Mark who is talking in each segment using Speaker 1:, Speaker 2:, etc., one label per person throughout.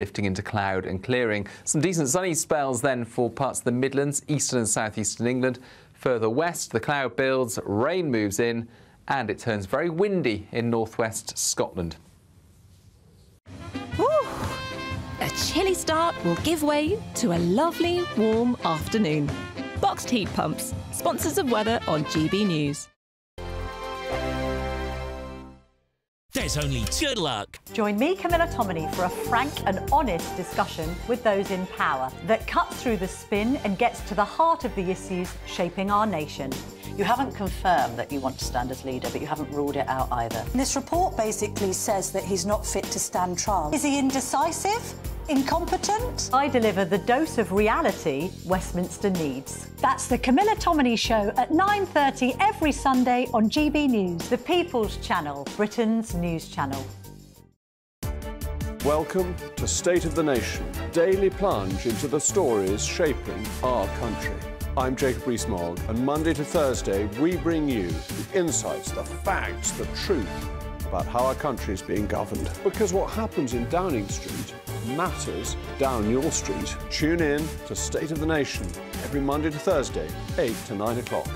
Speaker 1: Lifting into cloud and clearing. Some decent sunny spells then for parts of the Midlands, eastern and southeastern England. Further west, the cloud builds, rain moves in, and it turns very windy in northwest Scotland.
Speaker 2: Woo! A chilly start will give way to a lovely, warm afternoon. Boxed heat pumps, sponsors of weather on GB News.
Speaker 3: There's only good luck.
Speaker 4: Join me, Camilla Tominey, for a frank and honest discussion with those in power that cuts through the spin and gets to the heart of the issues shaping our nation.
Speaker 5: You haven't confirmed that you want to stand as leader, but you haven't ruled it out either.
Speaker 6: This report basically says that he's not fit to stand trial. Is he indecisive? Incompetent?
Speaker 4: I deliver the dose of reality Westminster needs. That's the Camilla Tominey Show at 9:30 every Sunday on GB News, the People's Channel, Britain's news channel.
Speaker 7: Welcome to State of the Nation, daily plunge into the stories shaping our country. I'm Jacob Rees-Mogg, and Monday to Thursday we bring you the insights, the facts, the truth about how our country is being governed. Because what happens in Downing Street matters down your street. Tune in to State of the Nation every Monday to Thursday, 8 to 9 o'clock.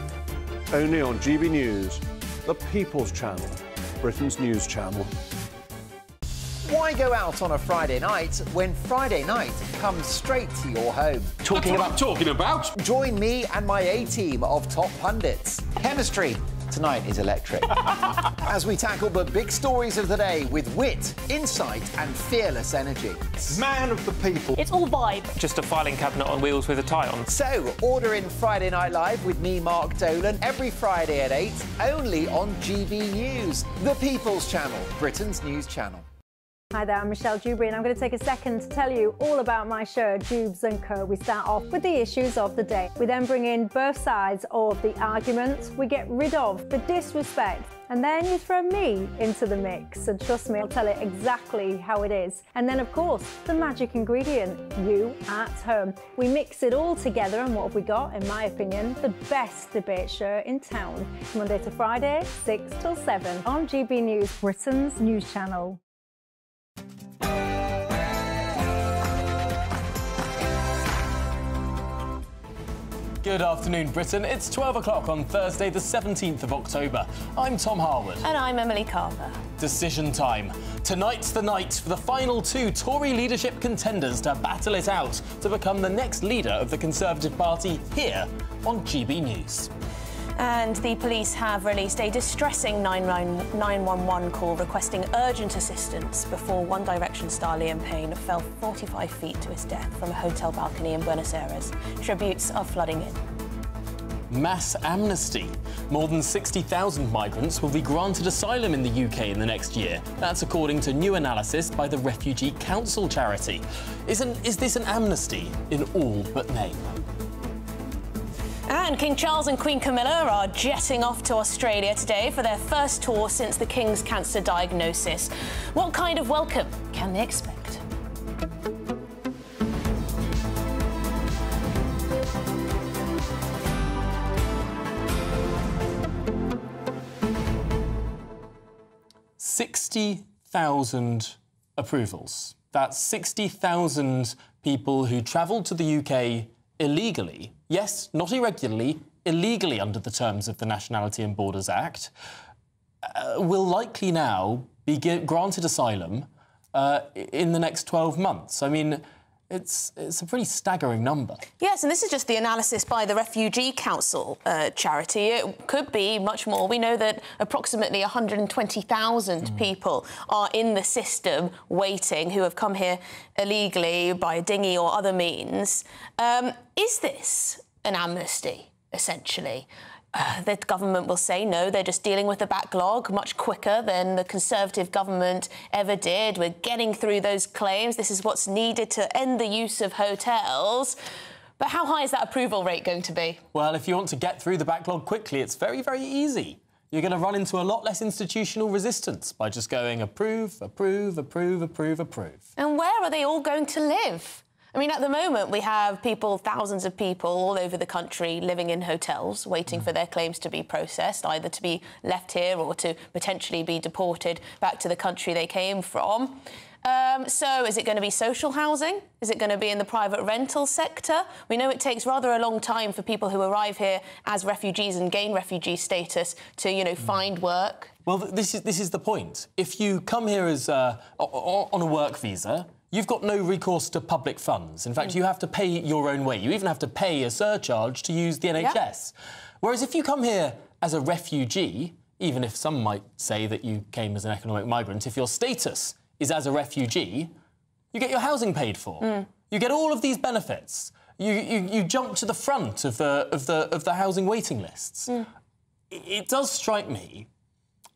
Speaker 7: Only on GB News, the People's Channel, Britain's news channel.
Speaker 8: Why go out on a Friday night when Friday night comes straight to your home?
Speaker 7: Talking about?
Speaker 8: Join me and my A-team of top pundits. Chemistry tonight is electric. As we tackle the big stories of the day with wit, insight and fearless energy.
Speaker 7: Man of the people.
Speaker 9: It's all vibe.
Speaker 10: Just a filing cabinet on wheels with a tie on.
Speaker 8: So, order in Friday Night Live with me, Mark Dolan, every Friday at 8, only on GB News, the People's Channel, Britain's news channel.
Speaker 11: Hi there, I'm Michelle Dewberry and I'm going to take a second to tell you all about my show, Dubes & Co. We start off with the issues of the day. We then bring in both sides of the argument. We get rid of the disrespect. And then you throw me into the mix. And trust me, I'll tell it exactly how it is. And then, of course, the magic ingredient, you at home. We mix it all together and what have we got, in my opinion, the best debate show in town. Monday to Friday, 6 till 7 on GB News, Britain's news channel.
Speaker 12: Good afternoon, Britain. It's 12 o'clock on Thursday, the 17th of October. I'm Tom Harwood.
Speaker 2: And I'm Emily Carver.
Speaker 12: Decision time. Tonight's the night for the final two Tory leadership contenders to battle it out to become the next leader of the Conservative Party here on GB News.
Speaker 2: And the police have released a distressing 911 call requesting urgent assistance before One Direction star Liam Payne fell 45 feet to his death from a hotel balcony in Buenos Aires. Tributes are flooding in.
Speaker 12: Mass amnesty. More than 60,000 migrants will be granted asylum in the UK in the next year. That's according to new analysis by the Refugee Council charity. Is this an amnesty in all but name?
Speaker 2: And King Charles and Queen Camilla are jetting off to Australia today for their first tour since the King's cancer diagnosis. What kind of welcome can they expect?
Speaker 12: $60,000 approvals. That's 60,000 people who travelled to the UK illegally. Yes, not irregularly, illegally under the terms of the Nationality and Borders Act, will likely now be granted asylum in the next 12 months. I mean, it's a pretty staggering number.
Speaker 2: Yes, and this is just the analysis by the Refugee Council charity. It could be much more. We know that approximately 120,000 people are in the system waiting who have come here illegally by a dinghy or other means. Is this an amnesty, essentially? The government will say, no, they're just dealing with the backlog much quicker than the Conservative government ever did. We're getting through those claims. This is what's needed to end the use of hotels. But how high is that approval rate going to be?
Speaker 12: Well, if you want to get through the backlog quickly, it's very, very easy. You're going to run into a lot less institutional resistance by just going approve, approve, approve, approve, approve.
Speaker 2: And where are they all going to live? I mean, at the moment, we have people, thousands of people all over the country living in hotels, waiting for their claims to be processed, either to be left here or to potentially be deported back to the country they came from. So is it going to be social housing? Is it going to be in the private rental sector? We know it takes rather a long time for people who arrive here as refugees and gain refugee status to, you know, find work.
Speaker 12: Well, this is the point. If you come here as on a work visa, you've got no recourse to public funds. In fact, you have to pay your own way. You even have to pay a surcharge to use the NHS. Yeah. Whereas if you come here as a refugee, even if some might say that you came as an economic migrant, if your status is as a refugee, you get your housing paid for. You get all of these benefits. You jump to the front of the housing waiting lists. It does strike me,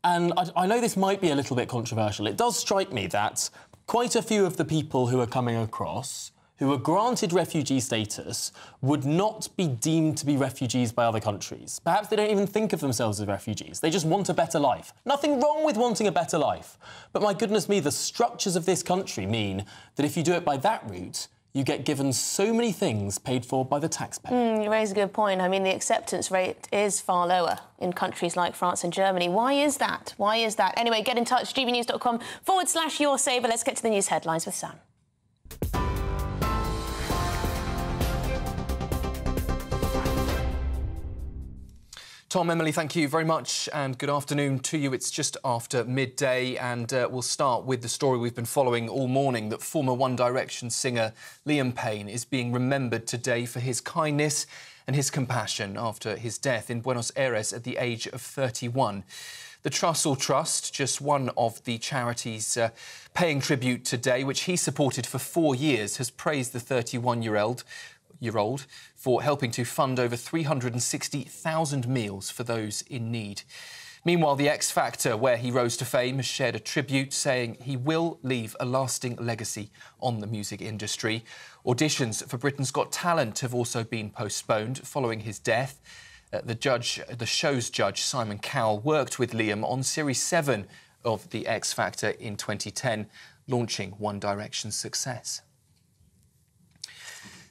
Speaker 12: and I know this might be a little bit controversial, it does strike me that quite a few of the people who are coming across, who are granted refugee status, would not be deemed to be refugees by other countries. Perhaps they don't even think of themselves as refugees. They just want a better life. Nothing wrong with wanting a better life. But my goodness me, the structures of this country mean that if you do it by that route, you get given so many things paid for by the taxpayer.
Speaker 2: You raise a good point. I mean, the acceptance rate is far lower in countries like France and Germany. Why is that? Why is that? Anyway, get in touch, gbnews.com/YourSaver. Let's get to the news headlines with Sam.
Speaker 9: Tom, Emily, thank you very much and good afternoon to you. It's just after midday and we'll start with the story we've been following all morning, that former One Direction singer Liam Payne is being remembered today for his kindness and his compassion after his death in Buenos Aires at the age of 31. The Trussell Trust, just one of the charities paying tribute today, which he supported for 4 years, has praised the 31-year-old for helping to fund over 360,000 meals for those in need. Meanwhile, the X Factor, where he rose to fame, has shared a tribute saying he will leave a lasting legacy on the music industry. Auditions for Britain's Got Talent have also been postponed following his death. The show's judge, Simon Cowell, worked with Liam on Series 7 of the X Factor in 2010, launching One Direction's success.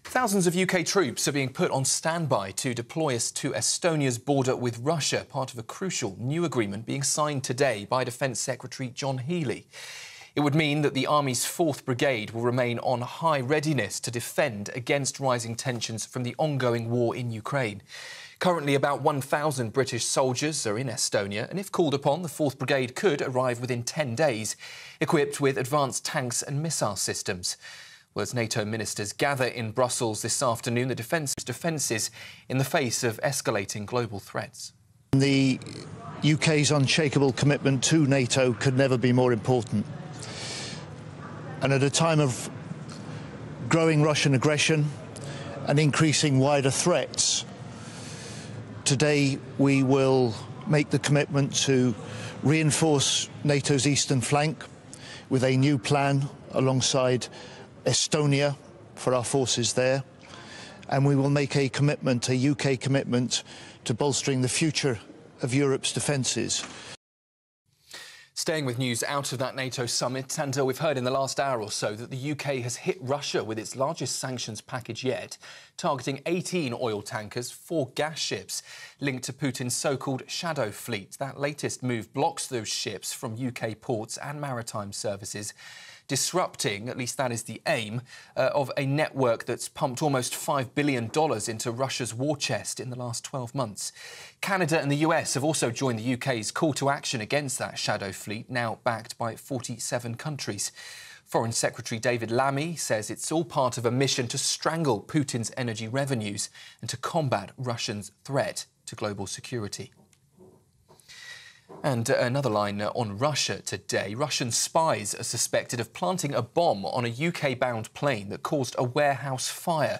Speaker 9: Thousands of UK troops are being put on standby to deploy us to Estonia's border with Russia, part of a crucial new agreement being signed today by Defence Secretary John Healey. It would mean that the Army's 4th Brigade will remain on high readiness to defend against rising tensions from the ongoing war in Ukraine. Currently, about 1,000 British soldiers are in Estonia, and if called upon, the 4th Brigade could arrive within 10 days, equipped with advanced tanks and missile systems. Well, as NATO ministers gather in Brussels this afternoon, the defences in the face of escalating global threats.
Speaker 13: The UK's unshakable commitment to NATO could never be more important. And at a time of growing Russian aggression and increasing wider threats, today we will make the commitment to reinforce NATO's eastern flank with a new plan alongside Estonia for our forces there, and we will make a commitment, a UK commitment, to bolstering the future of Europe's defences.
Speaker 9: Staying with news out of that NATO summit, and we've heard in the last hour or so that the UK has hit Russia with its largest sanctions package yet, targeting 18 oil tankers, 4 gas ships linked to Putin's so-called shadow fleet. That latest move blocks those ships from UK ports and maritime services, disrupting, at least that is the aim, of a network that's pumped almost $5 billion into Russia's war chest in the last 12 months. Canada and the US have also joined the UK's call to action against that shadow fleet, now backed by 47 countries. Foreign Secretary David Lammy says it's all part of a mission to strangle Putin's energy revenues and to combat Russia's threat to global security. And another line on Russia today. Russian spies are suspected of planting a bomb on a UK-bound plane that caused a warehouse fire.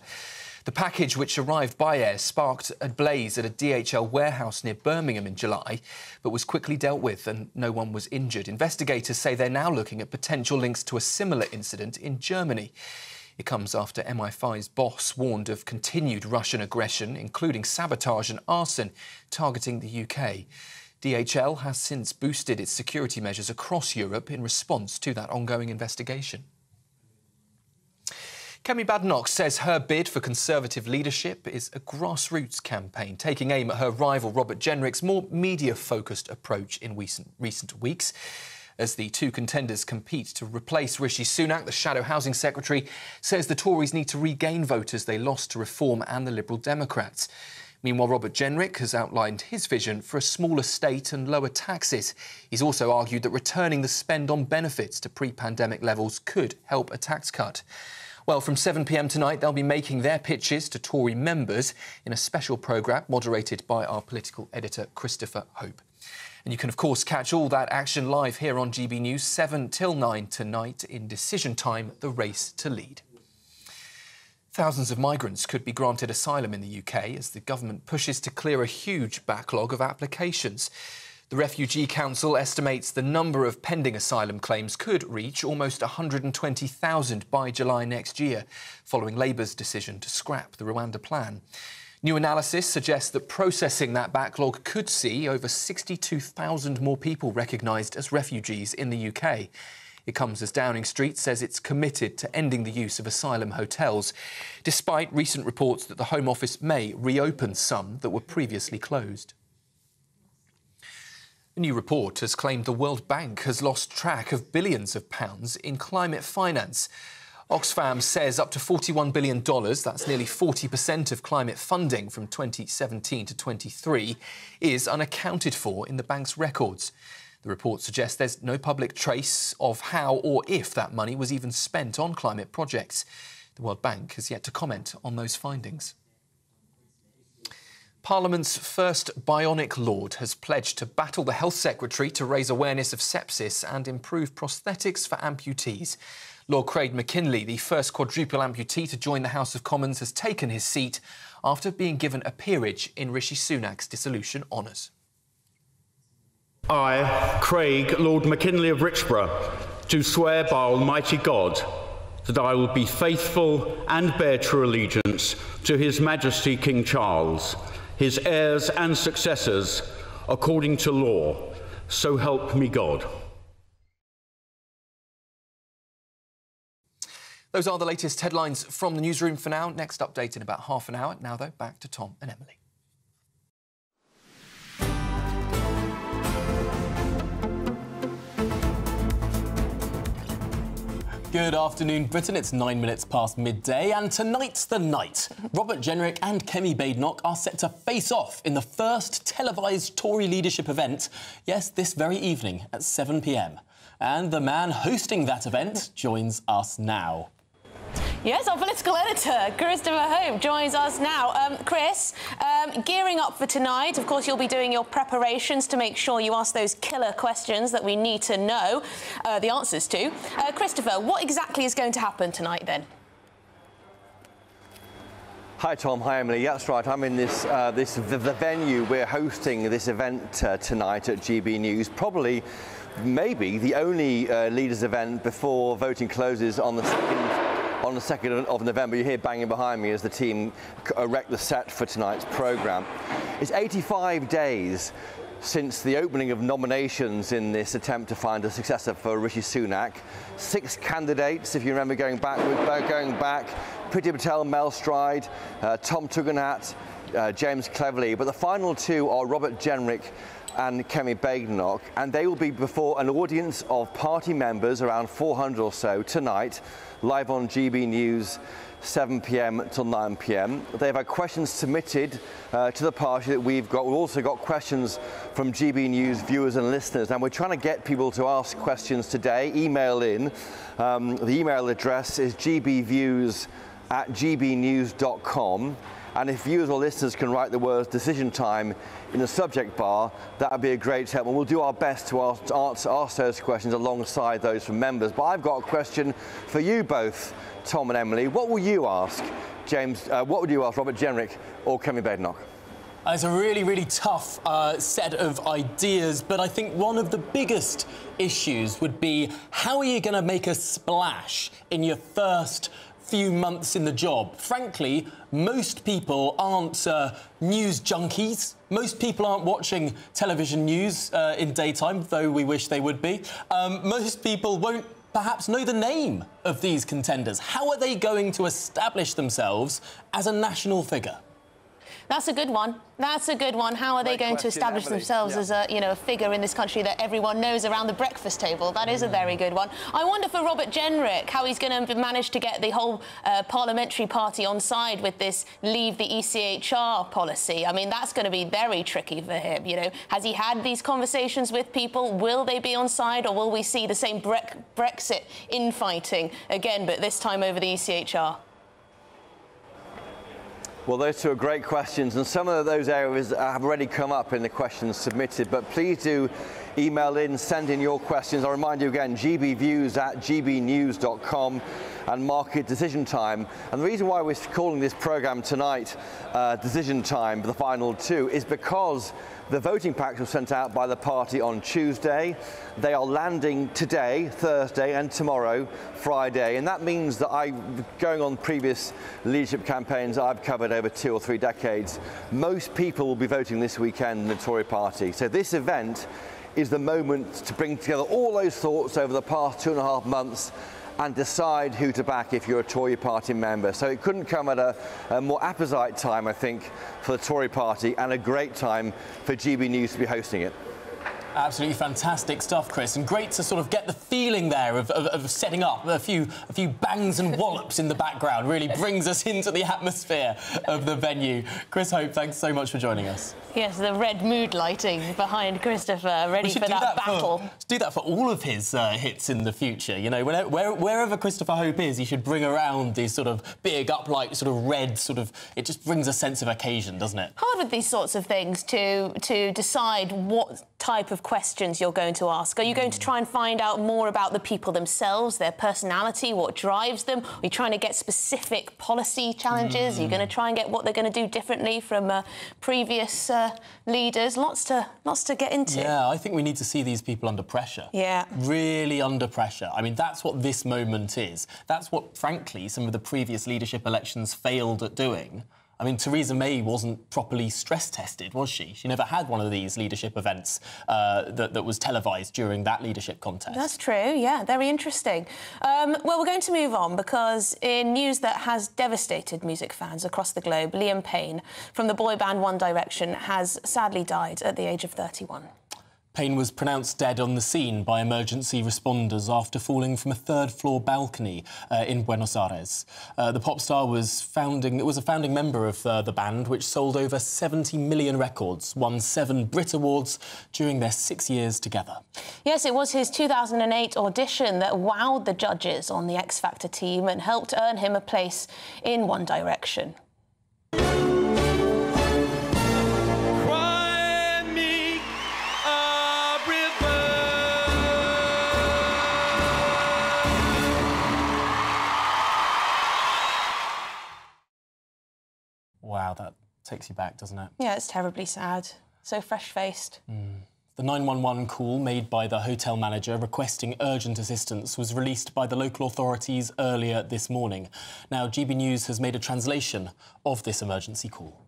Speaker 9: The package, which arrived by air, sparked a blaze at a DHL warehouse near Birmingham in July, but was quickly dealt with and no one was injured. Investigators say they're now looking at potential links to a similar incident in Germany. It comes after MI5's boss warned of continued Russian aggression, including sabotage and arson, targeting the UK. DHL has since boosted its security measures across Europe in response to that ongoing investigation. Kemi Badenoch says her bid for Conservative leadership is a grassroots campaign, taking aim at her rival Robert Jenrick's more media-focused approach in recent weeks. As the two contenders compete to replace Rishi Sunak, the Shadow Housing Secretary says the Tories need to regain voters they lost to Reform and the Liberal Democrats. Meanwhile, Robert Jenrick has outlined his vision for a smaller state and lower taxes. He's also argued that returning the spend on benefits to pre-pandemic levels could help a tax cut. Well, from 7 p.m. tonight, they'll be making their pitches to Tory members in a special programme moderated by our political editor, Christopher Hope. And you can, of course, catch all that action live here on GB News, 7 till 9 tonight in Decision Time, the race to lead. Thousands of migrants could be granted asylum in the UK as the government pushes to clear a huge backlog of applications. The Refugee Council estimates the number of pending asylum claims could reach almost 120,000 by July next year, following Labour's decision to scrap the Rwanda plan. New analysis suggests that processing that backlog could see over 62,000 more people recognised as refugees in the UK. It comes as Downing Street says it's committed to ending the use of asylum hotels, despite recent reports that the Home Office may reopen some that were previously closed. A new report has claimed the World Bank has lost track of billions of pounds in climate finance. Oxfam says up to $41 billion, that's nearly 40% of climate funding from 2017 to 23, is unaccounted for in the bank's records. The report suggests there's no public trace of how or if that money was even spent on climate projects. The World Bank has yet to comment on those findings. Parliament's first bionic lord has pledged to battle the Health Secretary to raise awareness of sepsis and improve prosthetics for amputees. Lord Craig McKinley, the first quadruple amputee to join the House of Commons, has taken his seat after being given a peerage in Rishi Sunak's dissolution honours.
Speaker 14: I, Craig, Lord McKinley of Richborough, do swear by Almighty God that I will be faithful and bear true allegiance to His Majesty King Charles, his heirs and successors, according to law. So help me God.
Speaker 9: Those are the latest headlines from the newsroom for now. Next update in about half an hour. Now, though, back to Tom and Emily.
Speaker 12: Good afternoon, Britain. It's 9 minutes past midday, and tonight's the night. Robert Jenrick and Kemi Badenoch are set to face off in the first televised Tory leadership event, yes, this very evening at 7 p.m. And the man hosting that event joins us now.
Speaker 2: Yes, our political editor, Christopher Hope, joins us now. Chris, gearing up for tonight, of course, you'll be doing your preparations to make sure you ask those killer questions that we need to know the answers to. Christopher, what exactly is going to happen tonight, then?
Speaker 15: Hi, Tom. Hi, Emily. Yeah, that's right. I'm in the venue. We're hosting this event tonight at GB News. Probably, maybe, the only leaders' event before voting closes on the 2nd of November. You hear banging behind me as the team erect the set for tonight's programme. It's 85 days since the opening of nominations in this attempt to find a successor for Rishi Sunak. 6 candidates, if you remember going back, Priti Patel, Mel Stride, Tom Tugendhat, James Cleverly, but the final 2 are Robert Jenrick and Kemi Badenoch, and they will be before an audience of party members, around 400 or so, tonight, live on GB News, 7 p.m. till 9 p.m. They've had questions submitted to the party that we've got. We've also got questions from GB News viewers and listeners, and we're trying to get people to ask questions today. Email in. The email address is gbviews@gbnews.com. And if viewers or listeners can write the words "decision time" in the subject bar, that would be a great help. And we'll do our best to ask those questions alongside those from members. But I've got a question for you both, Tom and Emily. What will you ask, James? What would you ask Robert Jenrick or Kemi Badenoch?
Speaker 12: It's a really, really tough set of ideas, but I think one of the biggest issues would be how are you going to make a splash in your first few months in the job? Frankly, most people aren't news junkies. Most people aren't watching television news in daytime, though we wish they would be. Most people won't perhaps know the name of these contenders. How are they going to establish themselves as a national figure?
Speaker 2: That's a good one. That's a good one. How are they going to establish themselves as a, a figure in this country that everyone knows around the breakfast table? That is a very good one. I wonder for Robert Jenrick how he's going to manage to get the whole parliamentary party on side with this leave the ECHR policy. I mean, that's going to be very tricky for him. Has he had these conversations with people? Will they be on side, or will we see the same Brexit infighting again, but this time over the ECHR?
Speaker 15: Well, those two are great questions, and some of those areas have already come up in the questions submitted, but please do email in, send in your questions. I'll remind you again, gbviews@gbnews.com, and mark it Decision Time. And the reason why we're calling this programme tonight Decision Time for the final two is because the voting packs were sent out by the party on Tuesday. They are landing today, Thursday, and tomorrow, Friday. And that means that going on previous leadership campaigns I've covered over 2 or 3 decades, most people will be voting this weekend in the Tory party. So this event is the moment to bring together all those thoughts over the past 2.5 months and decide who to back if you're a Tory party member. So it couldn't come at a more apposite time, I think, for the Tory party, and a great time for GB News to be hosting it.
Speaker 12: Absolutely fantastic stuff, Chris, and great to sort of get the feeling there of setting up a few bangs and wallops in the background. Really brings us into the atmosphere of the venue. Chris Hope, thanks so much for joining us.
Speaker 2: Yes, the red mood lighting behind Christopher, ready for that battle.
Speaker 12: Let's do that for all of his hits in the future. Wherever Christopher Hope is, he should bring around these sort of big, upright, sort of red, it just brings a sense of occasion, doesn't it?
Speaker 2: Hard with these sorts of things to decide what type of questions you're going to ask. Are you going to try and find out more about the people themselves, their personality, what drives them? Are you trying to get specific policy challenges? Are you going to try and get what they're going to do differently from previous leaders? Lots to get into.
Speaker 12: Yeah, I think we need to see these people under pressure.
Speaker 2: Yeah.
Speaker 12: Really under pressure. I mean, that's what this moment is. That's what, frankly, some of the previous leadership elections failed at doing. I mean, Theresa May wasn't properly stress-tested, was she? She never had one of these leadership events that was televised during that leadership contest.
Speaker 2: That's true, yeah, very interesting. Well, we're going to move on because in news that has devastated music fans across the globe, Liam Payne from the boy band One Direction has sadly died at the age of 31.
Speaker 12: Payne was pronounced dead on the scene by emergency responders after falling from a third-floor balcony in Buenos Aires. The pop star was a founding member of the band, which sold over 70 million records, won 7 Brit Awards during their 6 years together.
Speaker 2: Yes, it was his 2008 audition that wowed the judges on the X Factor team and helped earn him a place in One Direction.
Speaker 12: Wow, that takes you back, doesn't it?
Speaker 2: Yeah, it's terribly sad. So fresh-faced.
Speaker 12: The 911 call made by the hotel manager requesting urgent assistance was released by the local authorities earlier this morning. Now, GB News has made a translation of this emergency call.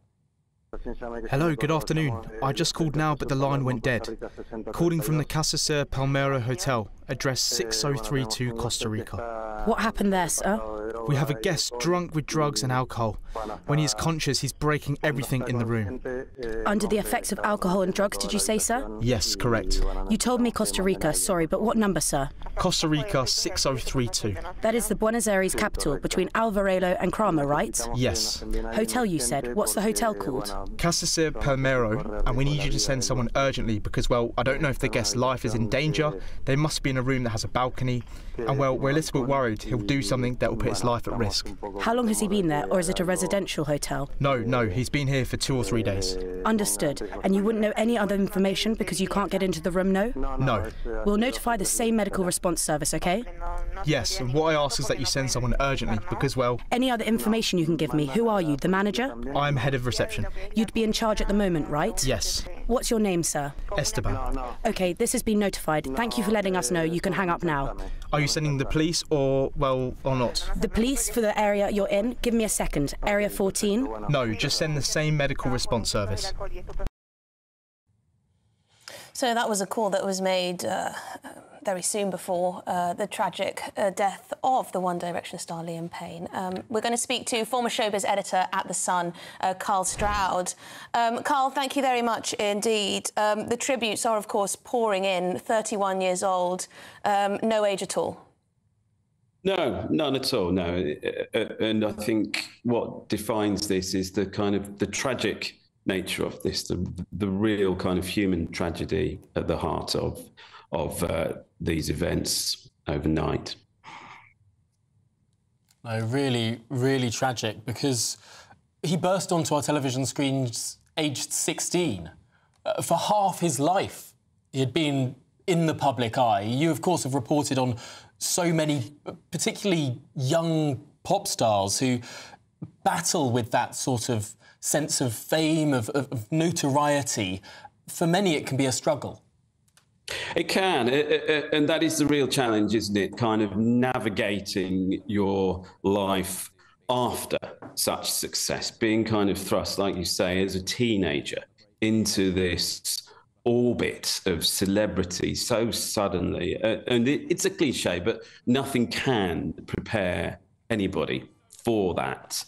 Speaker 16: Hello, good afternoon. I just called now, but the line went dead. Calling from the Casa Ser Palmera Hotel, address 6032 Costa Rica.
Speaker 17: What happened there, sir?
Speaker 16: We have a guest drunk with drugs and alcohol. When he is conscious, he's breaking everything in the room.
Speaker 17: Under the effects of alcohol and drugs, did you say, sir?
Speaker 16: Yes, correct.
Speaker 17: You told me Costa Rica, sorry, but what number, sir?
Speaker 16: Costa Rica 6032.
Speaker 17: That is the Buenos Aires capital, between Alvarado and Kramer, right?
Speaker 16: Yes.
Speaker 17: Hotel, you said. What's the hotel called?
Speaker 16: Casa Ser Palmero, and we need you to send someone urgently because, well, I don't know if the guest's life is in danger. They must be in a room that has a balcony, and, well, we're a little bit worried he'll do something that will put his life at risk.
Speaker 17: How long has he been there, or is it a residential hotel?
Speaker 16: No, he's been here for 2 or 3 days.
Speaker 17: Understood. And you wouldn't know any other information because you can't get into the room, no?
Speaker 16: No.
Speaker 17: We'll notify the same medical response service, OK?
Speaker 16: Yes, and what I ask is that you send someone urgently because, well...
Speaker 17: Any other information you can give me? Who are you, the manager?
Speaker 16: I'm head of reception.
Speaker 17: You'd be in charge at the moment, right?
Speaker 16: Yes.
Speaker 17: What's your name, sir?
Speaker 16: Esteban.
Speaker 17: OK, this has been notified. Thank you for letting us know. You can hang up now.
Speaker 16: Are you sending the police or not?
Speaker 17: The police for the area you're in? Give me a second. Area 14?
Speaker 16: No, just send the same medical response service.
Speaker 2: So that was a call that was made very soon before the tragic death of the One Direction star Liam Payne. We're going to speak to former showbiz editor at The Sun, Carl Stroud. Carl, thank you very much indeed. The tributes are, of course, pouring in. 31 years old, no age at all.
Speaker 18: No, none at all, no. And I think what defines this is the kind of the tragic nature of this, the real kind of human tragedy at the heart of these events overnight.
Speaker 12: No, really, really tragic, because he burst onto our television screens aged 16. For half his life, he had been in the public eye. You, of course, have reported on so many, particularly young pop stars who battle with that sort of sense of fame, of notoriety. For many, it can be a struggle.
Speaker 18: It can, and that is the real challenge, isn't it? Kind of navigating your life after such success, being kind of thrust, like you say, as a teenager into this orbit of celebrity so suddenly. And it's a cliche, but nothing can prepare anybody for that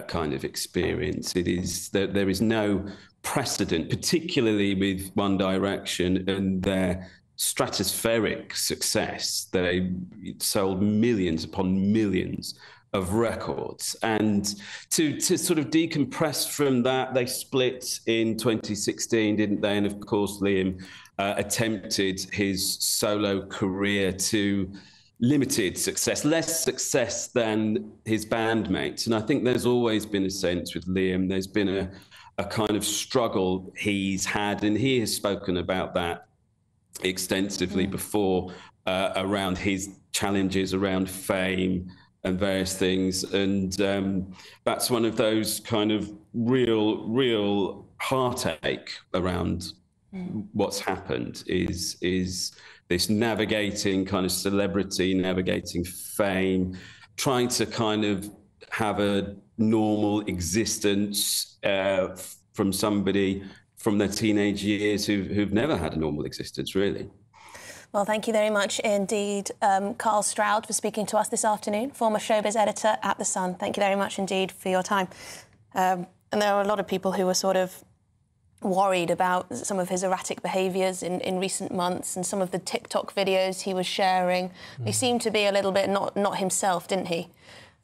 Speaker 18: kind of experience. It is there is no precedent, particularly with One Direction and their stratospheric success. They sold millions upon millions of records. And to sort of decompress from that, they split in 2016, didn't they? And of course, Liam attempted his solo career to limited success, less success than his bandmates. And I think there's always been a sense with Liam, there's been a kind of struggle he's had, and he has spoken about that extensively before, around his challenges around fame and various things. And that's one of those kind of real heartache around what's happened, is this navigating kind of celebrity, navigating fame, trying to kind of have a normal existence from somebody from their teenage years who've never had a normal existence, really.
Speaker 2: Well, thank you very much indeed, Carl Stroud, for speaking to us this afternoon, former showbiz editor at The Sun. Thank you very much indeed for your time. And there are a lot of people who were sort of worried about some of his erratic behaviours in recent months and some of the TikTok videos he was sharing. He seemed to be a little bit not himself, didn't he?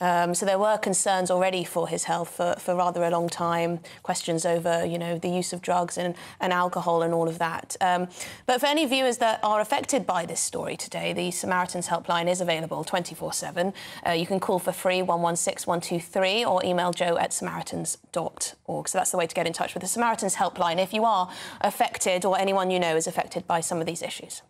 Speaker 2: So there were concerns already for his health for rather a long time, questions over, you know, the use of drugs and alcohol and all of that. But for any viewers that are affected by this story today, the Samaritans helpline is available 24/7. You can call for free 116 123 or email joe@samaritans.org. So that's the way to get in touch with the Samaritans helpline if you are affected or anyone you know is affected by some of these issues.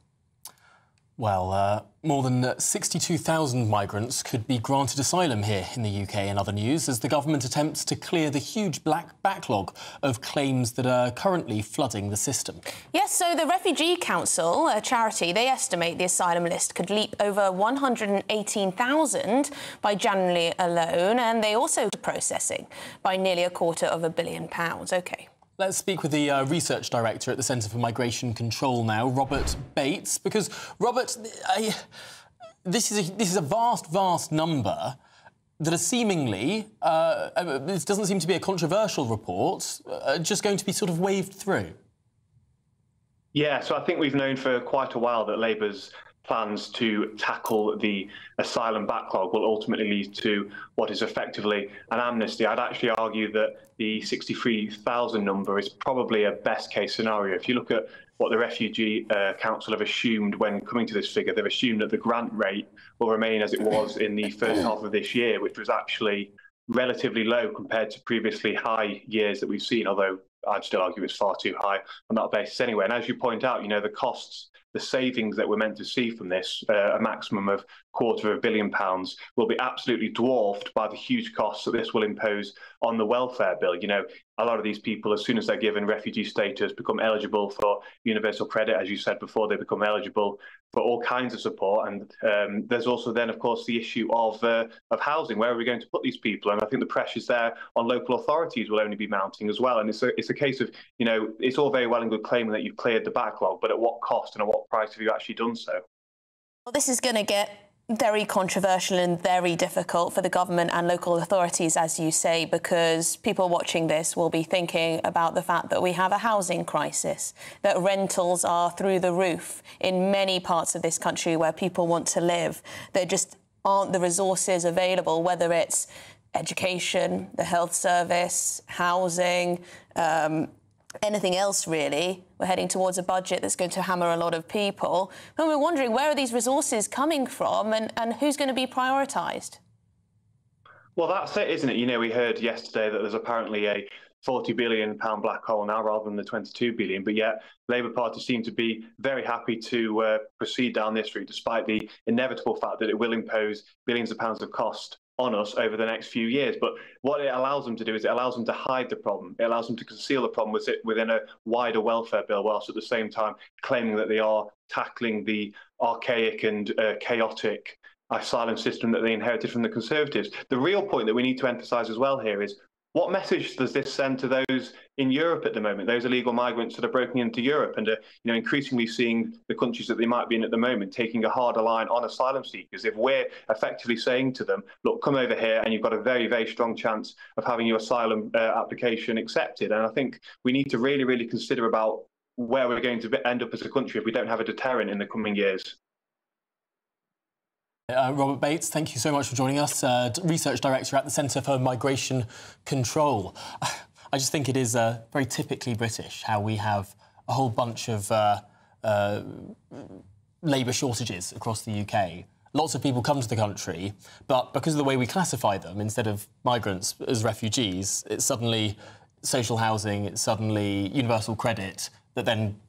Speaker 12: Well, more than 62,000 migrants could be granted asylum here in the UK. In other news, as the government attempts to clear the huge backlog of claims that are currently flooding the system.
Speaker 2: Yes, so the Refugee Council, a charity, they estimate the asylum list could leap over 118,000 by January alone, and they also processing by nearly £250 million. OK.
Speaker 12: Let's speak with the research director at the Centre for Migration Control now, Robert Bates, because, Robert, this is a vast number that are seemingly, this doesn't seem to be a controversial report, just going to be sort of waved through.
Speaker 19: Yeah, so I think we've known for quite a while that Labour's plans to tackle the asylum backlog will ultimately lead to what is effectively an amnesty. I'd actually argue that the 63,000 number is probably a best-case scenario. If you look at what the Refugee Council have assumed when coming to this figure, they've assumed that the grant rate will remain as it was in the first half of this year, which was actually relatively low compared to previously high years that we've seen, although I'd still argue it's far too high on that basis anyway. And as you point out, you know, the costs, the savings that we're meant to see from this, a maximum of £250 million, will be absolutely dwarfed by the huge costs that this will impose on the welfare bill. You know, a lot of these people, as soon as they're given refugee status, become eligible for universal credit. As you said before, they become eligible for all kinds of support. And there's also then, of course, the issue of housing. Where are we going to put these people? And I think the pressures there on local authorities will only be mounting as well. And it's a case of, you know, it's all very well and good claiming that you've cleared the backlog, but at what cost and at what price have you actually done so?
Speaker 2: Well, this is going to get very controversial and very difficult for the government and local authorities, as you say, because people watching this will be thinking about the fact that we have a housing crisis, that rentals are through the roof in many parts of this country where people want to live. There just aren't the resources available, whether it's education, the health service, housing, anything else, really. We're heading towards a budget that's going to hammer a lot of people. And we're wondering, where are these resources coming from and who's going to be prioritised?
Speaker 19: Well, that's it, isn't it? You know, we heard yesterday that there's apparently a £40 billion black hole now rather than the £22 billion, but yet Labour Party seem to be very happy to proceed down this route, despite the inevitable fact that it will impose billions of pounds of cost on us over the next few years. But what it allows them to do is it allows them to hide the problem. It allows them to conceal the problem within a wider welfare bill, whilst at the same time claiming that they are tackling the archaic and chaotic asylum system that they inherited from the Conservatives. The real point that we need to emphasise as well here is, what message does this send to those in Europe at the moment, those illegal migrants that are breaking into Europe and are, you know, increasingly seeing the countries that they might be in at the moment taking a harder line on asylum seekers? If we're effectively saying to them, look, come over here and you've got a very, very strong chance of having your asylum application accepted. And I think we need to really, really consider about where we're going to end up as a country if we don't have a deterrent in the coming years.
Speaker 12: Robert Bates, thank you so much for joining us, Research Director at the Centre for Migration Control. I just think it is very typically British how we have a whole bunch of labour shortages across the UK. Lots of people come to the country, but because of the way we classify them, instead of migrants as refugees, it's suddenly social housing, it's suddenly universal credit that then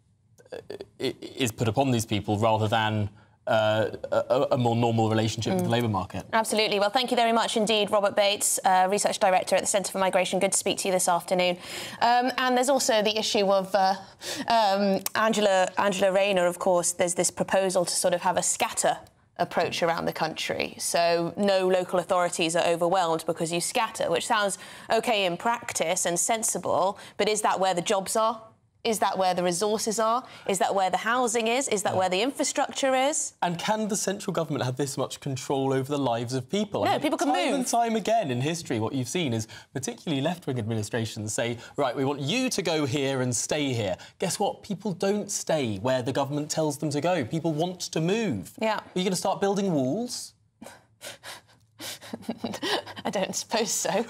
Speaker 12: is put upon these people rather than a more normal relationship with the labour market. Absolutely.
Speaker 2: Well, thank you very much indeed, Robert Bates, Research Director at the Centre for Migration. Good to speak to you this afternoon. And there's also the issue of Angela Rayner, of course. There's this proposal to sort of have a scatter approach around the country. So no local authorities are overwhelmed because you scatter, which sounds OK in practice and sensible, but is that where the jobs are? Is that where the resources are? Is that where the housing is? Is that where the infrastructure is?
Speaker 12: And can the central government have this much control over the lives of people?
Speaker 2: No, people can move.
Speaker 12: Time and time again in history, what you've seen is particularly left-wing administrations say, right, we want you to go here and stay here. Guess what? People don't stay where the government tells them to go. People want to move. Yeah. Are you going to start building walls?
Speaker 2: I don't suppose so.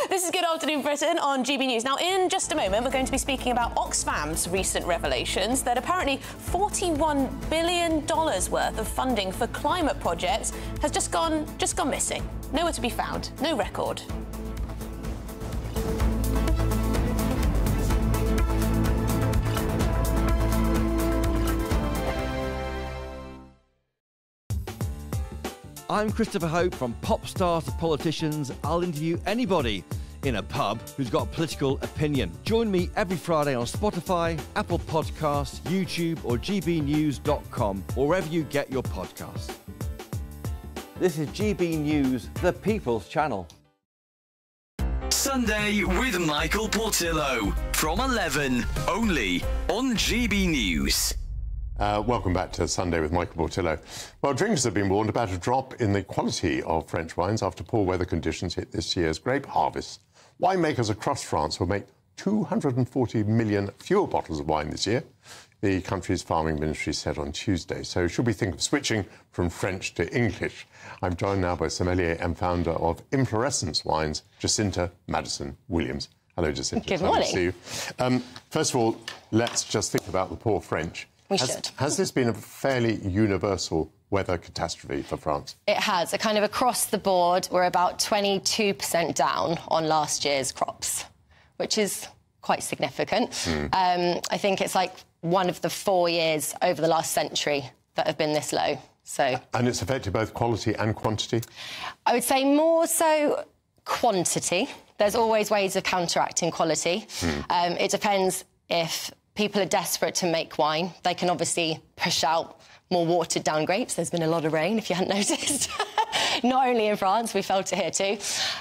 Speaker 2: This is Good Afternoon Britain on GB News. Now, in just a moment, we're going to be speaking about Oxfam's recent revelations that apparently $41 billion worth of funding for climate projects has just gone missing. Nowhere to be found. No record.
Speaker 20: I'm Christopher Hope. From pop stars to politicians, I'll interview anybody in a pub who's got a political opinion. Join me every Friday on Spotify, Apple Podcasts, YouTube or gbnews.com, or wherever you get your podcasts.
Speaker 15: This is GB News, the People's Channel.
Speaker 3: Sunday with Michael Portillo from 11, only on GB News.
Speaker 21: Welcome back to Sunday with Michael Portillo. Well, drinkers have been warned about a drop in the quality of French wines after poor weather conditions hit this year's grape harvest. Winemakers across France will make 240 million fewer bottles of wine this year, the country's farming ministry said on Tuesday. So should we think of switching from French to English? I'm joined now by sommelier and founder of Inflorescence Wines, Jacinta Madison-Williams. Hello, Jacinta.
Speaker 22: Good morning.
Speaker 21: Nice to see you. First of all, let's just think about the poor French. Has this been a fairly universal weather catastrophe for France?
Speaker 22: It has. Kind of across the board, we're about 22% down on last year's crops, which is quite significant. I think it's like one of the 4 years over the last century that have been this low. So.
Speaker 21: And it's affected both quality and quantity?
Speaker 22: I would say more so quantity. There's always ways of counteracting quality. It depends if people are desperate to make wine. They can obviously push out more watered-down grapes. There's been a lot of rain, if you hadn't noticed. not only in France, we felt it here too.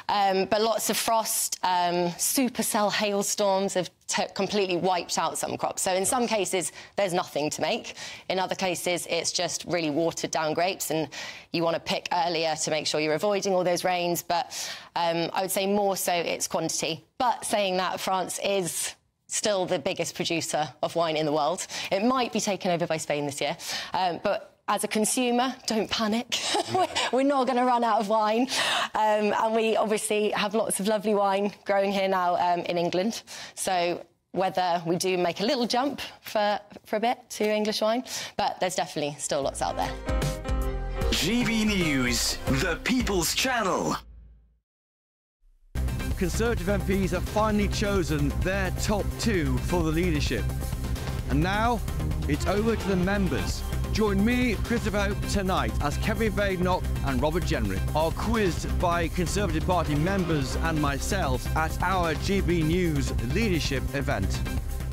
Speaker 22: But lots of frost, supercell hailstorms have completely wiped out some crops. So in some cases, there's nothing to make. In other cases, it's just really watered down grapes, and you want to pick earlier to make sure you're avoiding all those rains. But I would say more so it's quantity. But saying that, France is still the biggest producer of wine in the world. It might be taken over by Spain this year, but as a consumer, don't panic. We're not going to run out of wine. And we obviously have lots of lovely wine growing here now in England. So whether we do make a little jump for a bit to English wine, but there's definitely still lots out there.
Speaker 3: GB News, the People's Channel.
Speaker 20: Conservative MPs have finally chosen their top two for the leadership. And now, it's over to the members. Join me, Christopher Hope, tonight as Kevin Badenoch and Robert Jenrick are quizzed by Conservative Party members and myself at our GB News leadership event.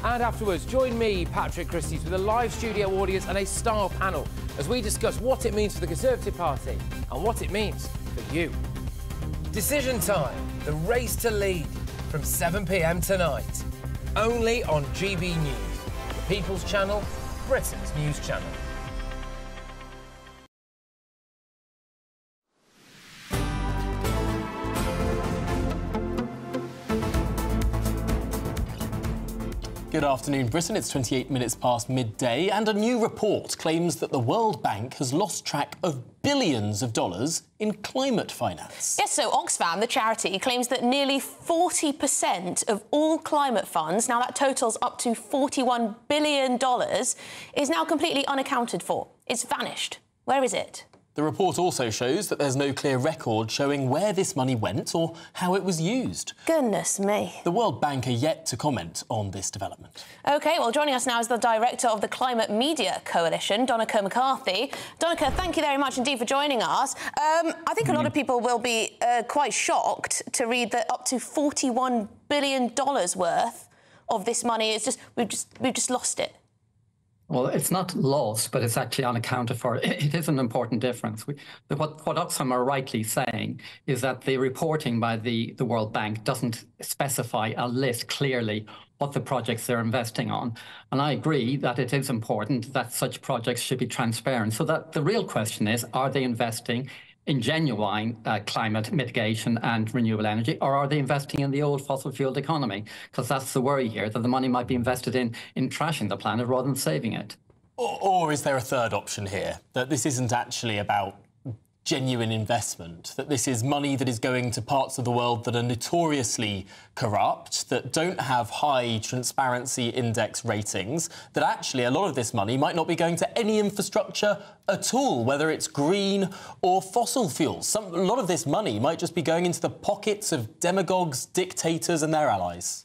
Speaker 1: And afterwards, join me, Patrick Christys, with a live studio audience and a star panel as we discuss what it means for the Conservative Party and what it means for you. Decision time, the race to lead, from 7 p.m. tonight. Only on GB News, the People's Channel, Britain's news channel.
Speaker 12: Good afternoon, Britain. It's 28 minutes past midday, and a new report claims that the World Bank has lost track of billions of dollars in climate finance.
Speaker 2: Yes, so Oxfam, the charity, claims that nearly 40% of all climate funds, now that totals up to $41 billion, is now completely unaccounted for. It's vanished. Where is it?
Speaker 12: The report also shows that there's no clear record showing where this money went or how it was used.
Speaker 2: Goodness me.
Speaker 12: The World Bank are yet to comment on this development.
Speaker 2: OK, well, joining us now is the director of the Climate Media Coalition, Donncha McCarthy. Donncha, thank you very much indeed for joining us. I think a lot of people will be quite shocked to read that up to $41 billion worth of this money is we've just lost it.
Speaker 5: Well, it's not lost, but it's actually unaccounted for. It is an important difference. What Oxfam are rightly saying is that the reporting by the World Bank doesn't specify a list clearly what the projects they're investing on. And I agree that it is important that such projects should be transparent. So that the real question is, are they investing in genuine climate mitigation and renewable energy, or are they investing in the old fossil-fueled economy? Because that's the worry here, that the money might be invested in trashing the planet rather than saving it.
Speaker 12: Or is there a third option here, that this isn't actually about genuine investment, that this is money that is going to parts of the world that are notoriously corrupt, that don't have high transparency index ratings, that actually a lot of this money might not be going to any infrastructure at all, whether it's green or fossil fuels. A lot of this money might just be going into the pockets of demagogues, dictators and their allies.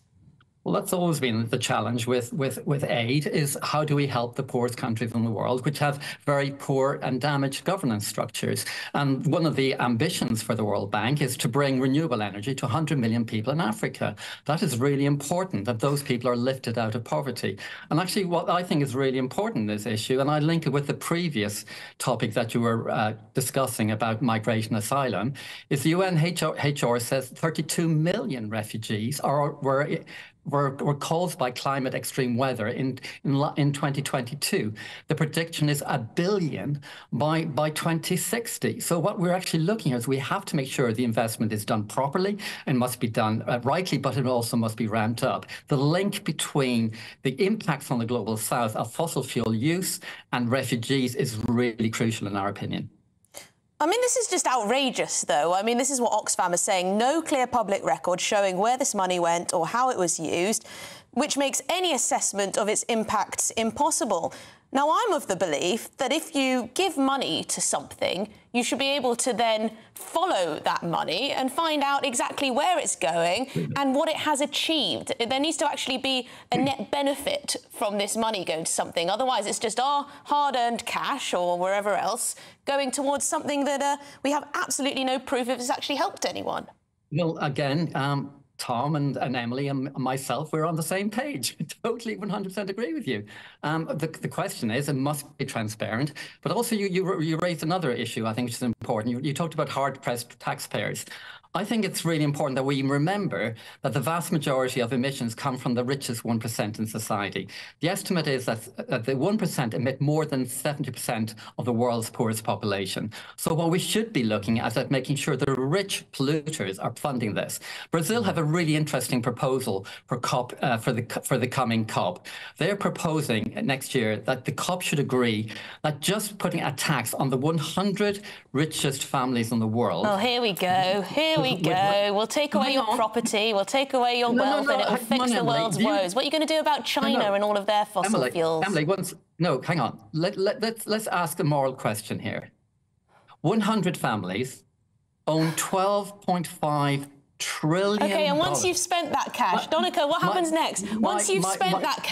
Speaker 5: Well, that's always been the challenge with aid, is how do we help the poorest countries in the world, which have very poor and damaged governance structures. And one of the ambitions for the World Bank is to bring renewable energy to 100 million people in Africa. That is really important, that those people are lifted out of poverty. And actually, what I think is really important in this issue, and I link it with the previous topic that you were discussing about migration asylum, is the UNHCR says 32 million refugees were caused by climate extreme weather in 2022. The prediction is 1 billion by 2060. So what we're actually looking at is we have to make sure the investment is done properly and must be done rightly, but it also must be ramped up. The link between the impacts on the global south of fossil fuel use and refugees is really crucial in our opinion.
Speaker 2: I mean, this is just outrageous, though. I mean, this is what Oxfam is saying. No clear public record showing where this money went or how it was used, which makes any assessment of its impacts impossible. Now, I'm of the belief that if you give money to something, you should be able to then follow that money and find out exactly where it's going and what it has achieved. There needs to actually be a net benefit from this money going to something. Otherwise, it's just our hard-earned cash or wherever else going towards something that we have absolutely no proof if it's actually helped anyone.
Speaker 5: Well, again, Tom and Emily and myself, we're on the same page. Totally 100% agree with you. The question is, it must be transparent. But also you raised another issue, I think, which is important. You talked about hard-pressed taxpayers. I think it's really important that we remember that the vast majority of emissions come from the richest 1% in society. The estimate is that the 1% emit more than 70% of the world's poorest population. So what we should be looking at is making sure the rich polluters are funding this. Brazil have a really interesting proposal for COP for the coming COP. They're proposing next year that the COP should agree that just putting a tax on the 100 richest families in the world.
Speaker 2: Oh, here we go. Here we go. We'll take away your property, we'll take away your wealth, and it'll fix the world's woes. What are you going to do about China and all of their fossil fuels?
Speaker 5: Emily, hang on. Let's ask a moral question here. 100 families own $12.5 trillion.
Speaker 2: Okay, and once you've spent that cash, Donica, what happens next? Once you've spent that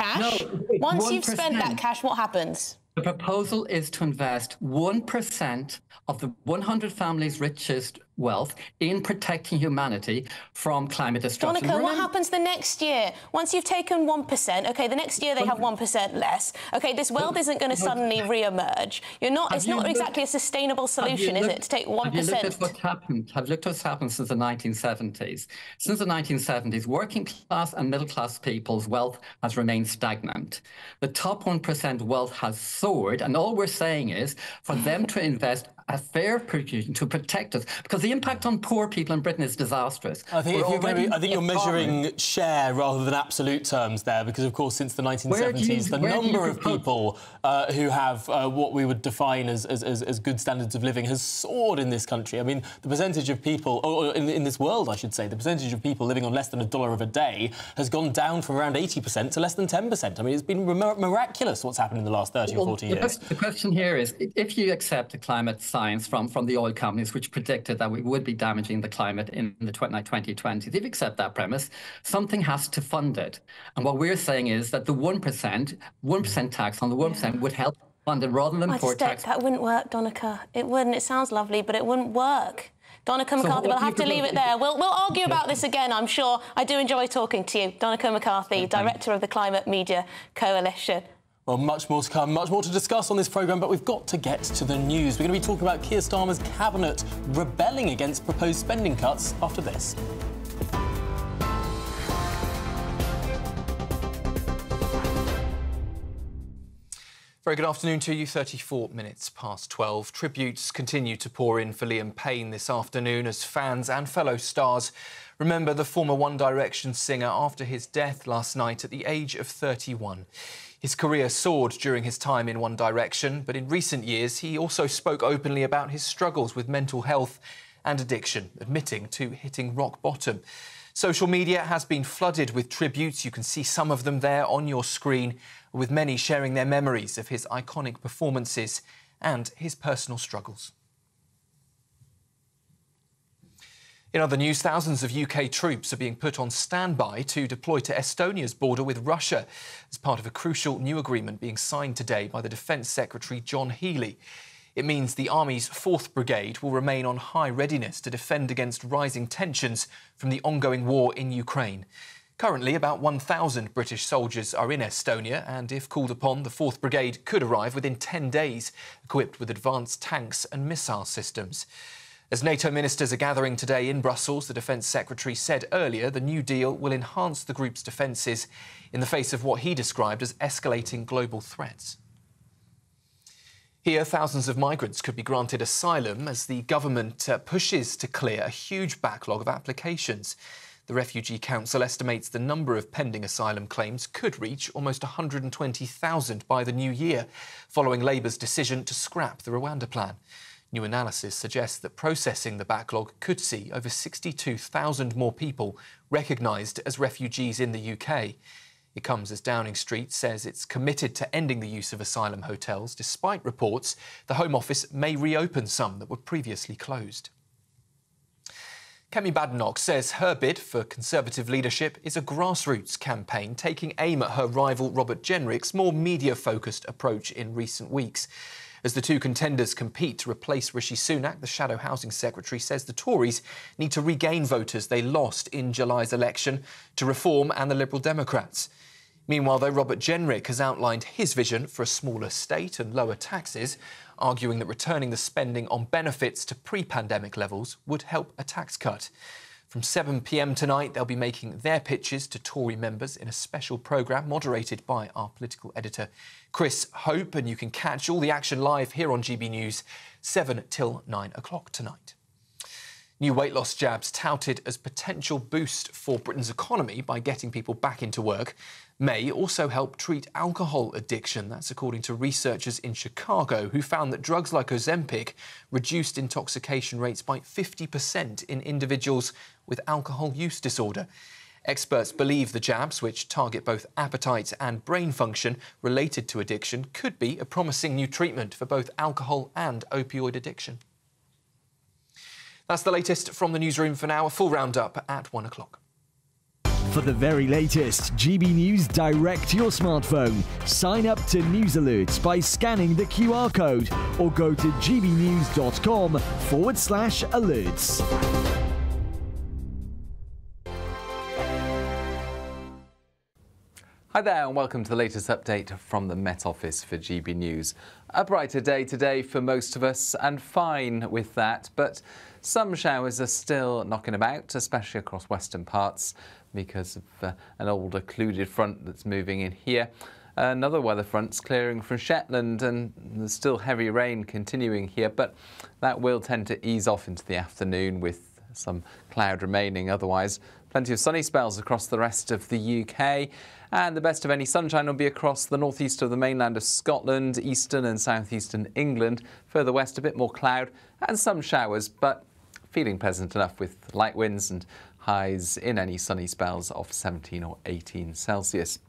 Speaker 2: cash, what happens?
Speaker 5: The proposal is to invest 1% of the 100 families' richest wealth in protecting humanity from climate destruction.
Speaker 2: Donica, what happens the next year? Once you've taken 1%, okay, the next year they have 1% less. Okay, this wealth isn't going to suddenly re-emerge. It's not exactly a sustainable solution, is it, to take 1%?
Speaker 5: Have you looked at what's happened? Have you looked at what's happened since the 1970s? Since the 1970s, working class and middle class people's wealth has remained stagnant. The top 1% wealth has soared, and all we're saying is for them to invest a fair proportion to protect us, because the impact on poor people in Britain is disastrous.
Speaker 12: I think you're measuring share rather than absolute terms there, because of course since the 1970s the number of people who have what we would define as good standards of living has soared in this country. I mean, the percentage of people, or in this world I should say, the percentage of people living on less than $1 a day has gone down from around 80% to less than 10%. I mean, it's been miraculous what's happened in the last 30 or 40 years.
Speaker 5: The question here is, if you accept the climate science from the oil companies, which predicted that we would be damaging the climate in the 2020s, if you accept that premise, something has to fund it. And what we're saying is that the 1% tax on the 1% would help fund it rather than poor tax.
Speaker 2: That wouldn't work, Donica. It wouldn't. It sounds lovely, but it wouldn't work. Donica McCarthy, we'll have to leave it there. We'll argue about this again, I'm sure. I do enjoy talking to you. Donica McCarthy, Director of the Climate Media Coalition.
Speaker 12: Well, much more to come, much more to discuss on this programme, but we've got to get to the news. We're going to be talking about Keir Starmer's cabinet rebelling against proposed spending cuts after this. Very good afternoon to you. 34 minutes past 12. Tributes continue to pour in for Liam Payne this afternoon as fans and fellow stars remember the former One Direction singer after his death last night at the age of 31. His career soared during his time in One Direction, but in recent years he also spoke openly about his struggles with mental health and addiction, admitting to hitting rock bottom. Social media has been flooded with tributes. You can see some of them there on your screen, with many sharing their memories of his iconic performances and his personal struggles. In other news, thousands of UK troops are being put on standby to deploy to Estonia's border with Russia as part of a crucial new agreement being signed today by the Defence Secretary John Healey. It means the Army's 4th Brigade will remain on high readiness to defend against rising tensions from the ongoing war in Ukraine. Currently, about 1,000 British soldiers are in Estonia, and if called upon, the 4th Brigade could arrive within 10 days, equipped with advanced tanks and missile systems. As NATO ministers are gathering today in Brussels, the Defence Secretary said earlier the new deal will enhance the group's defences in the face of what he described as escalating global threats. Here, thousands of migrants could be granted asylum as the government pushes to clear a huge backlog of applications. The Refugee Council estimates the number of pending asylum claims could reach almost 120,000 by the new year, following Labour's decision to scrap the Rwanda plan. New analysis suggests that processing the backlog could see over 62,000 more people recognised as refugees in the UK. It comes as Downing Street says it's committed to ending the use of asylum hotels, despite reports the Home Office may reopen some that were previously closed. Kemi Badenoch says her bid for Conservative leadership is a grassroots campaign taking aim at her rival Robert Jenrick's more media-focused approach in recent weeks.
Speaker 9: As the two contenders compete to replace Rishi Sunak, the Shadow Housing Secretary says the Tories need to regain voters they lost in July's election to Reform and the Liberal Democrats. Meanwhile, though, Robert Jenrick has outlined his vision for a smaller state and lower taxes, arguing that returning the spending on benefits to pre-pandemic levels would help a tax cut. From 7 p.m. tonight, they'll be making their pitches to Tory members in a special programme moderated by our political editor, Chris Hope, and you can catch all the action live here on GB News, 7 till 9 o'clock tonight. New weight loss jabs touted as potential boost for Britain's economy by getting people back into work may also help treat alcohol addiction. That's according to researchers in Chicago who found that drugs like Ozempic reduced intoxication rates by 50% in individuals with alcohol use disorder. Experts believe the jabs, which target both appetite and brain function related to addiction, could be a promising new treatment for both alcohol and opioid addiction. That's the latest from the newsroom for now. A full roundup at 1 o'clock.
Speaker 4: For the very latest GB News direct to your smartphone, sign up to News Alerts by scanning the QR code or go to gbnews.com/alerts.
Speaker 6: Hi there and welcome to the latest update from the Met Office for GB News. A brighter day today for most of us and fine with that, but some showers are still knocking about, especially across western parts because of an old occluded front that's moving in here. Another weather front's clearing from Shetland and there's still heavy rain continuing here, but that will tend to ease off into the afternoon with some cloud remaining. Otherwise, plenty of sunny spells across the rest of the UK. And the best of any sunshine will be across the northeast of the mainland of Scotland, eastern and southeastern England. Further west, a bit more cloud and some showers, but feeling pleasant enough with light winds and highs in any sunny spells of 17 or 18 Celsius.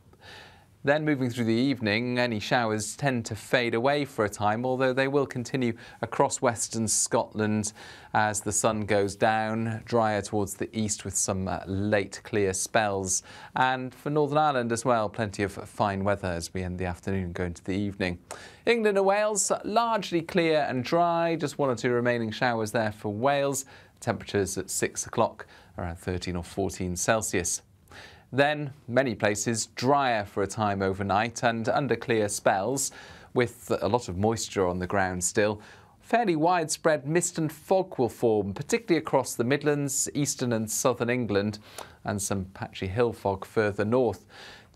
Speaker 6: Then moving through the evening, any showers tend to fade away for a time, although they will continue across western Scotland as the sun goes down, drier towards the east with some late clear spells. And for Northern Ireland as well, plenty of fine weather as we end the afternoon and go into the evening. England and Wales, largely clear and dry, just 1 or 2 remaining showers there for Wales. Temperatures at 6 o'clock, around 13 or 14 Celsius. Then, many places drier for a time overnight and under clear spells, with a lot of moisture on the ground still. Fairly widespread mist and fog will form, particularly across the Midlands, eastern and southern England, and some patchy hill fog further north.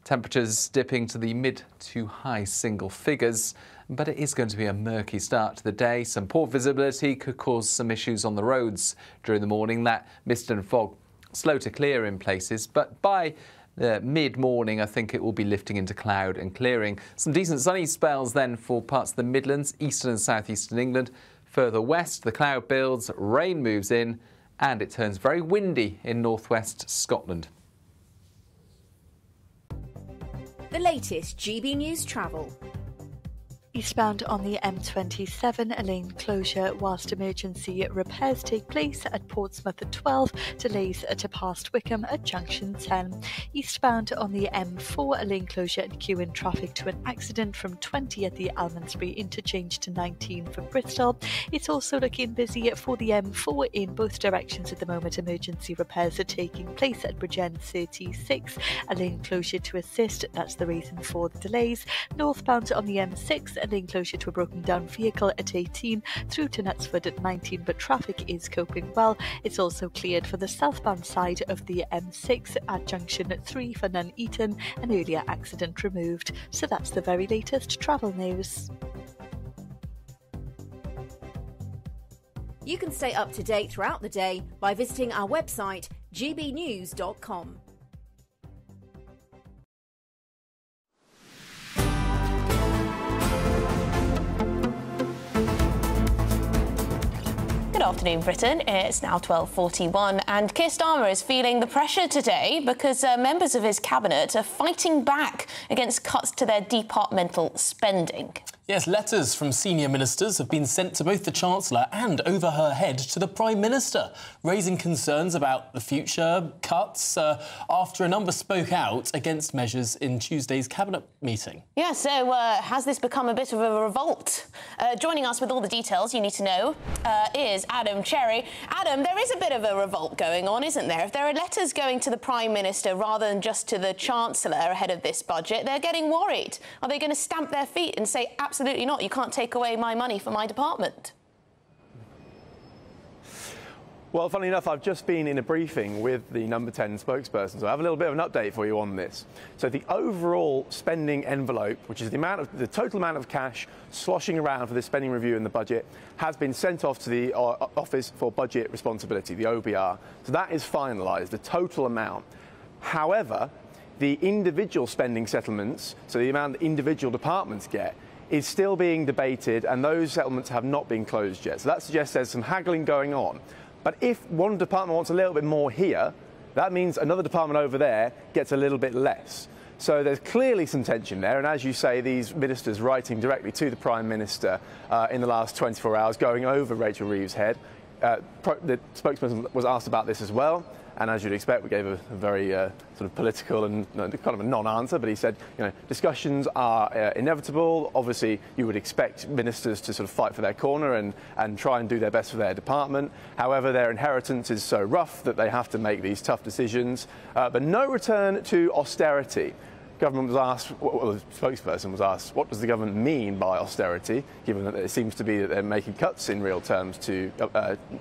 Speaker 6: Temperatures dipping to the mid to high single figures, but it is going to be a murky start to the day. Some poor visibility could cause some issues on the roads during the morning. That mist and fog slow to clear in places, but by mid-morning I think it will be lifting into cloud and clearing. Some decent sunny spells then for parts of the Midlands, eastern and southeastern England. Further west the cloud builds, rain moves in and it turns very windy in northwest Scotland.
Speaker 23: The latest GB News travel.
Speaker 24: Eastbound on the M27, a lane closure whilst emergency repairs take place at Portsmouth at 12, delays to past Wickham at junction 10. Eastbound on the M4, a lane closure and queue in traffic to an accident from 20 at the Almondsbury interchange to 19 for Bristol. It's also looking busy for the M4 in both directions at the moment. Emergency repairs are taking place at Bridgend 36, a lane closure to assist, that's the reason for the delays. Northbound on the M6, a lane closure to a broken down vehicle at 18 through to Knutsford at 19, but traffic is coping well. It's also cleared for the southbound side of the M6 at junction 3 for Nuneaton, an earlier accident removed. So that's the very latest travel news.
Speaker 23: You can stay up to date throughout the day by visiting our website gbnews.com.
Speaker 2: Good afternoon, Britain. It's now 12:41 and Keir Starmer is feeling the pressure today because members of his cabinet are fighting back against cuts to their departmental spending.
Speaker 12: Yes, letters from senior ministers have been sent to both the Chancellor and, over her head, to the Prime Minister, raising concerns about the future cuts after a number spoke out against measures in Tuesday's Cabinet meeting.
Speaker 2: Yeah, so has this become a bit of a revolt? Joining us with all the details you need to know is Adam Cherry. Adam, there is a bit of a revolt going on, isn't there? If there are letters going to the Prime Minister rather than just to the Chancellor ahead of this budget, they're getting worried. Are they going to stamp their feet and say, absolutely not, you can't take away my money for my department?
Speaker 7: Well, funnily enough, I've just been in a briefing with the number 10 spokesperson, so I have a little bit of an update for you on this. So the overall spending envelope, which is the total amount of cash sloshing around for this spending review in the budget, has been sent off to the Office for Budget Responsibility, the OBR. So that is finalised, the total amount. However, the individual spending settlements, so the amount that individual departments get, is still being debated, and those settlements have not been closed yet. So that suggests there's some haggling going on. But if one department wants a little bit more here, that means another department over there gets a little bit less. So there's clearly some tension there, and as you say, these ministers writing directly to the Prime Minister in the last 24 hours, going over Rachel Reeves' head. The spokesperson was asked about this as well, and as you'd expect, we gave a very sort of political and kind of a non-answer, but he said, you know, discussions are inevitable. Obviously, you would expect ministers to sort of fight for their corner and try and do their best for their department. However, their inheritance is so rough that they have to make these tough decisions. But no return to austerity. Government was asked, well, the spokesperson was asked, what does the government mean by austerity, given that it seems to be that they're making cuts in real terms to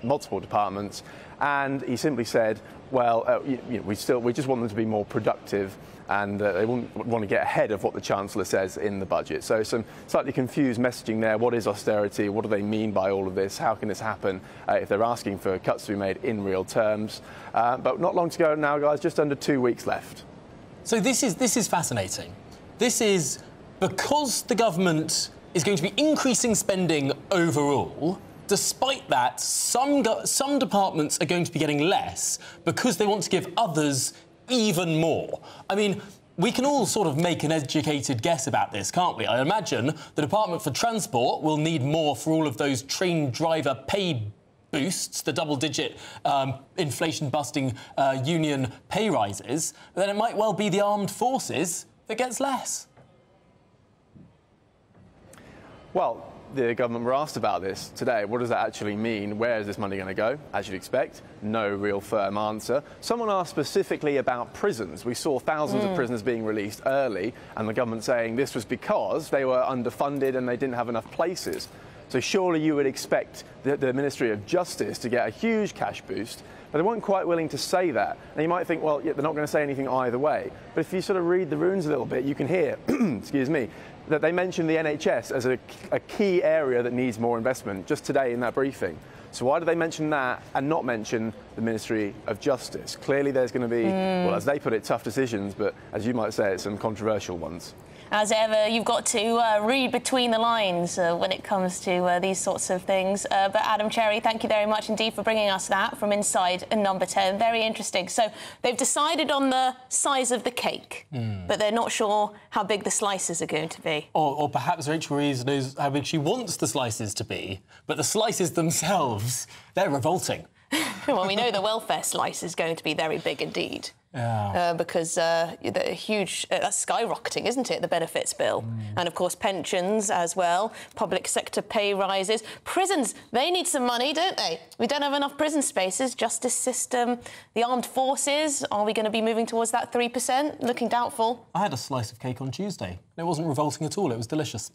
Speaker 7: multiple departments, and he simply said, well, we just want them to be more productive, and they want to get ahead of what the Chancellor says in the budget. So some slightly confused messaging there. What is austerity? What do they mean by all of this? How can this happen if they're asking for cuts to be made in real terms? But not long to go now, guys, just under 2 weeks left.
Speaker 12: So this is fascinating. This is because the government is going to be increasing spending overall. Despite that, some departments are going to be getting less because they want to give others even more. I mean, we can all sort of make an educated guess about this, can't we? I imagine the Department for Transport will need more for all of those train driver pay boosts, the double-digit inflation-busting union pay rises. Then it might well be the armed forces that gets less.
Speaker 7: Well, the government were asked about this today. What does that actually mean? Where is this money going to go? As you'd expect, no real firm answer. Someone asked specifically about prisons. We saw thousands of prisoners being released early, and the government saying this was because they were underfunded and they didn't have enough places. So surely you would expect the Ministry of Justice to get a huge cash boost, but they weren't quite willing to say that. And you might think, well, yeah, they're not going to say anything either way. But if you sort of read the runes a little bit, you can hear, excuse me, that they mentioned the NHS as a key area that needs more investment just today in that briefing. So why do they mention that and not mention the Ministry of Justice? Clearly there's going to be, well, as they put it, tough decisions, but as you might say, some controversial ones.
Speaker 2: As ever, you've got to read between the lines when it comes to these sorts of things. But Adam Cherry, thank you very much indeed for bringing us that from inside number 10. Very interesting. So they've decided on the size of the cake, but they're not sure how big the slices are going to be.
Speaker 12: Or perhaps Rachel Reeves knows how big she wants the slices to be, but the slices themselves, they're revolting.
Speaker 2: Well, we know the welfare slice is going to be very big indeed.
Speaker 12: Yeah.
Speaker 2: Because the huge, that's skyrocketing, isn't it, the benefits bill? And, of course, pensions as well, public sector pay rises. Prisons, they need some money, don't they? We don't have enough prison spaces, justice system, the armed forces. Are we going to be moving towards that 3%? Looking doubtful.
Speaker 12: I had a slice of cake on Tuesday. It wasn't revolting at all. It was delicious.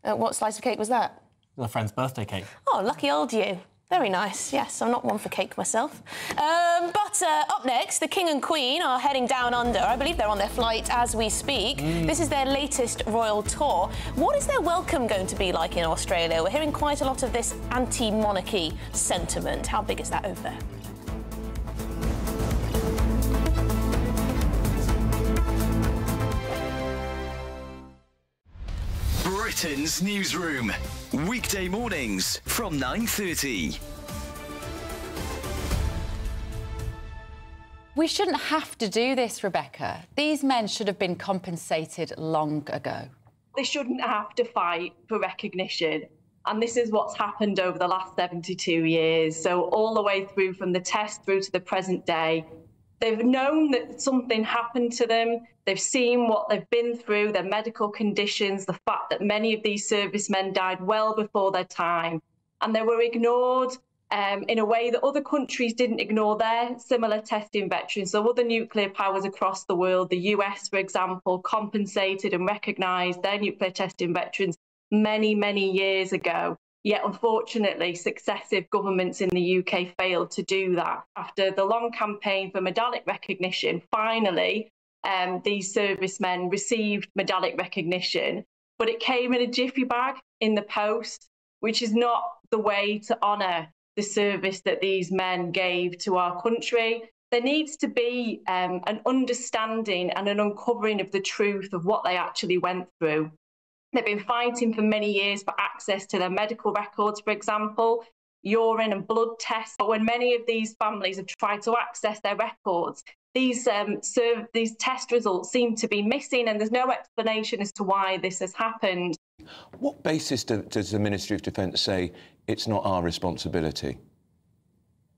Speaker 2: What slice of cake was that?
Speaker 12: A friend's birthday cake.
Speaker 2: Oh, lucky old you. Very nice, yes. I'm not one for cake myself. But up next, the King and Queen are heading down under. I believe they're on their flight as we speak. This is their latest royal tour. What is their welcome going to be like in Australia? We're hearing quite a lot of this anti-monarchy sentiment. How big is that over there?
Speaker 3: Britain's newsroom. Weekday mornings from 9:30.
Speaker 8: We shouldn't have to do this, Rebecca. These men should have been compensated long ago. They shouldn't have to fight for recognition. And this is what's happened over the last 72 years. So all the way through from the test through to the present day, they've known that something happened to them. They've seen what they've been through, their medical conditions, the fact that many of these servicemen died well before their time. And they were ignored in a way that other countries didn't ignore their similar testing veterans. So other nuclear powers across the world, the US, for example, compensated and recognised their nuclear testing veterans many, many years ago. Yet, unfortunately, successive governments in the UK failed to do that. After the long campaign for medallic recognition, finally, these servicemen received medallic recognition, but it came in a jiffy bag in the post, which is not the way to honour the service that these men gave to our country. There needs to be an understanding and an uncovering of the truth of what they actually went through. They've been fighting for many years for access to their medical records, for example, urine and blood tests. But when many of these families have tried to access their records, these test results seem to be missing, and there's no explanation as to why this has happened.
Speaker 10: What basis does the Ministry of Defence say it's not our responsibility?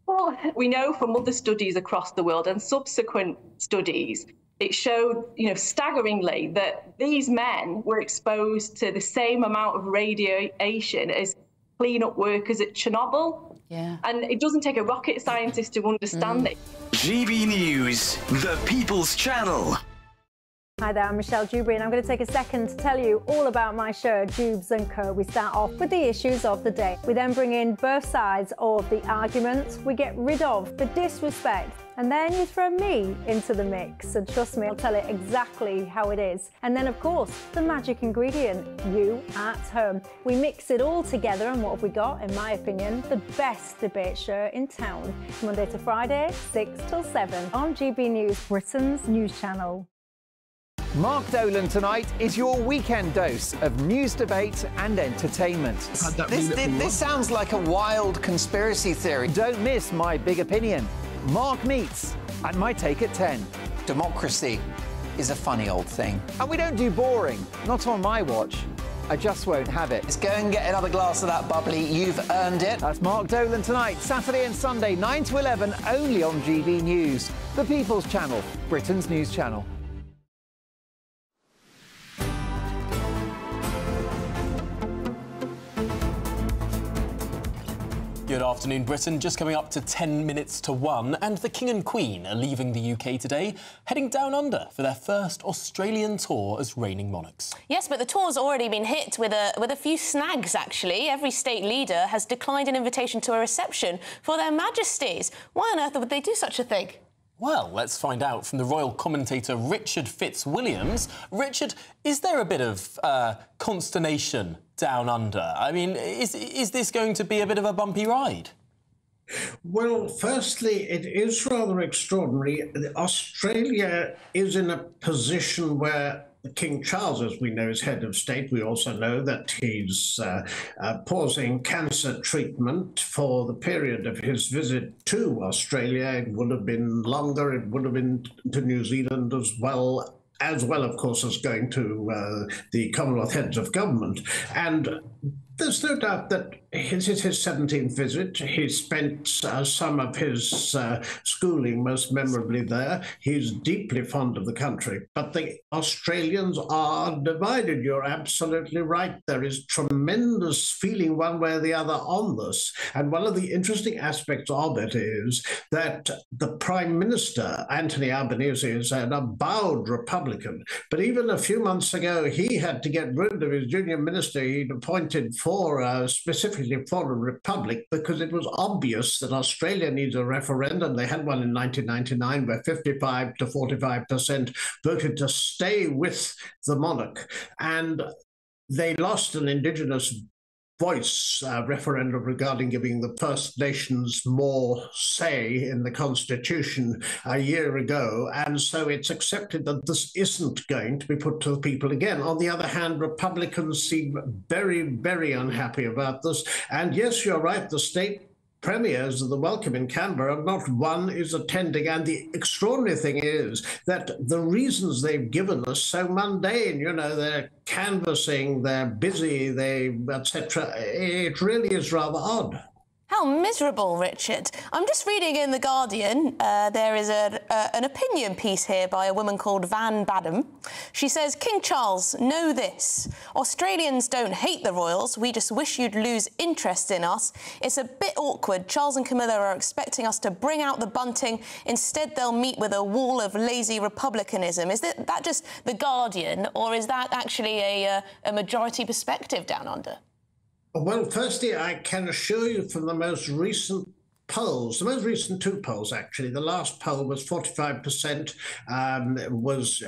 Speaker 8: Well, we know from other studies across the world and subsequent studies, it showed, staggeringly, that these men were exposed to the same amount of radiation as clean-up workers at Chernobyl.
Speaker 2: Yeah.
Speaker 8: And it doesn't take a rocket scientist to understand it.
Speaker 3: GB News, the People's Channel.
Speaker 11: Hi there, I'm Michelle Dewberry, and I'm going to take a second to tell you all about my show, Dubes & Co. We start off with the issues of the day. We then bring in both sides of the arguments. We get rid of the disrespect, and then you throw me into the mix. And trust me, I'll tell it exactly how it is. And then, of course, the magic ingredient, you at home. We mix it all together, and what have we got? In my opinion, the best debate show in town. Monday to Friday, 6 till 7 on GB News, Britain's news channel.
Speaker 1: Mark Dolan tonight is your weekend dose of news, debate and entertainment.
Speaker 13: This sounds like a wild conspiracy theory.
Speaker 1: Don't miss my big opinion. Mark meets and my take at 10.
Speaker 13: Democracy is a funny old thing.
Speaker 1: And we don't do boring, not on my watch. I just won't have it.
Speaker 13: Let's go and get another glass of that bubbly. You've earned it.
Speaker 1: That's Mark Dolan tonight, Saturday and Sunday, 9 to 11, only on GB News, the People's Channel, Britain's news channel.
Speaker 12: Good afternoon, Britain. Just coming up to 10 minutes to 1, and the King and Queen are leaving the UK today, heading down under for their first Australian tour as reigning monarchs.
Speaker 2: Yes, but the tour's already been hit with a few snags, actually. Every state leader has declined an invitation to a reception for their majesties. Why on earth would they do such a thing?
Speaker 12: Well, let's find out from the royal commentator Richard Fitzwilliams. Richard, is there a bit of consternation down under? I mean, is this going to be a bit of a bumpy ride?
Speaker 25: Well, firstly, it is rather extraordinary. Australia is in a position where King Charles, as we know, is head of state. We also know that he's pausing cancer treatment for the period of his visit to Australia. It would have been longer. It would have been to New Zealand as well, of course, as going to the Commonwealth heads of government. And there's no doubt that this is his 17th visit. He spent some of his schooling most memorably there. He's deeply fond of the country. But the Australians are divided. You're absolutely right. There is tremendous feeling one way or the other on this. And one of the interesting aspects of it is that the Prime Minister, Anthony Albanese, is an avowed Republican. But even a few months ago, he had to get rid of his junior minister he'd appointed specifically for a republic, because it was obvious that Australia needs a referendum. They had one in 1999 where 55 to 45% voted to stay with the monarch, and they lost an Indigenous voice referendum regarding giving the First Nations more say in the Constitution a year ago, and so it's accepted that this isn't going to be put to the people again. On the other hand, Republicans seem very, very unhappy about this, and yes, you're right, the state premiers of the welcome in Canberra, not one is attending. And the extraordinary thing is that the reasons they've given us so mundane. You know, they're canvassing, they're busy, etc. It really is rather odd.
Speaker 2: How miserable, Richard. I'm just reading in The Guardian. There is an opinion piece here by a woman called Van Badham. She says, King Charles, know this. Australians don't hate the royals. We just wish you'd lose interest in us. It's a bit awkward. Charles and Camilla are expecting us to bring out the bunting. Instead, they'll meet with a wall of lazy republicanism. Is that just The Guardian, or is that actually a majority perspective down under?
Speaker 25: Well, firstly, I can assure you from the most recent polls, the most recent two polls, actually. The last poll was 45%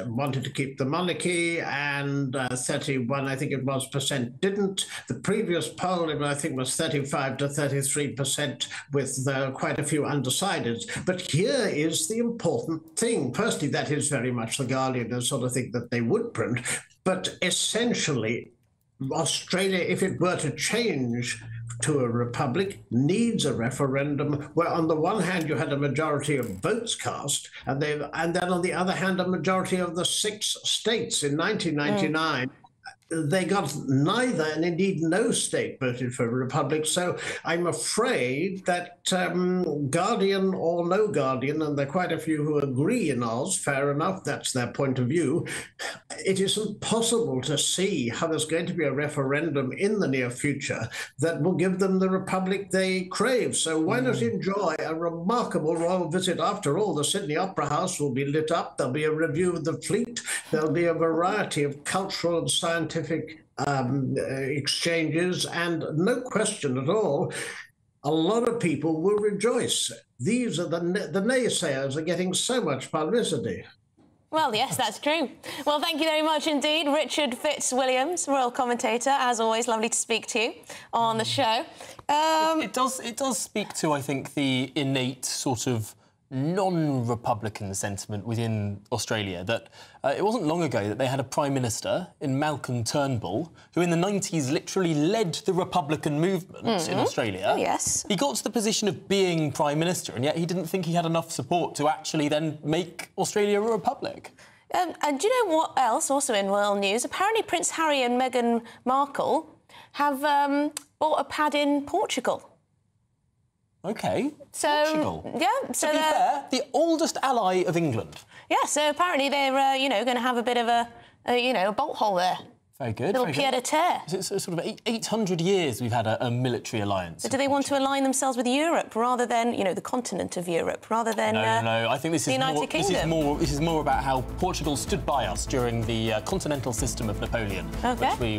Speaker 25: wanted to keep the monarchy, and 31, I think it was, percent didn't. The previous poll, I think, was 35 to 33% with quite a few undecideds. But here is the important thing. Firstly, that is very much The Guardian, the sort of thing that they would print. But essentially, Australia, if it were to change to a republic, needs a referendum where on the one hand you had a majority of votes cast, and then on the other hand a majority of the 6 states. In 1999, they got neither, and indeed no state voted for a republic. So I'm afraid that Guardian or no Guardian, and there are quite a few who agree in Oz, fair enough, that's their point of view, it isn't possible to see how there's going to be a referendum in the near future that will give them the republic they crave. So why not enjoy a remarkable royal visit? After all, the Sydney Opera House will be lit up, there'll be a review of the fleet, there'll be a variety of cultural and scientific exchanges, and no question at all, a lot of people will rejoice. These are the naysayers are getting so much publicity.
Speaker 2: Well, yes, that's true. Well, thank you very much indeed, Richard Fitzwilliams, royal commentator. As always, lovely to speak to you on the show.
Speaker 12: It does speak to, I think, the innate sort of non-Republican sentiment within Australia, that it wasn't long ago that they had a Prime Minister in Malcolm Turnbull, who in the 90s literally led the Republican movement in Australia.
Speaker 2: Oh, yes.
Speaker 12: He got to the position of being Prime Minister, and yet he didn't think he had enough support to actually then make Australia a republic.
Speaker 2: And do you know what else, also in royal news? Apparently Prince Harry and Meghan Markle have bought a pad in Portugal.
Speaker 12: OK,
Speaker 2: so,
Speaker 12: Portugal.
Speaker 2: Yeah, so
Speaker 12: to be fair, the oldest ally of England.
Speaker 2: Yeah, so apparently they're, you know, going to have a bit of a bolt hole there.
Speaker 12: Very good.
Speaker 2: Little pied-à-terre.
Speaker 12: It's sort of 800 years we've had a military alliance.
Speaker 2: So do they want to align themselves with Europe rather than, you know, the continent of Europe, rather than
Speaker 12: No. I think this
Speaker 2: the
Speaker 12: is
Speaker 2: United Kingdom?
Speaker 12: This is more about how Portugal stood by us during the continental system of Napoleon,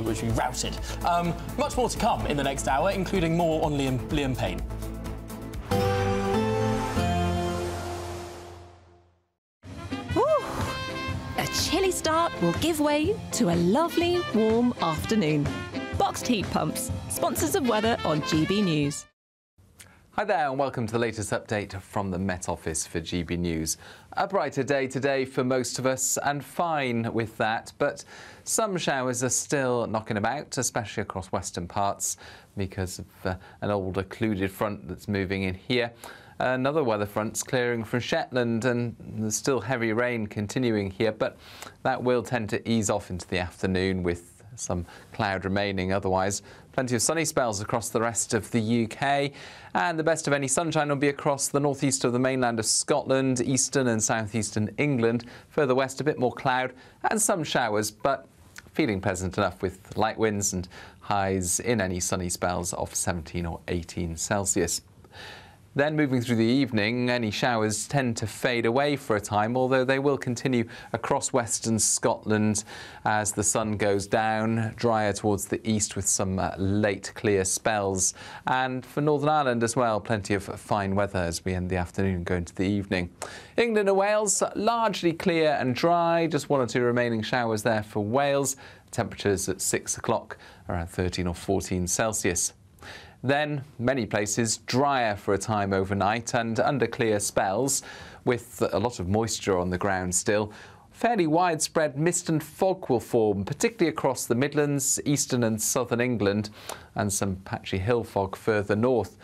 Speaker 12: which we routed. Much more to come in the next hour, including more on Liam Payne.
Speaker 14: A chilly start will give way to a lovely, warm afternoon. Boxed heat pumps, sponsors of weather on GB News.
Speaker 6: Hi there and welcome to the latest update from the Met Office for GB News. A brighter day today for most of us, and fine with that, but some showers are still knocking about, especially across western parts because of an old occluded front that's moving in here. Another weather front's clearing from Shetland, and there's still heavy rain continuing here, but that will tend to ease off into the afternoon with some cloud remaining. Otherwise, plenty of sunny spells across the rest of the UK, and the best of any sunshine will be across the northeast of the mainland of Scotland, eastern and southeastern England. Further west, a bit more cloud and some showers, but feeling pleasant enough with light winds and highs in any sunny spells of 17 or 18 Celsius. Then moving through the evening, any showers tend to fade away for a time, although they will continue across western Scotland as the sun goes down, drier towards the east with some late clear spells. And for Northern Ireland as well, plenty of fine weather as we end the afternoon and go into the evening. England and Wales, largely clear and dry, just 1 or 2 remaining showers there for Wales. Temperatures at 6 o'clock around 13 or 14 Celsius. Then, many places drier for a time overnight and under clear spells, with a lot of moisture on the ground still. Fairly widespread mist and fog will form, particularly across the Midlands, eastern and southern England, and some patchy hill fog further north.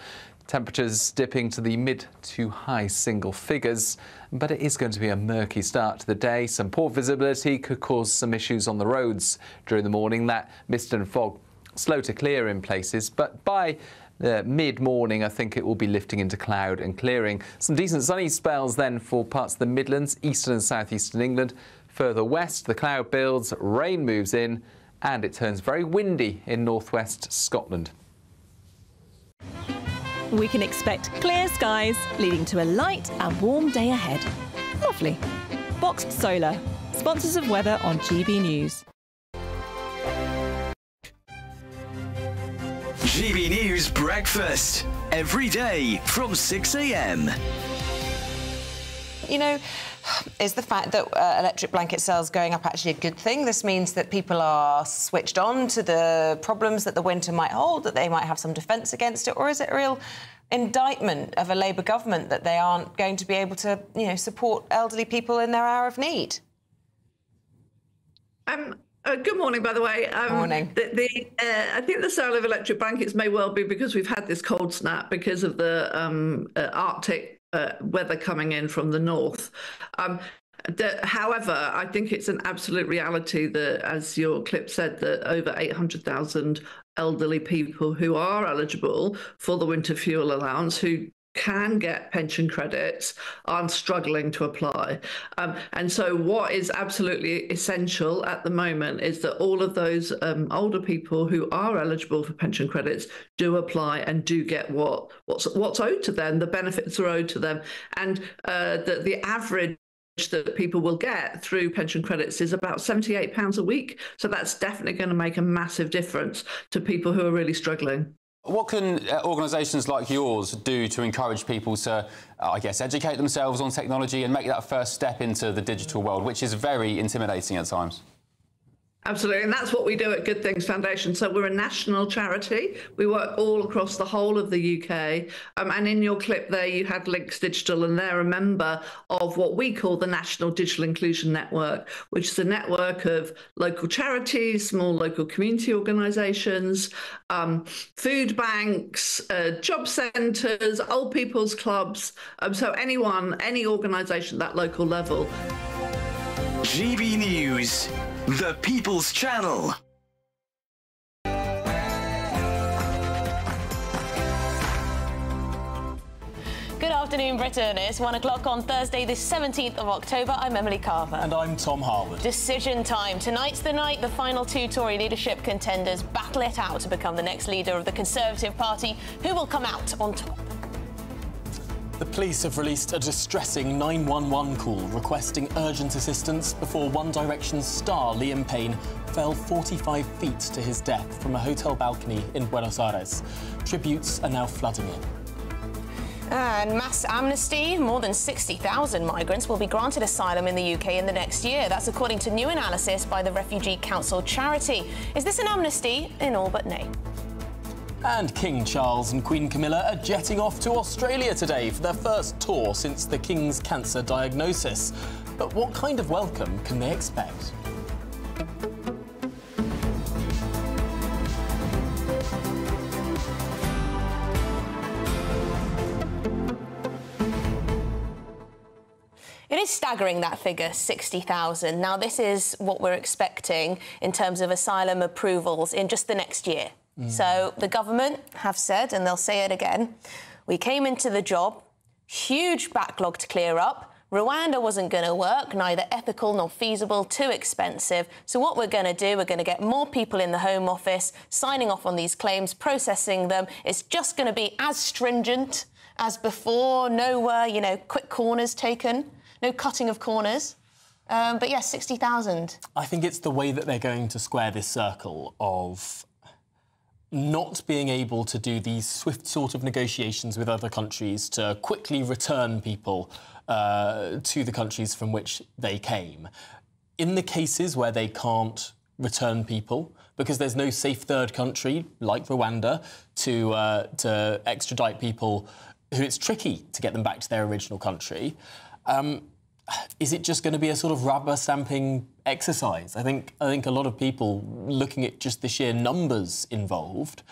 Speaker 6: Temperatures dipping to the mid to high single figures, but it is going to be a murky start to the day. Some poor visibility could cause some issues on the roads during the morning. That mist and fog slow to clear in places, but by mid-morning, I think it will be lifting into cloud and clearing. Some decent sunny spells then for parts of the Midlands, eastern and southeastern England. Further west, the cloud builds, rain moves in, and it turns very windy in northwest Scotland.
Speaker 14: We can expect clear skies, leading to a light and warm day ahead. Lovely. Boxed Solar, sponsors of weather on GB News.
Speaker 3: GB News Breakfast, every day from 6 a.m.
Speaker 15: You know, is the fact that electric blanket sales going up actually a good thing? This means that people are switched on to the problems that the winter might hold, that they might have some defence against it, or is it a real indictment of a Labour government that they aren't going to be able to, you know, support elderly people in their hour of need?
Speaker 16: Good morning, by the way.
Speaker 15: Morning.
Speaker 16: I think the sale of electric blankets may well be because we've had this cold snap because of the Arctic weather coming in from the north. However, I think it's an absolute reality that, as your clip said, that over 800,000 elderly people who are eligible for the winter fuel allowance, who can get pension credits, are struggling to apply. And so what is absolutely essential at the moment is that all of those older people who are eligible for pension credits do apply and do get what's owed to them. The benefits are owed to them. And that the average that people will get through pension credits is about £78 a week. So that's definitely going to make a massive difference to people who are really struggling.
Speaker 17: What can organisations like yours do to encourage people to, I guess, educate themselves on technology and make that first step into the digital world, which is very intimidating at times?
Speaker 16: Absolutely, and that's what we do at Good Things Foundation. So we're a national charity. We work all across the whole of the UK. And in your clip there, you had Links Digital, and they're a member of what we call the National Digital Inclusion Network, which is a network of local charities, small local community organisations, food banks, job centres, old people's clubs. So anyone, any organisation at that local level.
Speaker 3: GB News, the People's Channel.
Speaker 2: Good afternoon, Britain. It's 1 o'clock on Thursday, the 17th of October. I'm Emily Carver.
Speaker 12: And I'm Tom Harwood.
Speaker 2: Decision time. Tonight's the night the final two Tory leadership contenders battle it out to become the next leader of the Conservative Party. Who will come out on top?
Speaker 12: The police have released a distressing 911 call requesting urgent assistance before One Direction's star Liam Payne fell 45 feet to his death from a hotel balcony in Buenos Aires. Tributes are now flooding in.
Speaker 2: And mass amnesty. More than 60,000 migrants will be granted asylum in the UK in the next year. That's according to new analysis by the Refugee Council charity. Is this an amnesty? In all but name.
Speaker 12: And King Charles and Queen Camilla are jetting off to Australia today for their first tour since the King's cancer diagnosis. But what kind of welcome can they expect?
Speaker 2: It is staggering, that figure, 60,000. Now, this is what we're expecting in terms of asylum approvals in just the next year. So the government have said, and they'll say it again, we came into the job, huge backlog to clear up. Rwanda wasn't going to work, neither ethical nor feasible, too expensive. So what we're going to do, we're going to get more people in the Home Office signing off on these claims, processing them. It's just going to be as stringent as before. No, you know, quick corners taken, no cutting of corners. But yes, 60,000.
Speaker 12: I think it's the way that they're going to square this circle of not being able to do these swift sort of negotiations with other countries to quickly return people to the countries from which they came. In the cases where they can't return people, because there's no safe third country, like Rwanda, to extradite people who it's tricky to get them back to their original country, is it just going to be a sort of rubber stamping exercise? I think a lot of people, looking at just the sheer numbers involved,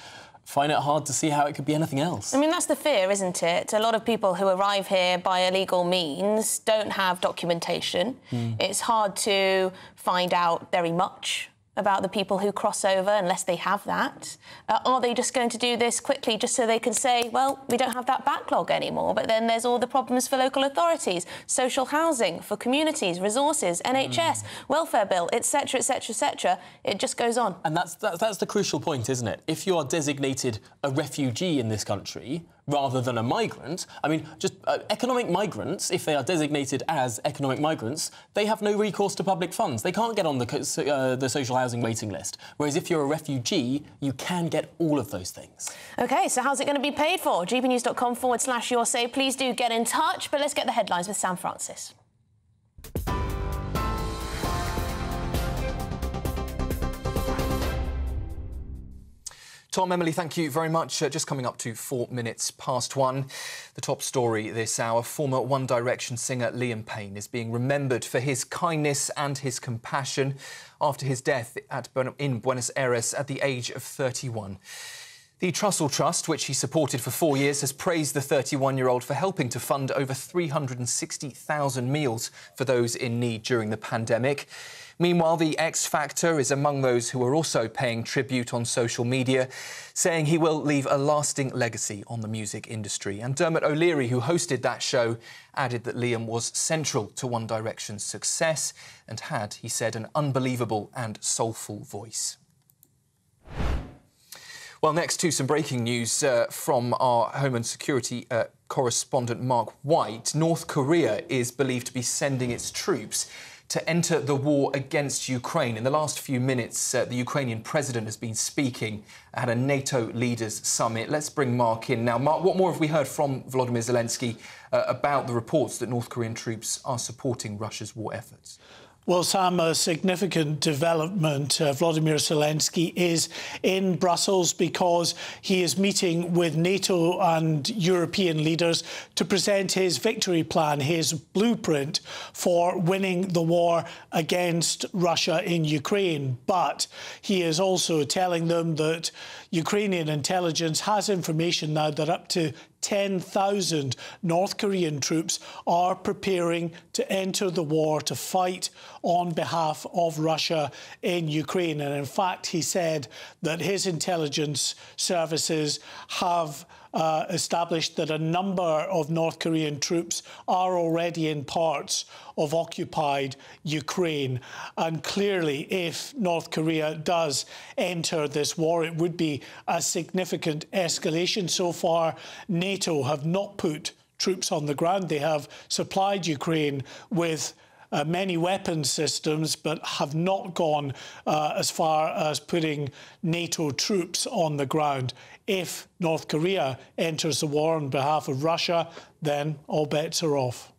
Speaker 12: find it hard to see how it could be anything else.
Speaker 2: I mean, that's the fear, isn't it? A lot of people who arrive here by illegal means don't have documentation. It's hard to find out very much about the people who cross over unless they have that. Are they just going to do this quickly just so they can say, well, we don't have that backlog anymore? But then there's all the problems for local authorities, social housing, for communities, resources, NHS, welfare bill, etc., etc., etc. It just goes on.
Speaker 12: And that's the crucial point, isn't it? If you are designated a refugee in this country rather than a migrant, I mean, just economic migrants, if they are designated as economic migrants, they have no recourse to public funds. They can't get on the social housing waiting list. Whereas if you're a refugee, you can get all of those things.
Speaker 2: OK, so how's it going to be paid for? gbnews.com/your say. Please do get in touch. But let's get the headlines with Sam Francis.
Speaker 9: Tom, Emily, thank you very much. Just coming up to 4 minutes past 1. The top story this hour, former One Direction singer Liam Payne is being remembered for his kindness and his compassion after his death in Buenos Aires at the age of 31. The Trussell Trust, which he supported for 4 years, has praised the 31-year-old for helping to fund over 360,000 meals for those in need during the pandemic. Meanwhile, the X Factor is among those who are also paying tribute on social media, saying he will leave a lasting legacy on the music industry. And Dermot O'Leary, who hosted that show, added that Liam was central to One Direction's success and had, he said, an unbelievable and soulful voice. Well, next to some breaking news from our Home and Security correspondent Mark White. North Korea is believed to be sending its troops to enter the war against Ukraine. In the last few minutes, the Ukrainian president has been speaking at a NATO leaders' summit. Let's bring Mark in now. Mark, what more have we heard from Volodymyr Zelensky about the reports that North Korean troops are supporting Russia's war efforts?
Speaker 18: Well, Sam, a significant development. Volodymyr Zelensky is in Brussels because he is meeting with NATO and European leaders to present his victory plan, his blueprint for winning the war against Russia in Ukraine. But he is also telling them that Ukrainian intelligence has information now that up to 10,000 North Korean troops are preparing to enter the war to fight on behalf of Russia in Ukraine. And in fact, he said that his intelligence services have established that a number of North Korean troops are already in parts of occupied Ukraine. And clearly, if North Korea does enter this war, it would be a significant escalation. So far, NATO have not put troops on the ground. They have supplied Ukraine with many weapons systems, but have not gone as far as putting NATO troops on the ground. If North Korea enters the war on behalf of Russia, then all bets are off.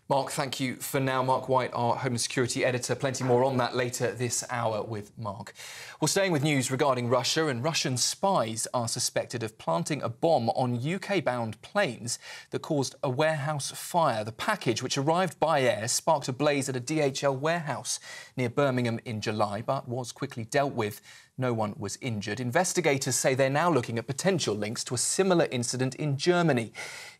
Speaker 9: Mark, thank you for now. Mark White, our Home and Security editor. Plenty more on that later this hour with Mark. Well, staying with news regarding Russia, and Russian spies are suspected of planting a bomb on UK-bound planes that caused a warehouse fire. The package, which arrived by air, sparked a blaze at a DHL warehouse near Birmingham in July, but was quickly dealt with. No one was injured. Investigators say they're now looking at potential links to a similar incident in Germany.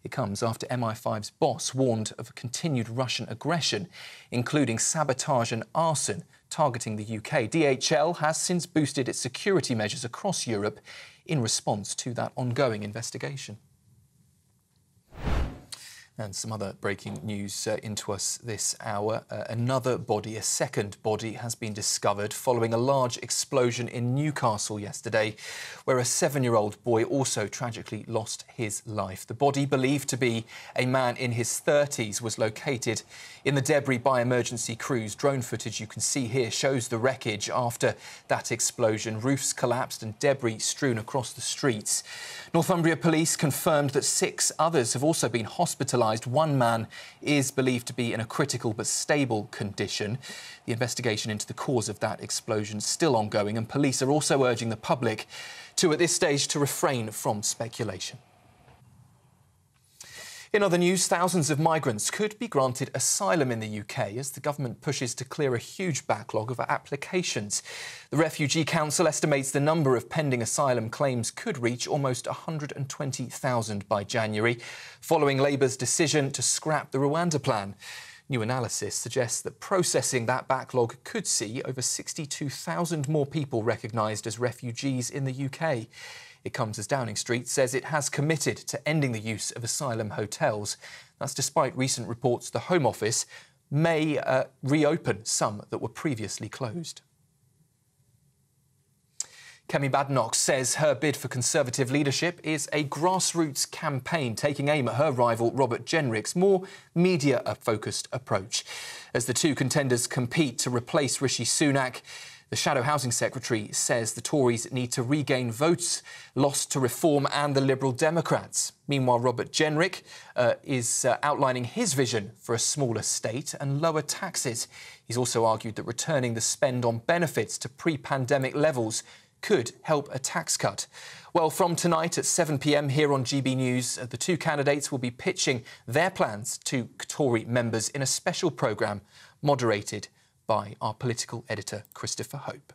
Speaker 9: It comes after MI5's boss warned of a continued Russian aggression, including sabotage and arson targeting the UK. DHL has since boosted its security measures across Europe in response to that ongoing investigation. And some other breaking news into us this hour. Another body, a second body, has been discovered following a large explosion in Newcastle yesterday, where a 7-year-old boy also tragically lost his life. The body, believed to be a man in his 30s, was located in the debris by emergency crews. Drone footage you can see here shows the wreckage after that explosion. Roofs collapsed and debris strewn across the streets. Northumbria police confirmed that 6 others have also been hospitalised. One man is believed to be in a critical but stable condition. The investigation into the cause of that explosion is still ongoing, and police are also urging the public to, at this stage, to refrain from speculation. In other news, thousands of migrants could be granted asylum in the UK as the government pushes to clear a huge backlog of applications. The Refugee Council estimates the number of pending asylum claims could reach almost 120,000 by January, following Labour's decision to scrap the Rwanda plan. New analysis suggests that processing that backlog could see over 62,000 more people recognised as refugees in the UK. It comes as Downing Street says it has committed to ending the use of asylum hotels. That's despite recent reports the Home Office may reopen some that were previously closed. Kemi Badenoch says her bid for Conservative leadership is a grassroots campaign taking aim at her rival Robert Jenrick's more media-focused approach. As the two contenders compete to replace Rishi Sunak, the Shadow Housing Secretary says the Tories need to regain votes lost to Reform and the Liberal Democrats. Meanwhile, Robert Jenrick is outlining his vision for a smaller state and lower taxes. He's also argued that returning the spend on benefits to pre-pandemic levels could help a tax cut. Well, from tonight at 7 p.m. here on GB News, the two candidates will be pitching their plans to Tory members in a special programme moderated by our political editor, Christopher Hope.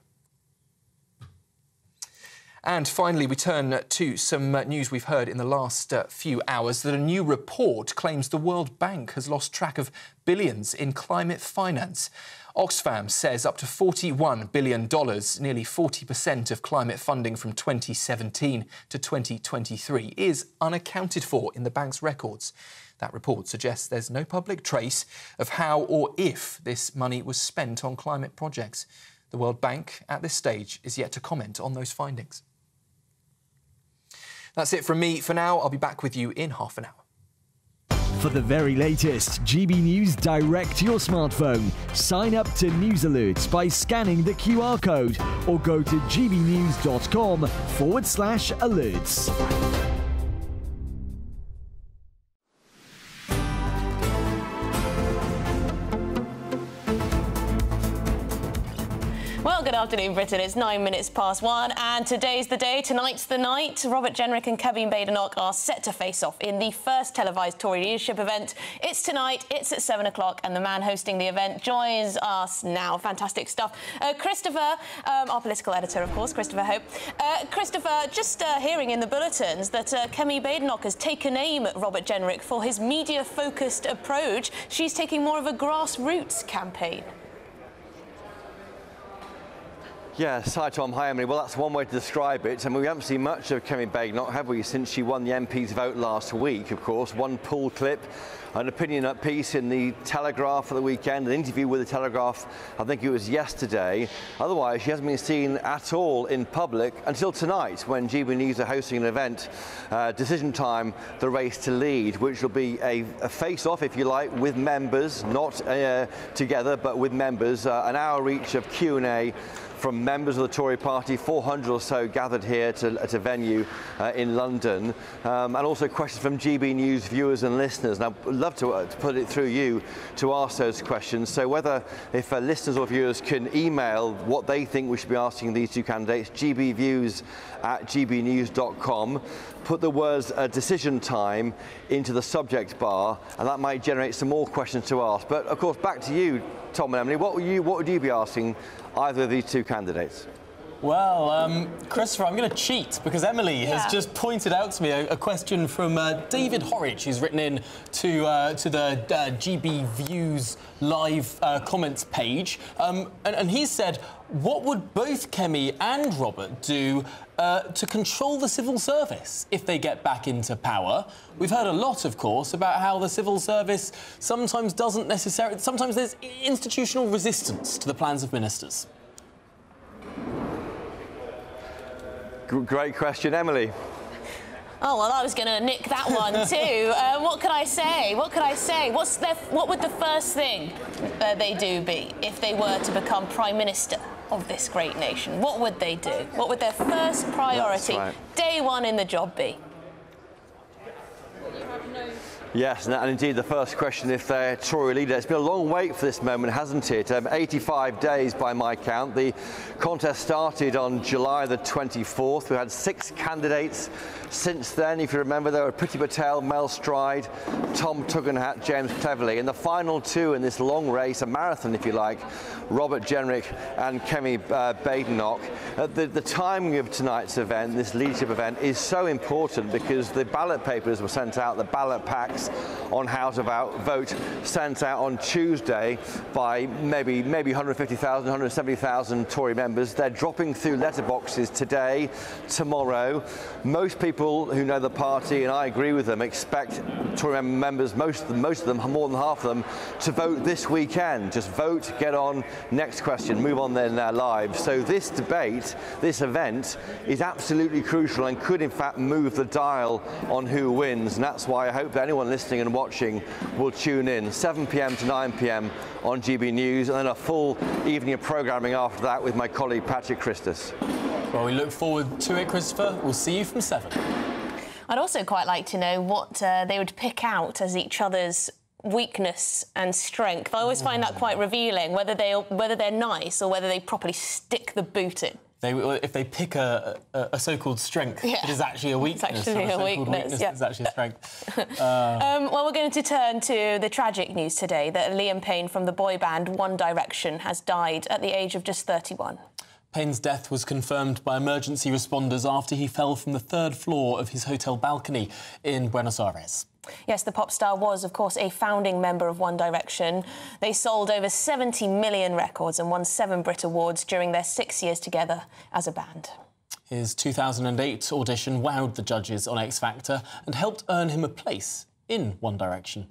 Speaker 9: And finally, we turn to some news we've heard in the last few hours, that a new report claims the World Bank has lost track of billions in climate finance. Oxfam says up to $41 billion, nearly 40% of climate funding from 2017 to 2023, is unaccounted for in the bank's records. That report suggests there's no public trace of how or if this money was spent on climate projects. The World Bank, at this stage, is yet to comment on those findings. That's it from me for now. I'll be back with you in half an hour.
Speaker 4: For the very latest GB News direct to your smartphone, sign up to News Alerts by scanning the QR code or go to gbnews.com/alerts.
Speaker 2: Well, good afternoon, Britain. It's 9 minutes past 1, and today's the day, tonight's the night. Robert Jenrick and Kemi Badenoch are set to face off in the first televised Tory leadership event. It's tonight, it's at 7 o'clock, and the man hosting the event joins us now. Fantastic stuff. Christopher, our political editor, of course, Christopher Hope. Christopher, just hearing in the bulletins that Kemi Badenoch has taken aim at Robert Jenrick for his media-focused approach. She's taking more of a grassroots campaign.
Speaker 5: Yes, hi Tom, hi Emily. Well, that's one way to describe it. I mean, we haven't seen much of Kemi Badenoch, have we, since she won the MP's vote last week, of course. One pull clip, an opinion piece in the Telegraph for the weekend, an interview with the Telegraph, I think it was yesterday. Otherwise, she hasn't been seen at all in public until tonight, when GB News are hosting an event, Decision Time, the race to lead, which will be a face-off, if you like, with members, not together, but with members, an hour each of Q&A from members of the Tory party, 400 or so gathered here at a venue in London, and also questions from GB News viewers and listeners. And I'd love to put it through you to ask those questions. So whether, if listeners or viewers can email what they think we should be asking these two candidates, gbviews@gbnews.com, put the words decision time into the subject bar, and that might generate some more questions to ask. But of course, back to you, Tom and Emily. What would you be asking either of these two candidates?
Speaker 12: Well, Christopher, I'm going to cheat because Emily has just pointed out to me a question from David Horridge, who's written in to the GB Views live comments page, and he said, what would both Kemi and Robert do to control the civil service if they get back into power? We've heard a lot, of course, about how the civil service sometimes doesn't necessarily... Sometimes there's institutional resistance to the plans of ministers.
Speaker 5: Great question, Emily.
Speaker 2: Oh, well, I was going to nick that one too. What could I say? What could I say? What would the first thing they do be if they were to become Prime Minister of this great nation? What would they do? What would their first priority, day one in the job, be?
Speaker 5: Yes, and indeed the first question, if they're Tory leader. It's been a long wait for this moment, hasn't it? 85 days by my count. The contest started on July the 24th. We had 6 candidates since then. If you remember, there were Priti Patel, Mel Stride, Tom Tugendhat, James Cleverly. And the final 2 in this long race, a marathon if you like, Robert Jenrick and Kemi Badenoch. The timing of tonight's event, this leadership event, is so important because the ballot papers were sent out, the ballot packs on how to vote sent out on Tuesday by maybe 150,000, 170,000 Tory members. They're dropping through letterboxes today, tomorrow. Most people who know the party, and I agree with them, expect Tory members, most of them, more than half of them, to vote this weekend. Just vote, get on, next question, move on in their lives. So this debate, this event, is absolutely crucial and could in fact move the dial on who wins. And that's why I hope that anyone listening and watching will tune in. 7 p.m. to 9 p.m. on GB News, and then a full evening of programming after that with my colleague Patrick Christus.
Speaker 12: Well, we look forward to it, Christopher. We'll see you from 7.
Speaker 2: I'd also quite like to know what they would pick out as each other's weakness and strength. I always find that quite revealing, whether they're nice or whether they properly stick the boot in.
Speaker 12: If they pick a so-called strength, it is actually a weakness.
Speaker 2: It's actually a weakness,
Speaker 12: It's actually a strength.
Speaker 2: Well, we're going to turn to the tragic news today that Liam Payne from the boy band One Direction has died at the age of just 31.
Speaker 12: Payne's death was confirmed by emergency responders after he fell from the 3rd floor of his hotel balcony in Buenos Aires.
Speaker 2: Yes, the pop star was, of course, a founding member of One Direction. They sold over 70 million records and won 7 Brit Awards during their 6 years together as a band.
Speaker 12: His 2008 audition wowed the judges on X Factor and helped earn him a place in One Direction.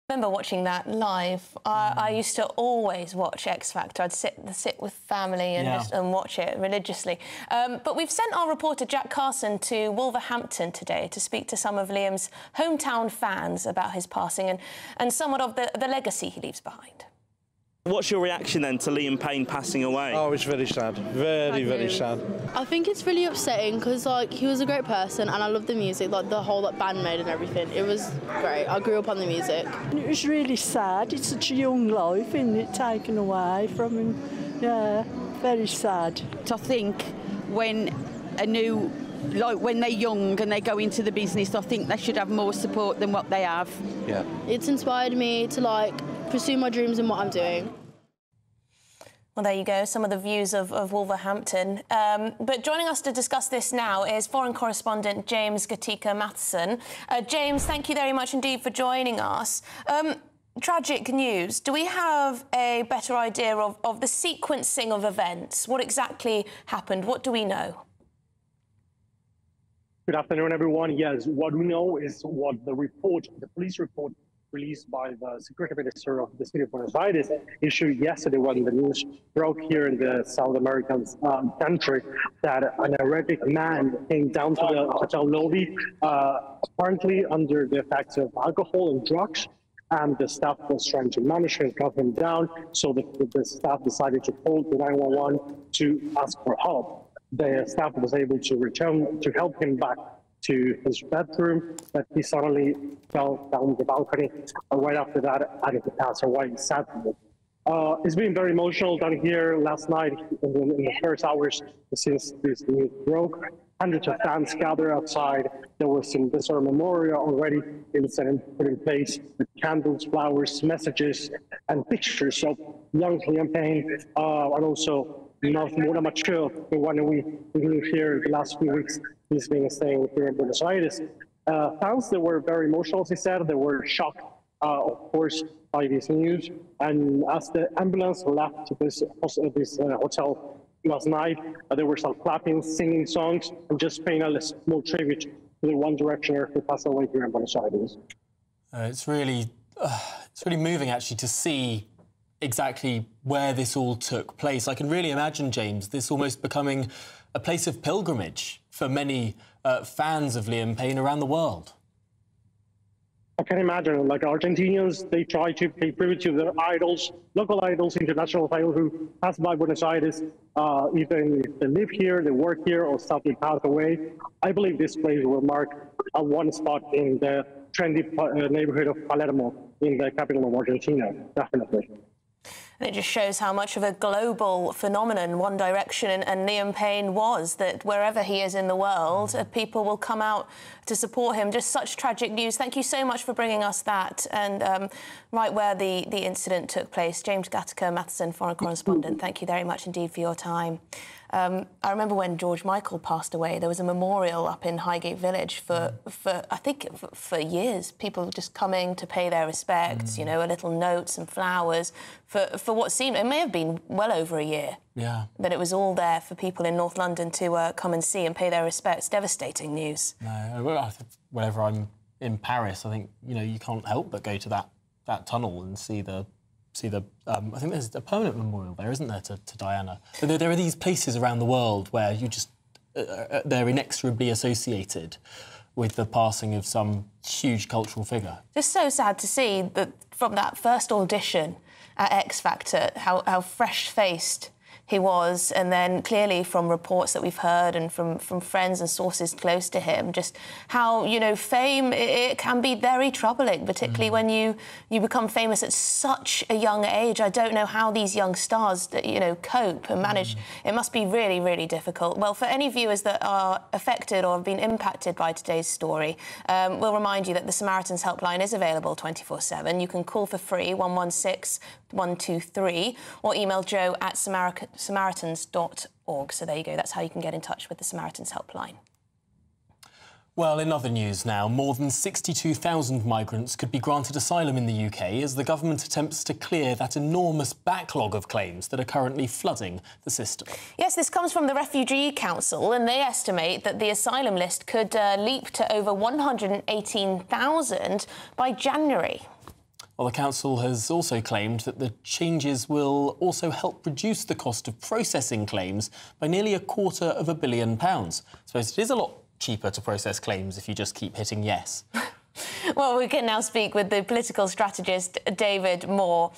Speaker 2: I remember watching that live. I used to always watch X Factor. I'd sit with family and watch it religiously. But we've sent our reporter Jack Carson to Wolverhampton today to speak to some of Liam's hometown fans about his passing and somewhat of the legacy he leaves behind.
Speaker 19: What's your reaction then to Liam Payne passing away?
Speaker 20: Oh, it's very sad. Very sad.
Speaker 21: I think it's really upsetting because, like, he was a great person and I love the music, like, the whole band made and everything. It was great. I grew up on the music.
Speaker 22: It was really sad. It's such a young life, isn't it, taken away from him. Yeah, very sad.
Speaker 24: I think when when they're young and they go into the business, I think they should have more support than what they have.
Speaker 20: Yeah.
Speaker 21: It's inspired me to, like, pursue my dreams and what I'm doing.
Speaker 2: Well, there you go, some of the views of Wolverhampton. But joining us to discuss this now is foreign correspondent James Gatika Matheson. James, thank you very much indeed for joining us. Tragic news. Do we have a better idea of the sequencing of events? What exactly happened? What do we know?
Speaker 26: Good afternoon, everyone. Yes, what we know is what the police report released by the security minister of the city of Buenos Aires issued yesterday when the news broke here in the South American country that an erratic man came down to the hotel lobby, apparently under the effects of alcohol and drugs, and the staff was trying to manage and calm him down, so the staff decided to call the 911 to ask for help. The staff was able to return to help him back to his bedroom, but he suddenly fell down the balcony. Right after that, and he passed away sadly. It's been very emotional down here last night in the first hours since this news broke. Hundreds of fans gathered outside. There was some visitor memorial already put in place with candles, flowers, messages, and pictures of young Liam Payne, and also more mature, the one we live here the last few weeks. He's been staying here in Buenos Aires. Fans, they were very emotional, as he said. They were shocked, of course, by this news. And as the ambulance left this hotel last night, there were some clapping, singing songs, and just paying a small tribute to the One Directioner who passed away here in Buenos Aires.
Speaker 12: It's really moving, actually, to see exactly where this all took place. I can really imagine, James, this almost becoming a place of pilgrimage for many fans of Liam Payne around the world.
Speaker 26: I can imagine, like Argentinians, they try to pay tribute to their idols, local idols, international idols who pass by Buenos Aires, even if they live here, they work here, or sadly pass away. I believe this place will mark one spot in the trendy neighborhood of Palermo, in the capital of Argentina, definitely.
Speaker 2: And it just shows how much of a global phenomenon One Direction and Liam Payne was, that wherever he is in the world, people will come out to support him. Just such tragic news. Thank you so much for bringing us that. And right where the incident took place, James Gattaker Matheson, foreign correspondent, thank you very much indeed for your time. I remember when George Michael passed away, there was a memorial up in Highgate Village for I think, for years. People just coming to pay their respects, you know, a little note, some flowers, for what seemed, it may have been well over a year.
Speaker 12: Yeah.
Speaker 2: That it was all there for people in North London to come and see and pay their respects. Devastating news.
Speaker 12: No, whenever I'm in Paris, I think, you know, you can't help but go to that tunnel and see the I think there's a permanent memorial there, isn't there, to Diana? But there are these places around the world where you just they're inexorably associated with the passing of some huge cultural figure.
Speaker 2: Just so sad to see that from that first audition at X Factor, how fresh-faced he was, and then clearly from reports that we've heard and from friends and sources close to him, just how, you know, fame, it can be very troubling, particularly when you become famous at such a young age. I don't know how these young stars, you know, cope and manage. It must be really, really difficult. Well, for any viewers that are affected or have been impacted by today's story, we'll remind you that the Samaritans helpline is available 24/7. You can call for free 116 123 or email joe@samaritans.org. So there you go, that's how you can get in touch with the Samaritans helpline.
Speaker 12: Well, in other news now, more than 62,000 migrants could be granted asylum in the UK as the government attempts to clear that enormous backlog of claims that are currently flooding the system.
Speaker 2: Yes, this comes from the Refugee Council, and they estimate that the asylum list could leap to over 118,000 by January.
Speaker 12: Well, the council has also claimed that the changes will also help reduce the cost of processing claims by nearly £250 million. I suppose it is a lot cheaper to process claims if you just keep hitting yes.
Speaker 2: Well, we can now speak with the political strategist, David Moore.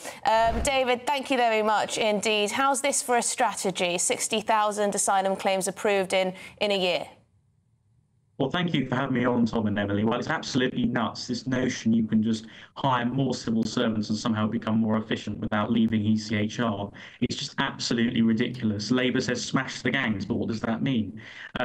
Speaker 2: David, thank you very much indeed. How's this for a strategy? 60,000 asylum claims approved in a year.
Speaker 7: Well, thank you for having me on, Tom and Emily. Well, it's absolutely nuts, this notion you can just hire more civil servants and somehow become more efficient without leaving ECHR. It's just absolutely ridiculous. Labour says smash the gangs, but what does that mean?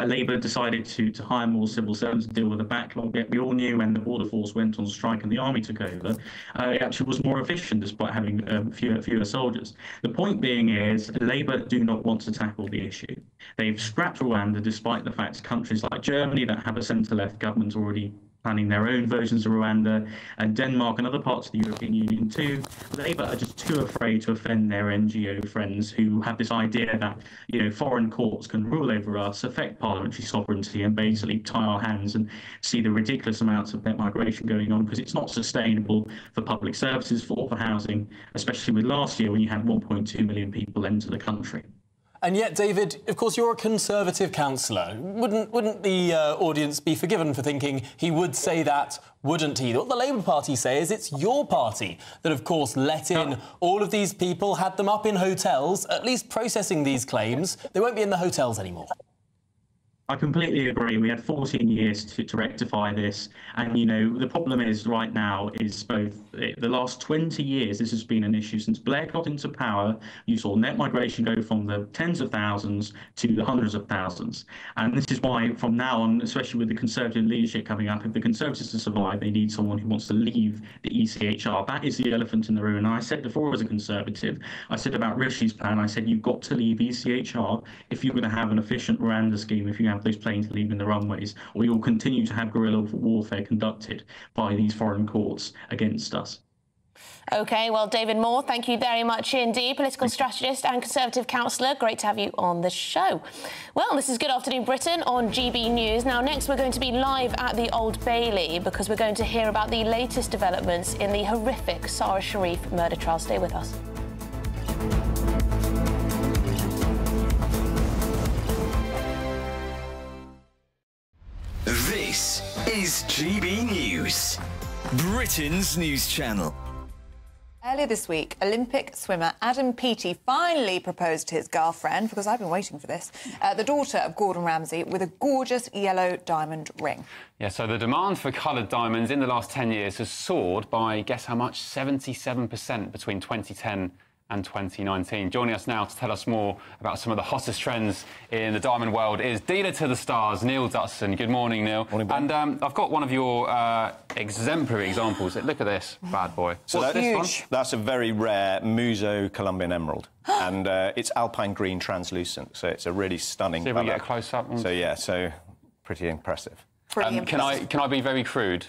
Speaker 7: Labour decided to hire more civil servants to deal with the backlog. Yet we all knew when the Border Force went on strike and the army took over, it actually was more efficient despite having fewer soldiers. The point being is Labour do not want to tackle the issue. They've scrapped Rwanda despite the fact countries like Germany that have a centre-left government already planning their own versions of Rwanda, and Denmark and other parts of the European Union too. Labour are just too afraid to offend their NGO friends who have this idea that, you know, foreign courts can rule over us, affect parliamentary sovereignty, and basically tie our hands and see the ridiculous amounts of net migration going on, because it's not sustainable for public services, for housing, especially with last year when you had 1.2 million people enter the country.
Speaker 12: And yet, David, of course, you're a Conservative councillor. Wouldn't the audience be forgiven for thinking he would say that, wouldn't he? What the Labour Party say is it's your party that, of course, let in all of these people, had them up in hotels, at least processing these claims. They won't be in the hotels anymore.
Speaker 7: I completely agree. We had 14 years to rectify this. And, you know, the problem is right now is both the last 20 years, this has been an issue. Since Blair got into power, you saw net migration go from the tens of thousands to the hundreds of thousands. And this is why from now on, especially with the Conservative leadership coming up, if the Conservatives to survive, they need someone who wants to leave the ECHR. That is the elephant in the room. And I said before as a Conservative, I said about Rishi's plan, I said you've got to leave ECHR if you're going to have an efficient Rwanda scheme, if you have those planes leaving the runways, or you'll continue to have guerrilla warfare conducted by these foreign courts against us.
Speaker 2: OK, well, David Moore, thank you very much indeed. Political strategist and Conservative councillor. Great to have you on the show. Well, this is Good Afternoon Britain on GB News. Now, next we're going to be live at the Old Bailey because we're going to hear about the latest developments in the horrific Sarah Sharif murder trial. Stay with us.
Speaker 3: This is GB News. Britain's news channel.
Speaker 1: Earlier this week, Olympic swimmer Adam Peaty finally proposed to his girlfriend, because I've been waiting for this, the daughter of Gordon Ramsay, with a gorgeous yellow diamond ring.
Speaker 17: Yeah, so the demand for coloured diamonds in the last 10 years has soared by, guess how much, 77% between 2010 and 2019. Joining us now to tell us more about some of the hottest trends in the diamond world is dealer to the stars, Neil Dutson. Good morning, Neil. Morning, Ben. And I've got one of your exemplary examples. Look at this bad boy.
Speaker 8: So
Speaker 17: What's this one?
Speaker 8: That's a very rare Muso Colombian emerald, and it's alpine green translucent, so it's a really stunning
Speaker 17: See if
Speaker 8: colour.
Speaker 17: we get a close-up.
Speaker 8: So, yeah, so pretty impressive.
Speaker 1: Pretty
Speaker 17: impressive. Can I be very crude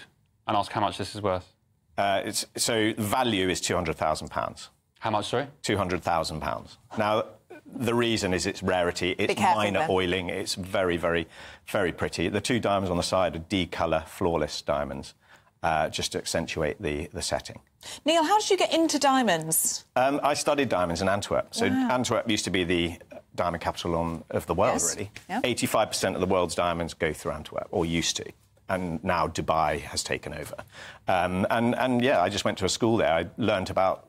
Speaker 17: and ask how much this is worth?
Speaker 8: So value is £200,000.
Speaker 17: How much, sorry?
Speaker 8: £200,000. Now, the reason is its rarity. It's minor oiling. It's very, very, very pretty. The two diamonds on the side are D-colour, flawless diamonds, just to accentuate the setting.
Speaker 1: Neil, how did you get into diamonds?
Speaker 8: I studied diamonds in Antwerp. So
Speaker 1: Wow.
Speaker 8: Antwerp used to be the diamond capital of the world, really.
Speaker 1: Yeah.
Speaker 8: 85% of the world's diamonds go through Antwerp, or used to. And now Dubai has taken over. And yeah, I just went to a school there. I learnt about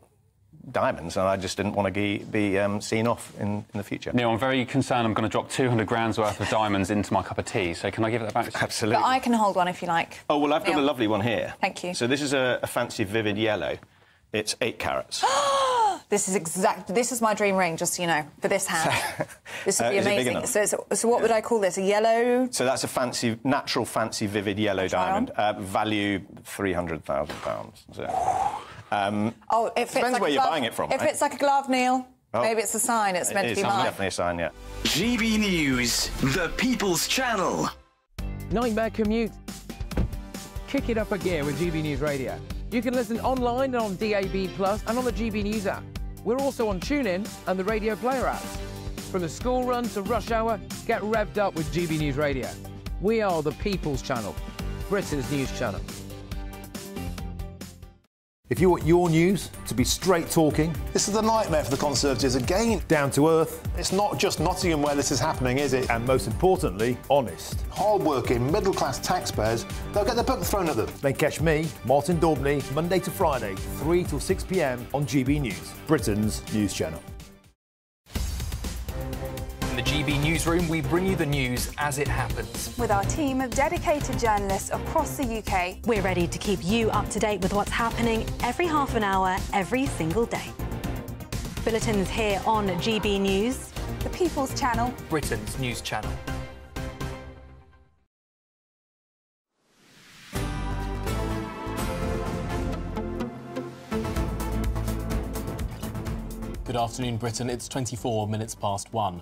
Speaker 8: diamonds, and I just didn't want to be seen off in the future.
Speaker 17: Neil, I'm very concerned I'm going to drop 200 grams worth of diamonds into my cup of tea, so can I give that back to you?
Speaker 8: Absolutely.
Speaker 1: But I can hold one if you like.
Speaker 8: Oh, well, I've got
Speaker 1: Neil.
Speaker 8: a lovely one here.
Speaker 1: Thank you.
Speaker 8: So this is a fancy vivid yellow. It's 8 carats.
Speaker 1: This is my dream ring, just so you know, for this hand. This would be
Speaker 8: Is it big
Speaker 1: amazing.
Speaker 8: enough?
Speaker 1: So what would I call this? A yellow?
Speaker 8: So that's a fancy, natural fancy vivid yellow diamond. Value £300,000. So,
Speaker 1: Oh, it fits
Speaker 8: depends
Speaker 1: like
Speaker 8: where
Speaker 1: a
Speaker 8: you're
Speaker 1: glove.
Speaker 8: buying it from.
Speaker 1: It
Speaker 8: right?
Speaker 1: fits like a glove, Neil.
Speaker 8: Oh.
Speaker 1: Maybe it's a sign. It's meant to be mine.
Speaker 8: Definitely a sign, yeah.
Speaker 3: GB News, the People's Channel.
Speaker 10: Nightmare commute? Kick it up a gear with GB News Radio. You can listen online and on DAB+ and on the GB News app. We're also on TuneIn and the Radio Player apps. From the school run to rush hour, get revved up with GB News Radio. We are the People's Channel, Britain's news channel.
Speaker 11: If you want your news to be straight talking...
Speaker 13: This is a nightmare for the Conservatives again.
Speaker 11: Down to earth.
Speaker 13: It's not just Nottingham where this is happening, is it?
Speaker 11: And most importantly, honest.
Speaker 13: Hard-working, middle-class taxpayers, they'll get their book thrown at them.
Speaker 11: Then catch me, Martin Daubney, Monday to Friday, 3 till 6 p.m. on GB News, Britain's news channel.
Speaker 9: In the GB Newsroom, we bring you the news as it happens.
Speaker 23: With our team of dedicated journalists across the UK, we're ready to keep you up to date with what's happening every half an hour, every single day. Bulletins here on GB News, the People's Channel,
Speaker 9: Britain's news channel. Good afternoon, Britain. It's 24 minutes past 1.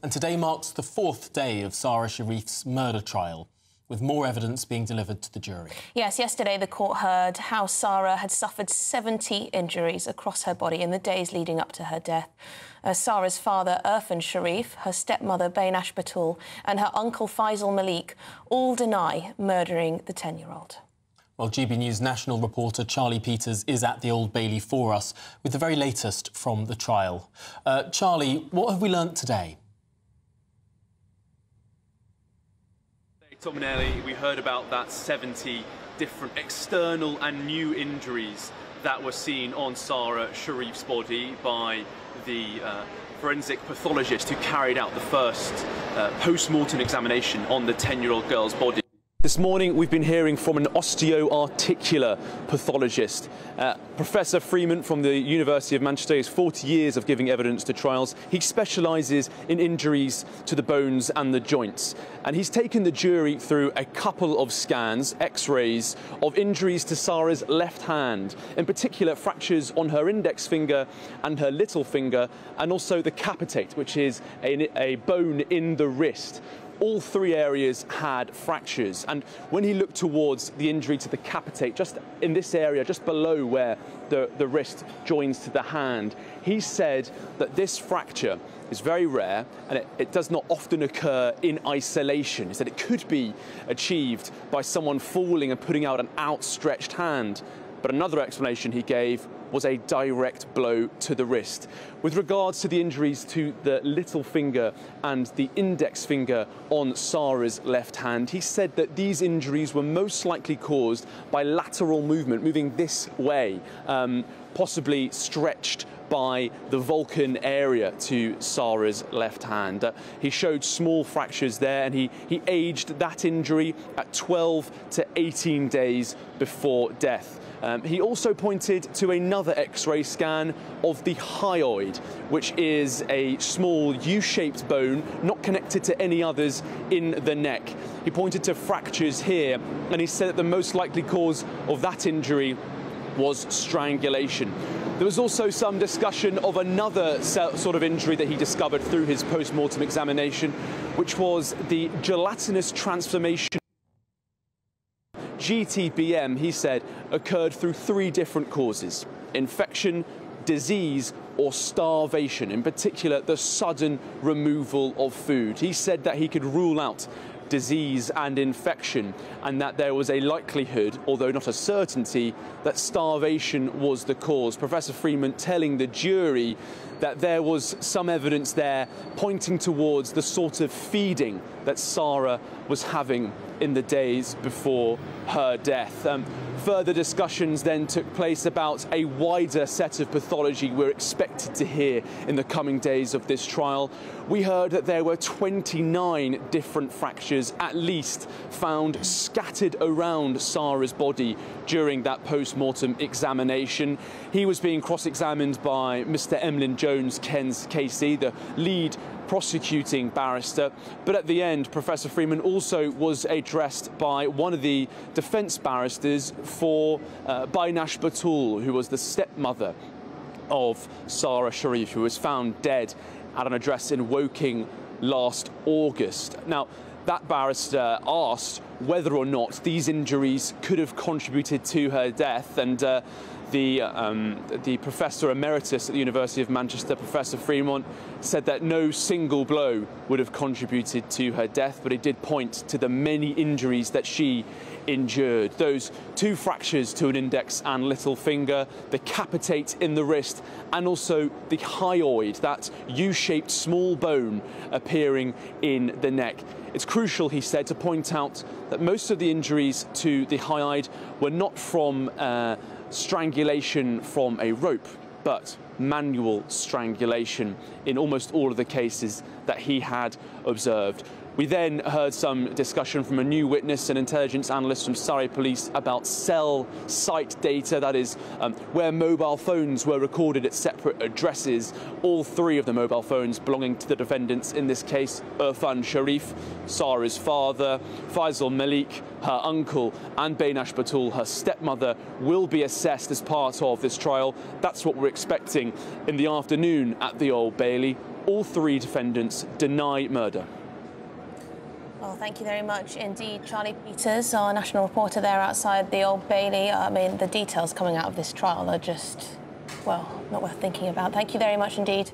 Speaker 9: And today marks the 4th day of Sarah Sharif's murder trial, with more evidence being delivered to the jury.
Speaker 2: Yes, yesterday the court heard how Sarah had suffered 70 injuries across her body in the days leading up to her death. Sarah's father, Irfan Sharif, her stepmother, Bainash Batul, and her uncle, Faisal Malik, all deny murdering the 10-year-old.
Speaker 12: Well, GB News national reporter Charlie Peters is at the Old Bailey for us with the very latest from the trial. Charlie, what have we learnt today?
Speaker 27: Tom and Ellie, we heard about that 70 different external and new injuries that were seen on Sarah Sharif's body by the forensic pathologist who carried out the first post-mortem examination on the 10-year-old girl's body. This morning we've been hearing from an osteoarticular pathologist. Professor Freeman from the University of Manchester has 40 years of giving evidence to trials. He specialises in injuries to the bones and the joints. And he's taken the jury through a couple of scans, x-rays, of injuries to Sarah's left hand. In particular, fractures on her index finger and her little finger, and also the capitate, which is a bone in the wrist. All 3 areas had fractures, and when he looked towards the injury to the capitate, just in this area, just below where the wrist joins to the hand, he said that this fracture is very rare and it does not often occur in isolation. He said it could be achieved by someone falling and putting out an outstretched hand. But another explanation he gave was a direct blow to the wrist. With regards to the injuries to the little finger and the index finger on Sarah's left hand, he said that these injuries were most likely caused by lateral movement, moving this way, possibly stretched by the Vulcan area to Sarah's left hand. He showed small fractures there, and he aged that injury at 12 to 18 days before death. He also pointed to another X-ray scan of the hyoid, which is a small U-shaped bone not connected to any others in the neck. He pointed to fractures here, and he said that the most likely cause of that injury was strangulation. There was also some discussion of another sort of injury that he discovered through his post-mortem examination, which was the gelatinous transformation. GTBM, he said, occurred through 3 different causes: infection, disease, or starvation, in particular the sudden removal of food. He said that he could rule out disease and infection, and that there was a likelihood, although not a certainty, that starvation was the cause. Professor Freeman telling the jury that there was some evidence there pointing towards the sort of feeding that Sarah was having in the days before her death. Further discussions then took place about a wider set of pathology we're expected to hear in the coming days of this trial. We heard that there were 29 different fractures, at least, found scattered around Sarah's body during that post-mortem examination. He was being cross-examined by Mr. Emlyn Jones-Casey, the lead prosecuting barrister, but at the end, Professor Freeman also was addressed by one of the defence barristers for Bainash Batul, who was the stepmother of Sarah Sharif, who was found dead at an address in Woking last August. Now, that barrister asked whether or not these injuries could have contributed to her death, and the Professor Emeritus at the University of Manchester, Professor Fremont, said that no single blow would have contributed to her death, but it did point to the many injuries that she endured. Those 2 fractures to an index and little finger, the capitate in the wrist, and also the hyoid, that U-shaped small bone appearing in the neck. It's crucial, he said, to point out that most of the injuries to the hyoid were not from strangulation from a rope, but manual strangulation in almost all of the cases that he had observed. We then heard some discussion from a new witness, an intelligence analyst from Surrey Police, about cell site data, that is, where mobile phones were recorded at separate addresses. All 3 of the mobile phones belonging to the defendants in this case, Irfan Sharif, Sarah's father, Faisal Malik, her uncle, and Bainash Batul, her stepmother, will be assessed as part of this trial. That's what we're expecting in the afternoon at the Old Bailey. All 3 defendants deny murder.
Speaker 2: Well, thank you very much indeed, Charlie Peters, our national reporter there outside the Old Bailey. I mean, the details coming out of this trial are just, well, not worth thinking about. Thank you very much indeed,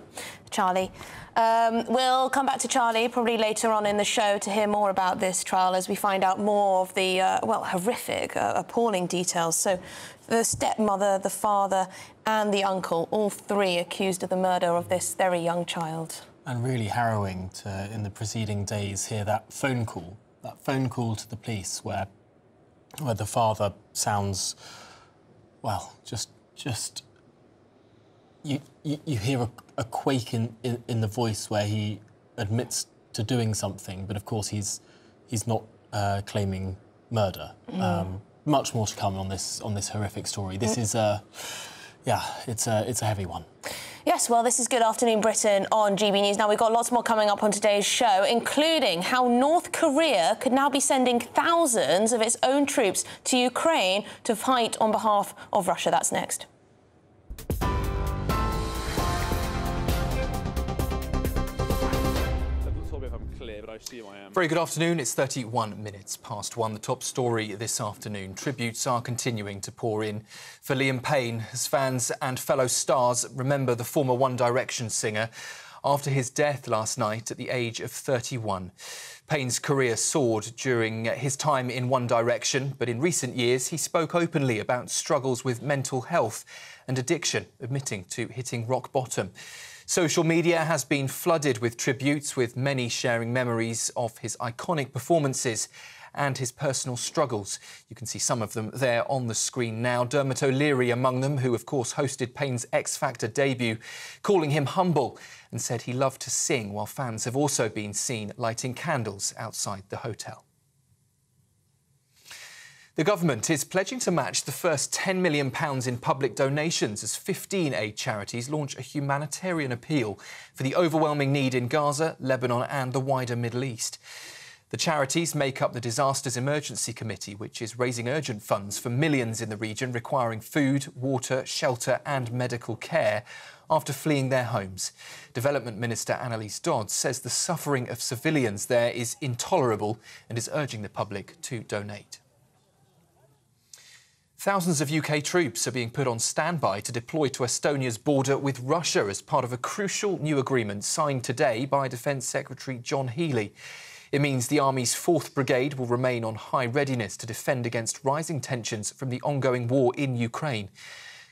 Speaker 2: Charlie. We'll come back to Charlie probably later on in the show to hear more about this trial as we find out more of the, well, horrific, appalling details. So the stepmother, the father and the uncle, all 3 accused of the murder of this very young child.
Speaker 12: And really harrowing to, in the preceding days, hear that phone call to the police where the father sounds, well, just you hear a quake in the voice where he admits to doing something, but of course he's not claiming murder. Much more to come on this horrific story. This is yeah, it's a heavy one.
Speaker 2: Yes, well, this is Good Afternoon Britain on GB News. Now, we've got lots more coming up on today's show, including how North Korea could now be sending thousands of its own troops to Ukraine to fight on behalf of Russia. That's next.
Speaker 9: Very good afternoon. It's 31 minutes past 1. The top story this afternoon. Tributes are continuing to pour in for Liam Payne as fans and fellow stars remember the former One Direction singer after his death last night at the age of 31. Payne's career soared during his time in One Direction, but in recent years he spoke openly about struggles with mental health and addiction, admitting to hitting rock bottom. Social media has been flooded with tributes, with many sharing memories of his iconic performances and his personal struggles. You can see some of them there on the screen now. Dermot O'Leary among them, who of course hosted Payne's X Factor debut, calling him humble and said he loved to sing, while fans have also been seen lighting candles outside the hotel. The government is pledging to match the first £10 million in public donations as 15 aid charities launch a humanitarian appeal for the overwhelming need in Gaza, Lebanon and the wider Middle East. The charities make up the Disasters Emergency Committee, which is raising urgent funds for millions in the region requiring food, water, shelter and medical care after fleeing their homes. Development Minister Annalise Dodds says the suffering of civilians there is intolerable and is urging the public to donate. Thousands of UK troops are being put on standby to deploy to Estonia's border with Russia as part of a crucial new agreement signed today by Defence Secretary John Healey. It means the Army's 4th Brigade will remain on high readiness to defend against rising tensions from the ongoing war in Ukraine.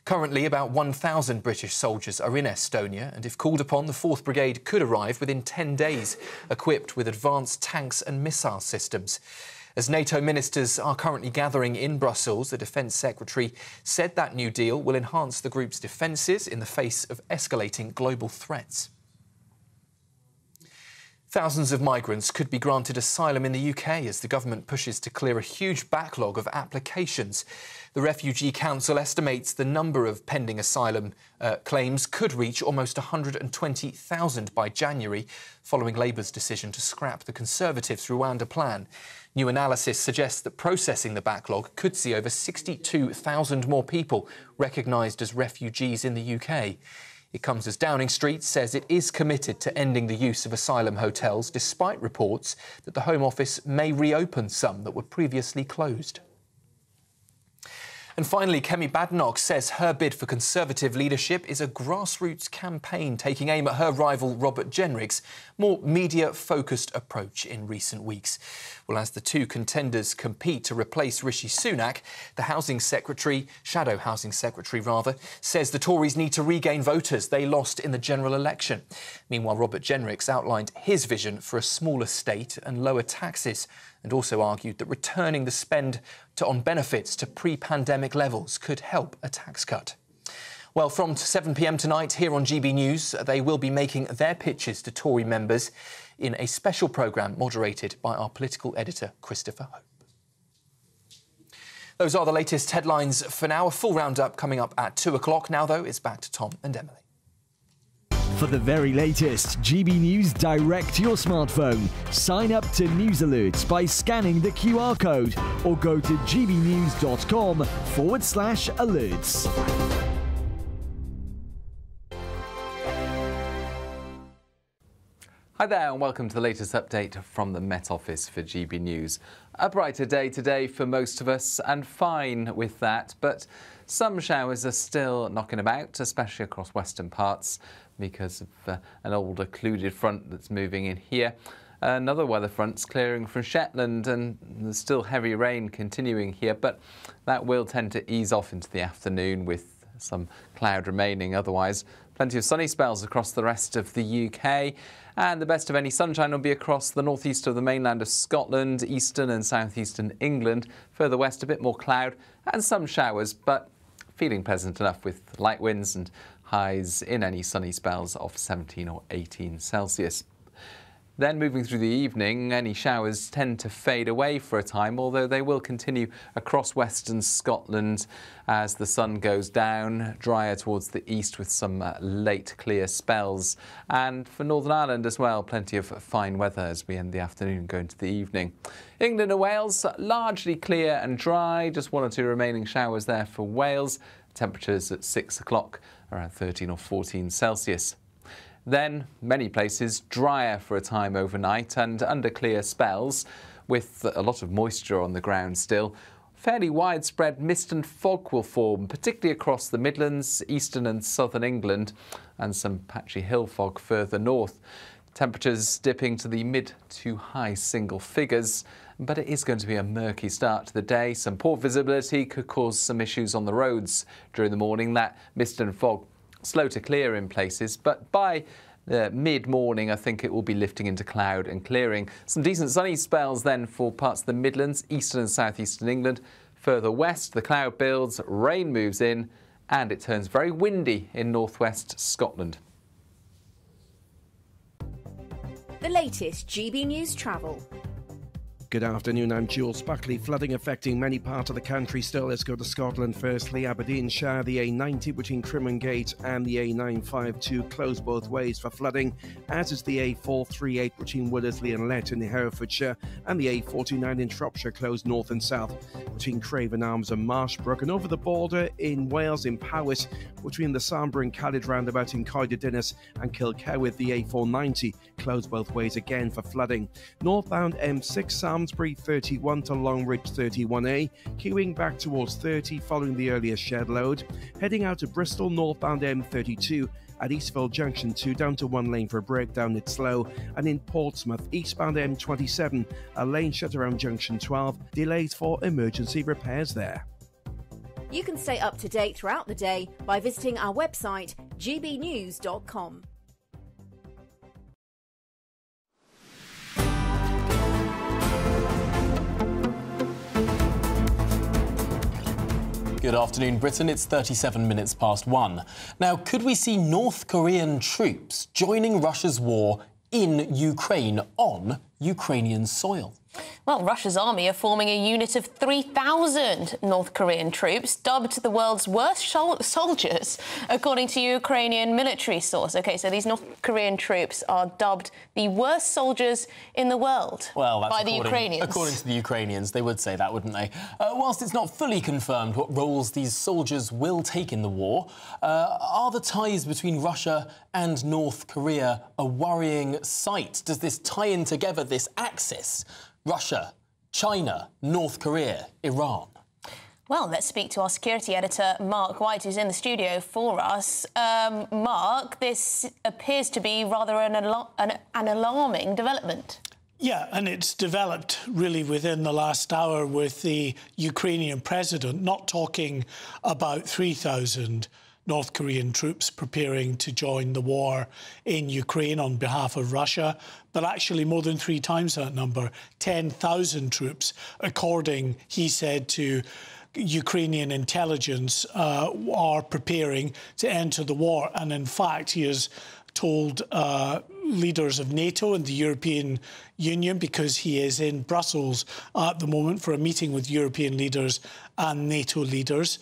Speaker 9: Currently, about 1,000 British soldiers are in Estonia, and if called upon, the 4th Brigade could arrive within 10 days, equipped with advanced tanks and missile systems. As NATO ministers are currently gathering in Brussels, the Defence Secretary said that new deal will enhance the group's defences in the face of escalating global threats. Thousands of migrants could be granted asylum in the UK as the government pushes to clear a huge backlog of applications. The Refugee Council estimates the number of pending asylum claims could reach almost 120,000 by January, following Labour's decision to scrap the Conservatives' Rwanda plan. New analysis suggests that processing the backlog could see over 62,000 more people recognised as refugees in the UK. It comes as Downing Street says it is committed to ending the use of asylum hotels, despite reports that the Home Office may reopen some that were previously closed. And finally, Kemi Badenoch says her bid for Conservative leadership is a grassroots campaign taking aim at her rival Robert Jenrick's more media-focused approach in recent weeks. Well, as the two contenders compete to replace Rishi Sunak, the Shadow Housing Secretary, says the Tories need to regain voters they lost in the general election. Meanwhile, Robert Jenrick's outlined his vision for a smaller state and lower taxes, and also argued that returning the spend on benefits to pre-pandemic levels could help a tax cut. Well, from 7 p.m. tonight here on GB News, they will be making their pitches to Tory members in a special programme moderated by our political editor, Christopher Hope. Those are the latest headlines for now. A full roundup coming up at 2 o'clock. Now, though, it's back to Tom and Emily.
Speaker 4: For the very latest GB News direct to your smartphone, sign up to News Alerts by scanning the QR code or go to gbnews.com/alerts.
Speaker 6: Hi there and welcome to the latest update from the Met Office for GB News. A brighter day today for most of us and fine with that, but some showers are still knocking about, especially across western parts, because of an old occluded front that's moving in here. Another weather front's clearing from Shetland and there's still heavy rain continuing here, but that will tend to ease off into the afternoon with some cloud remaining otherwise. Plenty of sunny spells across the rest of the UK, and the best of any sunshine will be across the northeast of the mainland of Scotland, eastern and southeastern England. Further west, a bit more cloud and some showers, but feeling pleasant enough with light winds and highs in any sunny spells of 17 or 18 Celsius. Then moving through the evening, any showers tend to fade away for a time, although they will continue across western Scotland as the sun goes down, drier towards the east with some late clear spells. And for Northern Ireland as well, plenty of fine weather as we end the afternoon and go into the evening. England and Wales, largely clear and dry, just 1 or 2 remaining showers there for Wales. Temperatures at 6 o'clock, around 13 or 14 Celsius. Then, many places drier for a time overnight and under clear spells, with a lot of moisture on the ground still. fairly widespread mist and fog will form, particularly across the Midlands, eastern and southern England, and some patchy hill fog further north. Temperatures dipping to the mid to high single figures, but it is going to be a murky start to the day. Some poor visibility could cause some issues on the roads during the morning. That mist and fog slow to clear in places, but by mid-morning, I think it will be lifting into cloud and clearing. Some decent sunny spells then for parts of the Midlands, eastern and southeastern England. Further west, the cloud builds, rain moves in, and it turns very windy in northwest Scotland.
Speaker 5: The latest GB News travel.
Speaker 14: Good afternoon, I'm Jules Buckley. Flooding affecting many parts of the country still. Let's go to Scotland firstly. Aberdeenshire, the A90 between Crimongate and the A952 closed both ways for flooding, as is the A438 between Willersleigh and Lett in the Herefordshire, and the A49 in Shropshire closed north and south between Craven Arms and Marshbrook, and over the border in Wales in Powys between the Sambor and Caledge roundabout in Coed Dinas and Kilkerwydd, the A490 closed both ways again for flooding. Northbound M6 Samsbury 31 to Longridge 31A, queuing back towards 30 following the earlier shed load. Heading out to Bristol, northbound M32 at Eastville Junction 2 down to one lane for a breakdown, it's slow. And in Portsmouth, eastbound M27, a lane shut around Junction 12, delays for emergency repairs there.
Speaker 5: You can stay up to date throughout the day by visiting our website gbnews.com.
Speaker 12: Good afternoon, Britain. It's 37 minutes past 1. Now, could we see North Korean troops joining Russia's war in Ukraine on Ukrainian soil?
Speaker 2: Well, Russia's army are forming a unit of 3,000 North Korean troops, dubbed the world's worst soldiers, according to Ukrainian military source. OK, so these North Korean troops are dubbed the worst soldiers in the world by the Ukrainians.
Speaker 12: According to the Ukrainians, they would say that, wouldn't they? Whilst it's not fully confirmed what roles these soldiers will take in the war, are the ties between Russia and North Korea a worrying sight? Does this tie in together this axis? Russia, China, North Korea, Iran.
Speaker 2: Well, let's speak to our security editor, Mark White, who's in the studio for us. Mark, this appears to be rather an alarming development.
Speaker 15: Yeah, and it's developed really within the last hour with the Ukrainian president not talking about 3,000 North Korean troops preparing to join the war in Ukraine on behalf of Russia, but actually more than 3 times that number, 10,000 troops, according, he said, to Ukrainian intelligence, are preparing to enter the war. And in fact, he has told leaders of NATO and the European Union, because he is in Brussels at the moment for a meeting with European leaders and NATO leaders.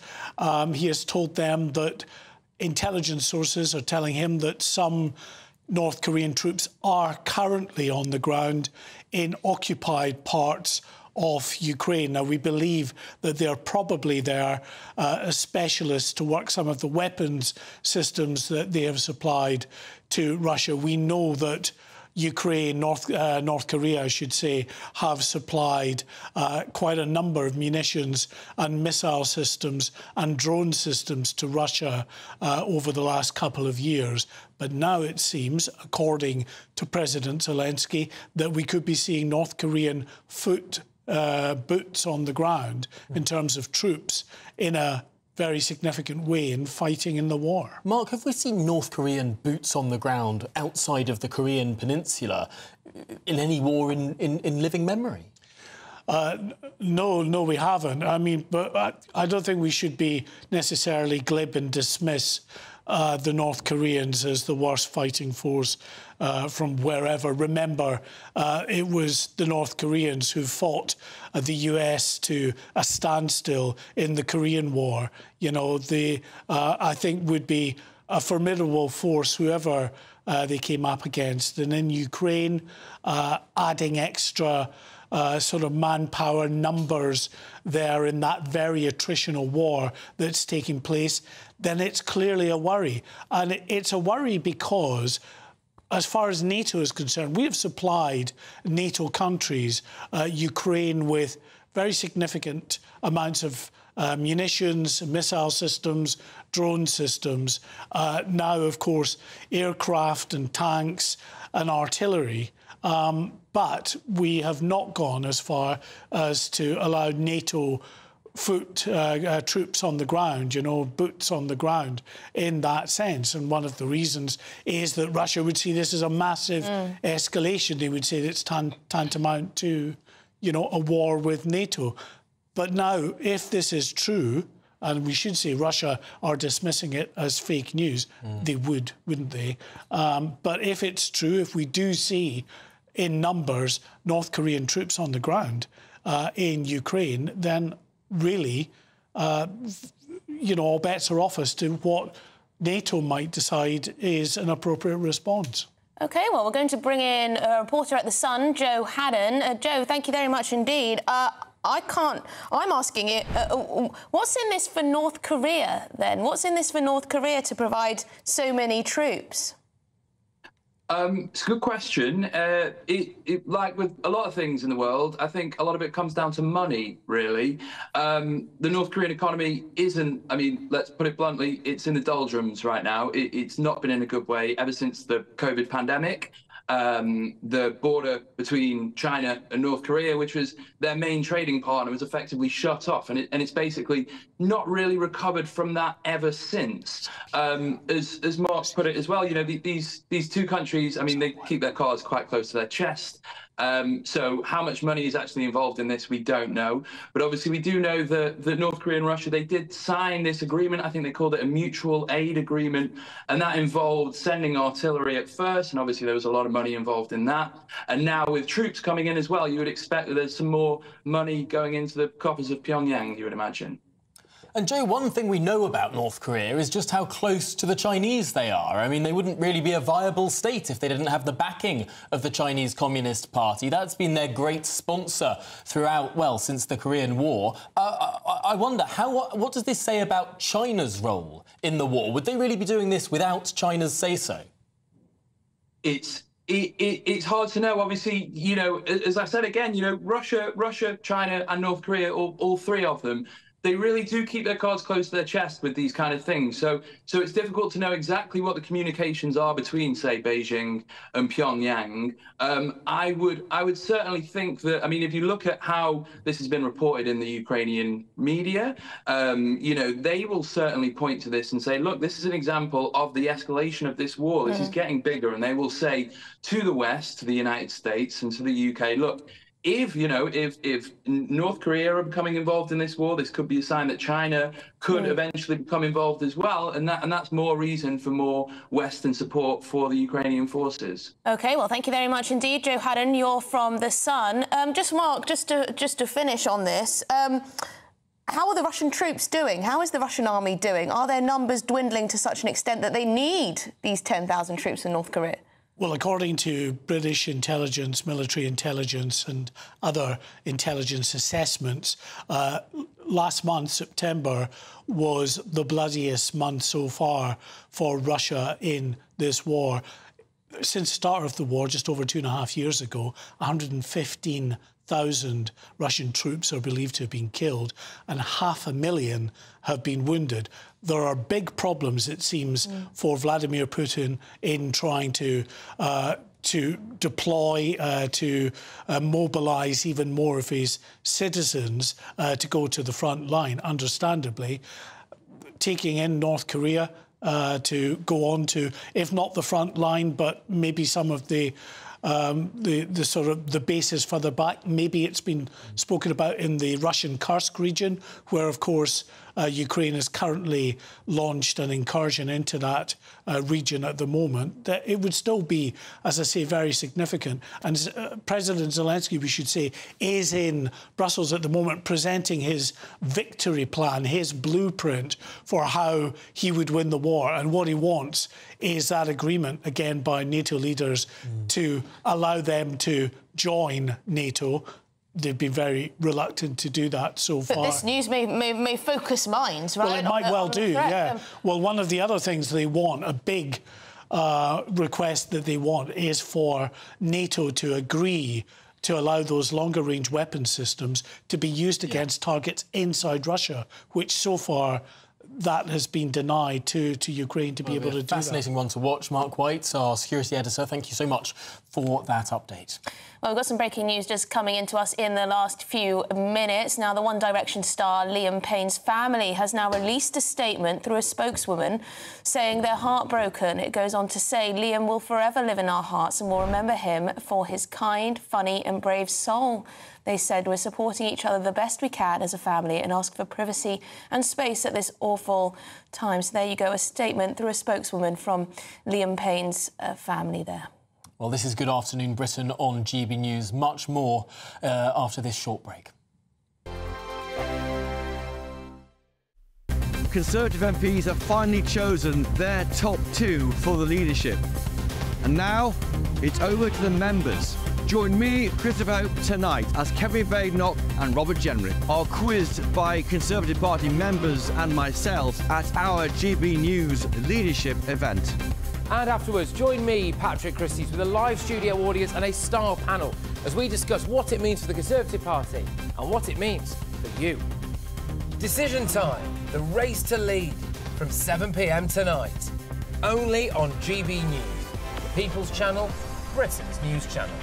Speaker 15: He has told them that intelligence sources are telling him that some North Korean troops are currently on the ground in occupied parts of Ukraine. Now, we believe that they're probably there as specialists to work some of the weapons systems that they have supplied to Russia. We know that Ukraine, North Korea, I should say, have supplied quite a number of munitions and missile systems and drone systems to Russia over the last couple of years. But now it seems, according to President Zelensky, that we could be seeing North Korean boots on the ground in terms of troops in a very significant way in fighting in the war.
Speaker 12: Mark, have we seen North Korean boots on the ground outside of the Korean peninsula in any war in living memory?
Speaker 15: No, we haven't. I mean, but I don't think we should be necessarily glib and dismiss the North Koreans as the worst fighting force from wherever. Remember, it was the North Koreans who fought the US to a standstill in the Korean War. You know, I think would be a formidable force, whoever they came up against. And in Ukraine, adding extra sort of manpower numbers there in that very attritional war that's taking place, then it's clearly a worry. And it's a worry because, as far as NATO is concerned, we have supplied NATO countries, Ukraine, with very significant amounts of munitions, missile systems, drone systems. Now, of course, aircraft and tanks and artillery. But we have not gone as far as to allow NATO troops on the ground, boots on the ground in that sense. And one of the reasons is that Russia would see this as a massive escalation. They would say that it's tantamount to, a war with NATO. But now, if this is true, and we should say Russia are dismissing it as fake news, they would, wouldn't they? But if it's true, if we do see in numbers North Korean troops on the ground in Ukraine, then really, all bets are off as to what NATO might decide is an appropriate response.
Speaker 2: OK, well, we're going to bring in a reporter at The Sun, Joe Haddon. Joe, thank you very much indeed. I'm asking you, what's in this for North Korea, then? What's in this for North Korea to provide so many troops?
Speaker 16: It's a good question. Like with a lot of things in the world, I think a lot of it comes down to money, really. The North Korean economy isn't, let's put it bluntly, it's in the doldrums right now. It's not been in a good way ever since the COVID pandemic. The border between China and North Korea, which was their main trading partner, was effectively shut off, and it's basically not really recovered from that ever since. As Mark put it as well, these two countries, they keep their cards quite close to their chest. So how much money is actually involved in this, we don't know. But obviously we do know that North Korea and Russia, they did sign this agreement. I think they called it a mutual aid agreement. And that involved sending artillery at first. And obviously there was a lot of money involved in that. And now with troops coming in as well, you would expect that there's some more money going into the coffers of Pyongyang, you would imagine.
Speaker 12: And Joe, one thing we know about North Korea is just how close to the Chinese they are. They wouldn't really be a viable state if they didn't have the backing of the Chinese Communist Party. That's been their great sponsor throughout, well, since the Korean War. I wonder, what does this say about China's role in the war? Would they really be doing this without China's say-so?
Speaker 16: It's hard to know. Obviously, as I said again, Russia, China and North Korea, all three of them, they really do keep their cards close to their chest with these kind of things. So it's difficult to know exactly what the communications are between, say, Beijing and Pyongyang. I would certainly think that, if you look at how this has been reported in the Ukrainian media, they will certainly point to this and say, look, this is an example of the escalation of this war. This is getting bigger. And they will say to the West, to the United States and to the UK, look, if North Korea are becoming involved in this war, this could be a sign that China could eventually become involved as well, and that's more reason for more Western support for the Ukrainian forces.
Speaker 2: OK, well, thank you very much indeed, Joe Haddon. You're from The Sun. Mark, just to finish on this, how are the Russian troops doing? How is the Russian army doing? Are their numbers dwindling to such an extent that they need these 10,000 troops in North Korea?
Speaker 15: Well, according to British intelligence, military intelligence and other intelligence assessments, last month, September, was the bloodiest month so far for Russia in this war. Since the start of the war, just over 2.5 years ago, 115,000 Russian troops are believed to have been killed and 500,000 have been wounded. There are big problems, it seems, for Vladimir Putin in trying to deploy, to mobilise even more of his citizens to go to the front line, understandably. Taking in North Korea to go on to, if not the front line, but maybe some of the sort of the bases further back. Maybe it's been spoken about in the Russian Kursk region, where, of course, Ukraine has currently launched an incursion into that region at the moment. That it would still be, as I say, very significant. And President Zelensky, we should say, is in Brussels at the moment presenting his victory plan, his blueprint for how he would win the war. And what he wants is that agreement, again, by NATO leaders to allow them to join NATO. They've been very reluctant to do that so far.
Speaker 2: But this news may focus minds, right?
Speaker 15: Well, it might well do, yeah. Well, one of the other things they want, a big request that they want, is for NATO to agree to allow those longer-range weapon systems to be used against targets inside Russia, which so far that has been denied to Ukraine to be able to do that.
Speaker 12: Fascinating one to watch. Mark White, our security editor, thank you so much for that update.
Speaker 2: Well, we've got some breaking news just coming into us in the last few minutes. Now, the One Direction star Liam Payne's family has now released a statement through a spokeswoman saying they're heartbroken. It goes on to say, Liam will forever live in our hearts and we'll remember him for his kind, funny and brave soul. They said, we're supporting each other the best we can as a family and ask for privacy and space at this awful time. So there you go, a statement through a spokeswoman from Liam Payne's family there.
Speaker 12: Well, this is Good Afternoon Britain on GB News. Much more after this short break.
Speaker 4: Conservative MPs have finally chosen their top 2 for the leadership. And now, it's over to the members. Join me, Christopher Hope, tonight as Kevin Badenoch and Robert Jenrick are quizzed by Conservative Party members and myself at our GB News leadership event.
Speaker 10: And afterwards, join me, Patrick Christys, with a live studio audience and a star panel as we discuss what it means for the Conservative Party and what it means for you. Decision time, the race to lead, from 7 p.m. tonight. Only on GB News, the People's Channel, Britain's news channel.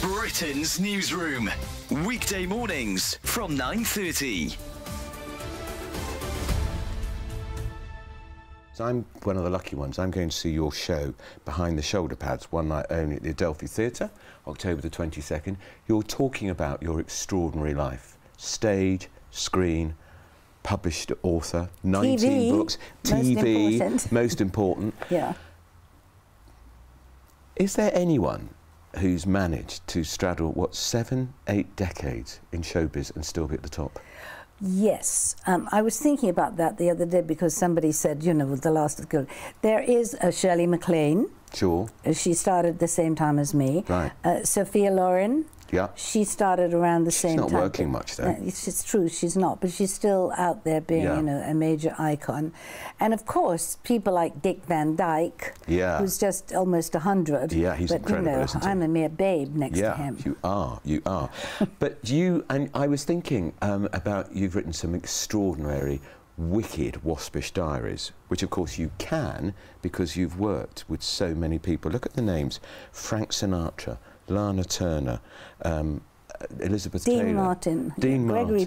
Speaker 3: Britain's newsroom, weekday mornings from 9:30.
Speaker 18: So I'm one of the lucky ones. I'm going to see your show, Behind the Shoulder Pads, one night only at the Adelphi Theatre, October the 22nd. You're talking about your extraordinary life. Stage, screen, published author, 19 books, TV, most important.
Speaker 19: Yeah.
Speaker 18: Is there anyone who's managed to straddle, what, 7, 8 decades in showbiz and still be at the top?
Speaker 19: Yes. I was thinking about that the other day because somebody said, you know, the last of good. There is a Shirley MacLaine.
Speaker 18: Sure.
Speaker 19: She started the same time as me.
Speaker 18: Right.
Speaker 19: Sophia Loren.
Speaker 18: Yeah.
Speaker 19: She started around the same time.
Speaker 18: She's not working much, though.
Speaker 19: It's true, she's not, but she's still out there being, you know, a major icon. And, of course, people like Dick Van Dyke, who's just almost 100.
Speaker 18: Yeah, he's incredible,
Speaker 19: you know,
Speaker 18: isn't he?
Speaker 19: I'm a mere babe next to him.
Speaker 18: Yeah, you are. But and I was thinking about, you've written some extraordinary, wicked, waspish diaries, which, of course, you can because you've worked with so many people. Look at the names. Frank Sinatra, Lana Turner, Elizabeth Taylor, Dean Martin, Gregory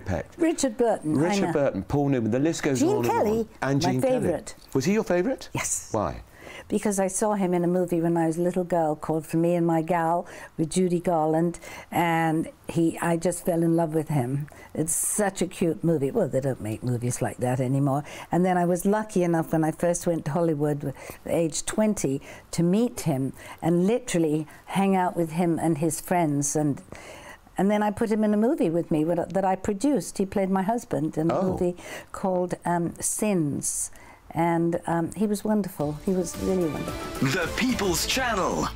Speaker 18: Peck,
Speaker 19: Richard Burton,
Speaker 18: Paul Newman. The list goes on
Speaker 19: Gene Kelly,
Speaker 18: and
Speaker 19: my
Speaker 18: Gene
Speaker 19: favourite.
Speaker 18: Kelly. Was he your favourite?
Speaker 19: Yes.
Speaker 18: Why?
Speaker 19: Because I saw him in a movie when I was a little girl called For Me and My Gal with Judy Garland, and I just fell in love with him. It's such a cute movie. Well, they don't make movies like that anymore. And then I was lucky enough when I first went to Hollywood at age 20 to meet him and literally hang out with him and his friends. And then I put him in a movie with me that I produced. He played my husband in a movie called Sins. And he was wonderful. He was really wonderful.
Speaker 3: The People's Channel.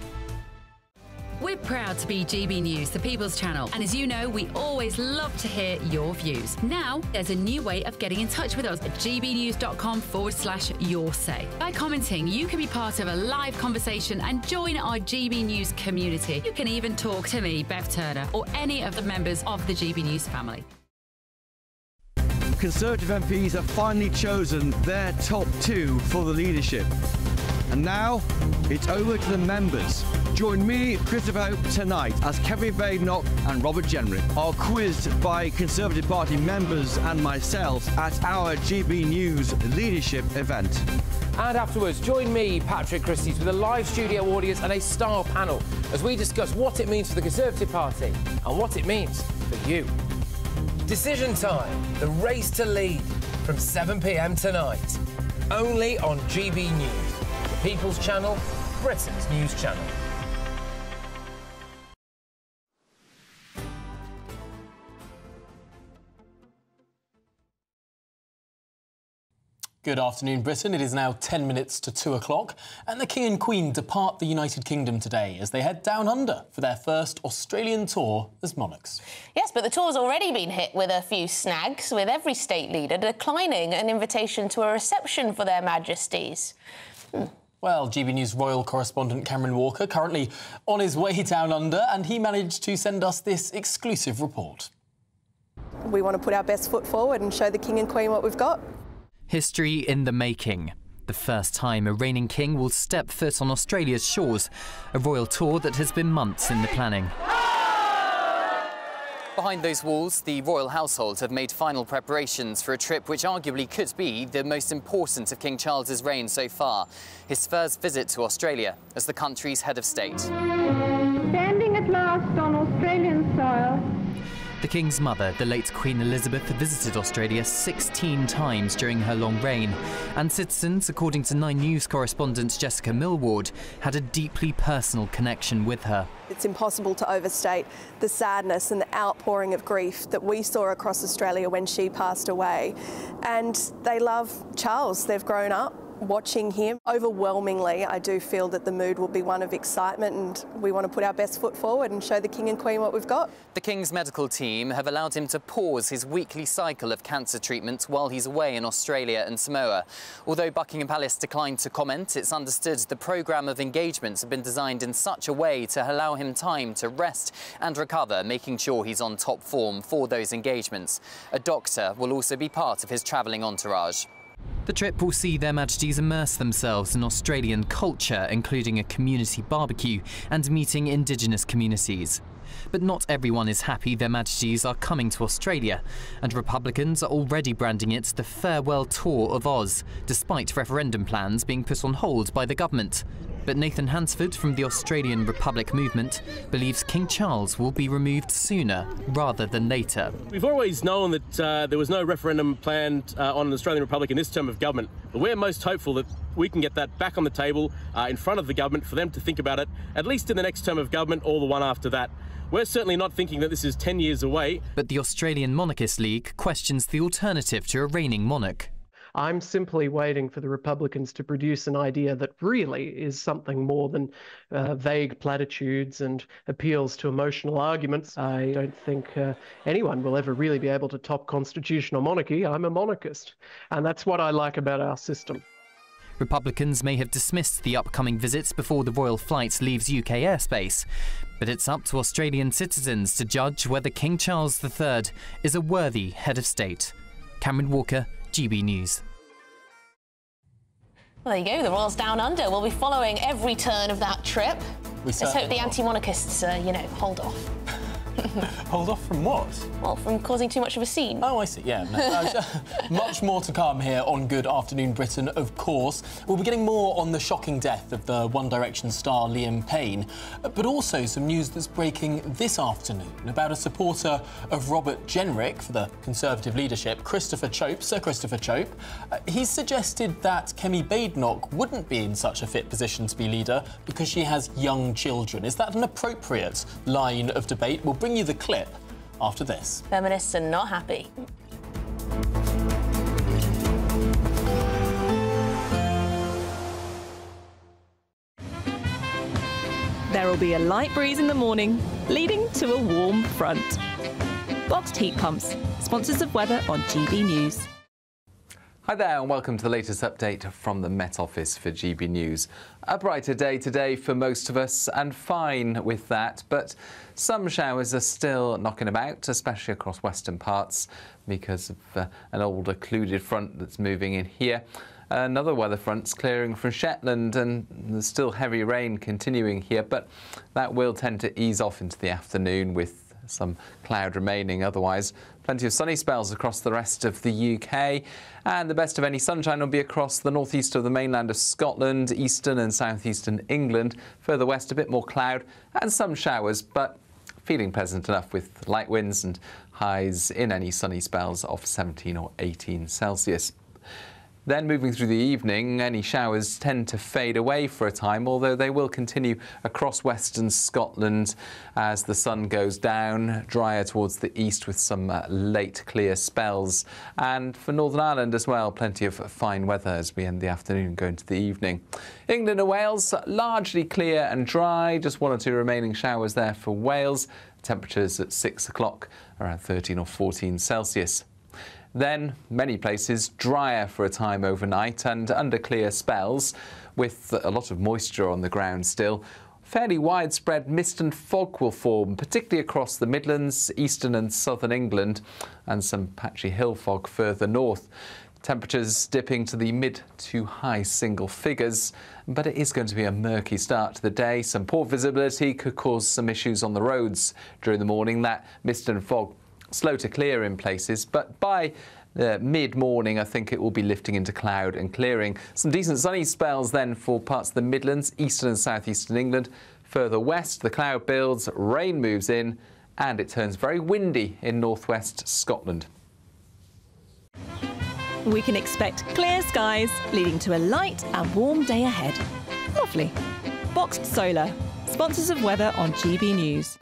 Speaker 20: We're proud to be GB News, the People's Channel. And as you know, we always love to hear your views. Now, there's a new way of getting in touch with us at gbnews.com/your-say. By commenting, you can be part of a live conversation and join our GB News community. You can even talk to me, Bev Turner, or any of the members of the GB News family.
Speaker 4: Conservative MPs have finally chosen their top 2 for the leadership. And now, it's over to the members. Join me, Christopher Hope, tonight as Kevin Badenoch and Robert Jenrick are quizzed by Conservative Party members and myself at our GB News leadership event.
Speaker 10: And afterwards, join me, Patrick Christys, with a live studio audience and a star panel as we discuss what it means for the Conservative Party and what it means for you. Decision time, the race to lead, from 7 p.m. tonight. Only on GB News, the People's Channel, Britain's news channel.
Speaker 12: Good afternoon, Britain. It is now 10 minutes to 2 o'clock, and the King and Queen depart the United Kingdom today as they head down under for their first Australian tour as monarchs.
Speaker 2: Yes, but the tour's already been hit with a few snags, with every state leader declining an invitation to a reception for their Majesties.
Speaker 12: Well, GB News royal correspondent Cameron Walker currently on his way down under, and he managed to send us this exclusive report.
Speaker 7: We want to put our best foot forward and show the King and Queen what we've got.
Speaker 17: History in the making. The first time a reigning king will step foot on Australia's shores. A royal tour that has been months in the planning. Behind those walls, the royal household have made final preparations for a trip which arguably could be the most important of King Charles's reign so far. His first visit to Australia as the country's head of state.
Speaker 21: Standing at last on Australian soil.
Speaker 17: The King's mother, the late Queen Elizabeth, visited Australia 16 times during her long reign. And citizens, according to 9 News correspondent Jessica Millward, had a deeply personal connection with her.
Speaker 7: It's impossible to overstate the sadness and the outpouring of grief that we saw across Australia when she passed away. And they love Charles. They've grown up watching him. Overwhelmingly, I do feel that the mood will be one of excitement, and we want to put our best foot forward and show the King and Queen what we've got.
Speaker 17: The King's medical team have allowed him to pause his weekly cycle of cancer treatment while he's away in Australia and Samoa. Although Buckingham Palace declined to comment, it's understood the programme of engagements have been designed in such a way to allow him time to rest and recover, making sure he's on top form for those engagements. A doctor will also be part of his travelling entourage. The trip will see Their Majesties immerse themselves in Australian culture, including a community barbecue and meeting Indigenous communities. But not everyone is happy Their Majesties are coming to Australia, and Republicans are already branding it the farewell tour of Oz, despite referendum plans being put on hold by the government. But Nathan Hansford from the Australian Republic movement believes King Charles will be removed sooner rather than later.
Speaker 22: We've always known that there was no referendum planned on the Australian Republic in this term of government, but we're most hopeful that we can get that back on the table in front of the government for them to think about it, at least in the next term of government or the one after that. We're certainly not thinking that this is 10 years away.
Speaker 17: But the Australian Monarchist League questions the alternative to a reigning monarch.
Speaker 24: I'm simply waiting for the Republicans to produce an idea that really is something more than vague platitudes and appeals to emotional arguments. I don't think anyone will ever really be able to top constitutional monarchy. I'm a monarchist, and that's what I like about our system.
Speaker 17: Republicans may have dismissed the upcoming visits before the royal flight leaves UK airspace, but it's up to Australian citizens to judge whether King Charles III is a worthy head of state. Cameron Walker, GB News.
Speaker 2: Well, there you go. The Royals down under. We'll be following every turn of that trip. Let's hope the anti-monarchists, hold off.
Speaker 12: Hold off from what?
Speaker 2: Well, from causing too much of a scene.
Speaker 12: Oh, I see, yeah. No, much more to come here on Good Afternoon Britain, of course. We'll be getting more on the shocking death of the One Direction star Liam Payne, but also some news that's breaking this afternoon about a supporter of Robert Jenrick for the Conservative leadership, Sir Christopher Chope. He's suggested that Kemi Badenoch wouldn't be in such a fit position to be leader because she has young children. Is that an appropriate line of debate? We'll bring you the clip after this.
Speaker 2: Feminists are not happy.
Speaker 25: There will be a light breeze in the morning, leading to a warm front. Boxed heat pumps, sponsors of weather on GB News.
Speaker 6: Hi there and welcome to the latest update from the Met Office for GB News. A brighter day today for most of us and fine with that, but some showers are still knocking about, especially across western parts because of an old occluded front that's moving in here. Another weather front's clearing from Shetland and there's still heavy rain continuing here, but that will tend to ease off into the afternoon with some cloud remaining. Otherwise, plenty of sunny spells across the rest of the UK, and the best of any sunshine will be across the northeast of the mainland of Scotland, eastern and southeastern England. Further west, a bit more cloud and some showers, but feeling pleasant enough with light winds and highs in any sunny spells of 17 or 18 Celsius. Then moving through the evening, any showers tend to fade away for a time, although they will continue across western Scotland as the sun goes down, drier towards the east with some late clear spells. And for Northern Ireland as well, plenty of fine weather as we end the afternoon and go into the evening. England and Wales, largely clear and dry, just 1 or 2 remaining showers there for Wales. Temperatures at 6 o'clock around 13 or 14 Celsius. Then, many places drier for a time overnight and under clear spells. with a lot of moisture on the ground still. Fairly widespread mist and fog will form, particularly across the Midlands, eastern and southern England, and some patchy hill fog further north. Temperatures dipping to the mid to high single figures, but it is going to be a murky start to the day. Some poor visibility could cause some issues on the roads during the morning. That mist and fog slow to clear in places, but by mid-morning I think it will be lifting into cloud and clearing. Some decent sunny spells then for parts of the Midlands, eastern and southeastern England. Further west the cloud builds, rain moves in, and it turns very windy in northwest Scotland.
Speaker 25: We can expect clear skies, leading to a light and warm day ahead. Lovely. Boxed Solar, sponsors of weather on GB News.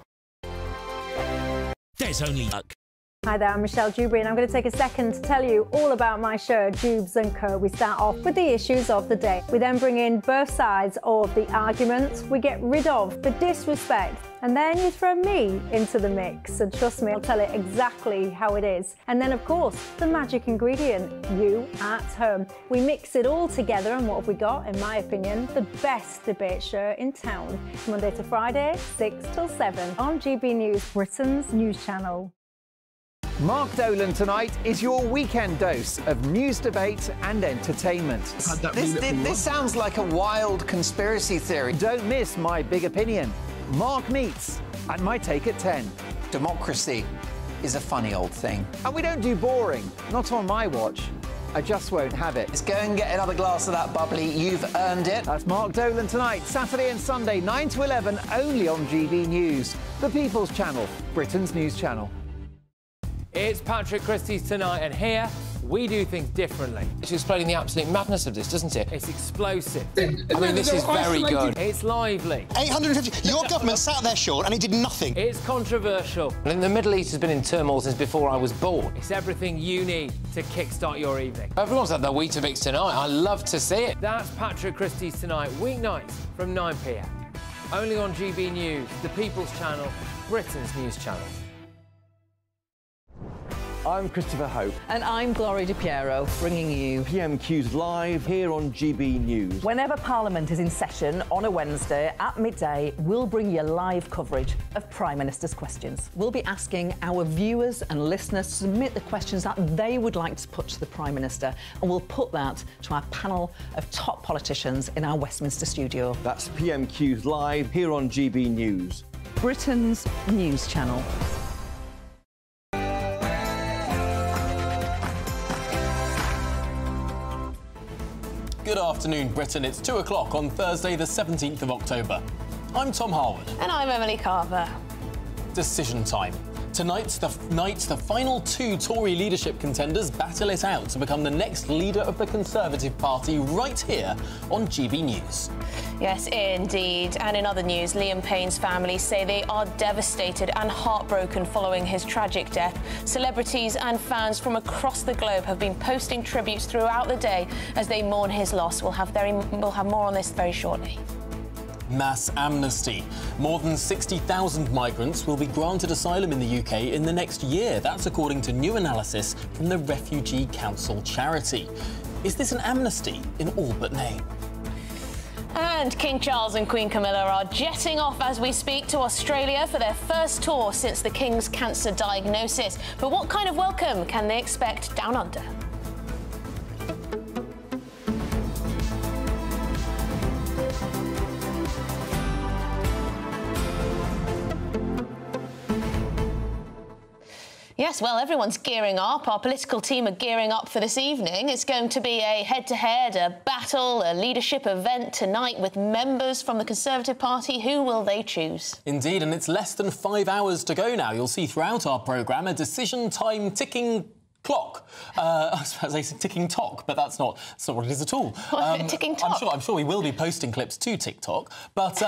Speaker 1: There's only luck.
Speaker 8: Hi there, I'm Michelle Dewberry and I'm going to take a second to tell you all about my show, Dubes & Co. We start off with the issues of the day. We then bring in both sides of the arguments. We get rid of the disrespect. And then you throw me into the mix. And trust me, I'll tell it exactly how it is. And then, of course, the magic ingredient, you at home. We mix it all together and what have we got, in my opinion, the best debate show in town. Monday to Friday, 6 till 7 on GB News, Britain's news channel.
Speaker 11: Mark Dolan tonight is your weekend dose of news, debate and entertainment.
Speaker 13: This sounds like a wild conspiracy theory.
Speaker 11: Don't miss My Big Opinion. Mark meets and My Take at 10.
Speaker 13: Democracy is a funny old thing.
Speaker 11: And we don't do boring, not on my watch. I just won't have it.
Speaker 13: Let's go and get another glass of that bubbly. You've earned it.
Speaker 11: That's Mark Dolan tonight, Saturday and Sunday, 9 to 11, only on GB News, the People's Channel, Britain's news channel.
Speaker 10: It's Patrick Christie's Tonight, and here we do things differently.
Speaker 23: It's explaining the absolute madness of this, doesn't it?
Speaker 10: It's explosive.
Speaker 23: I mean, this is very good.
Speaker 10: It's lively.
Speaker 26: 850. Your government sat there, Sean, and it did nothing.
Speaker 10: It's controversial.
Speaker 23: And the Middle East has been in turmoil since before I was born.
Speaker 10: It's everything you need to kickstart your evening.
Speaker 23: Everyone's had their Weetabix tonight. I love to see it.
Speaker 10: That's Patrick Christie's Tonight, weeknights from 9 p.m. Only on GB News, the People's Channel, Britain's news channel.
Speaker 4: I'm Christopher Hope.
Speaker 27: And I'm Gloria Di Piero, bringing you
Speaker 4: PMQ's live here on GB News.
Speaker 27: Whenever Parliament is in session on a Wednesday at midday, we'll bring you live coverage of Prime Minister's questions. We'll be asking our viewers and listeners to submit the questions that they would like to put to the Prime Minister, and we'll put that to our panel of top politicians in our Westminster studio.
Speaker 4: That's PMQ's live here on GB News,
Speaker 27: Britain's news channel.
Speaker 12: Good afternoon, Britain. It's 2 o'clock on Thursday, the 17th of October. I'm Tom Harwood.
Speaker 2: And I'm Emily Carver.
Speaker 12: Decision time. Tonight's the final two Tory leadership contenders battle it out to become the next leader of the Conservative Party right here on GB News.
Speaker 2: Yes, indeed. And in other news, Liam Payne's family say they are devastated and heartbroken following his tragic death. Celebrities and fans from across the globe have been posting tributes throughout the day as they mourn his loss. We'll have more on this very shortly.
Speaker 12: Mass amnesty. More than 60,000 migrants will be granted asylum in the UK in the next year. That's according to new analysis from the Refugee Council charity. Is this an amnesty in all but name?
Speaker 2: And King Charles and Queen Camilla are jetting off as we speak to Australia for their first tour since the King's cancer diagnosis. But what kind of welcome can they expect down under? Yes, well, everyone's gearing up. Our political team are gearing up for this evening. It's going to be a head-to-head, a battle, a leadership event tonight with members from the Conservative Party. Who will they choose?
Speaker 12: Indeed, and it's less than 5 hours to go now. You'll see throughout our programme a decision time ticking clock. I was about to say ticking tock, but that's not what it is at all.
Speaker 2: Ticking tock?
Speaker 12: I'm sure we will be posting clips to TikTok. But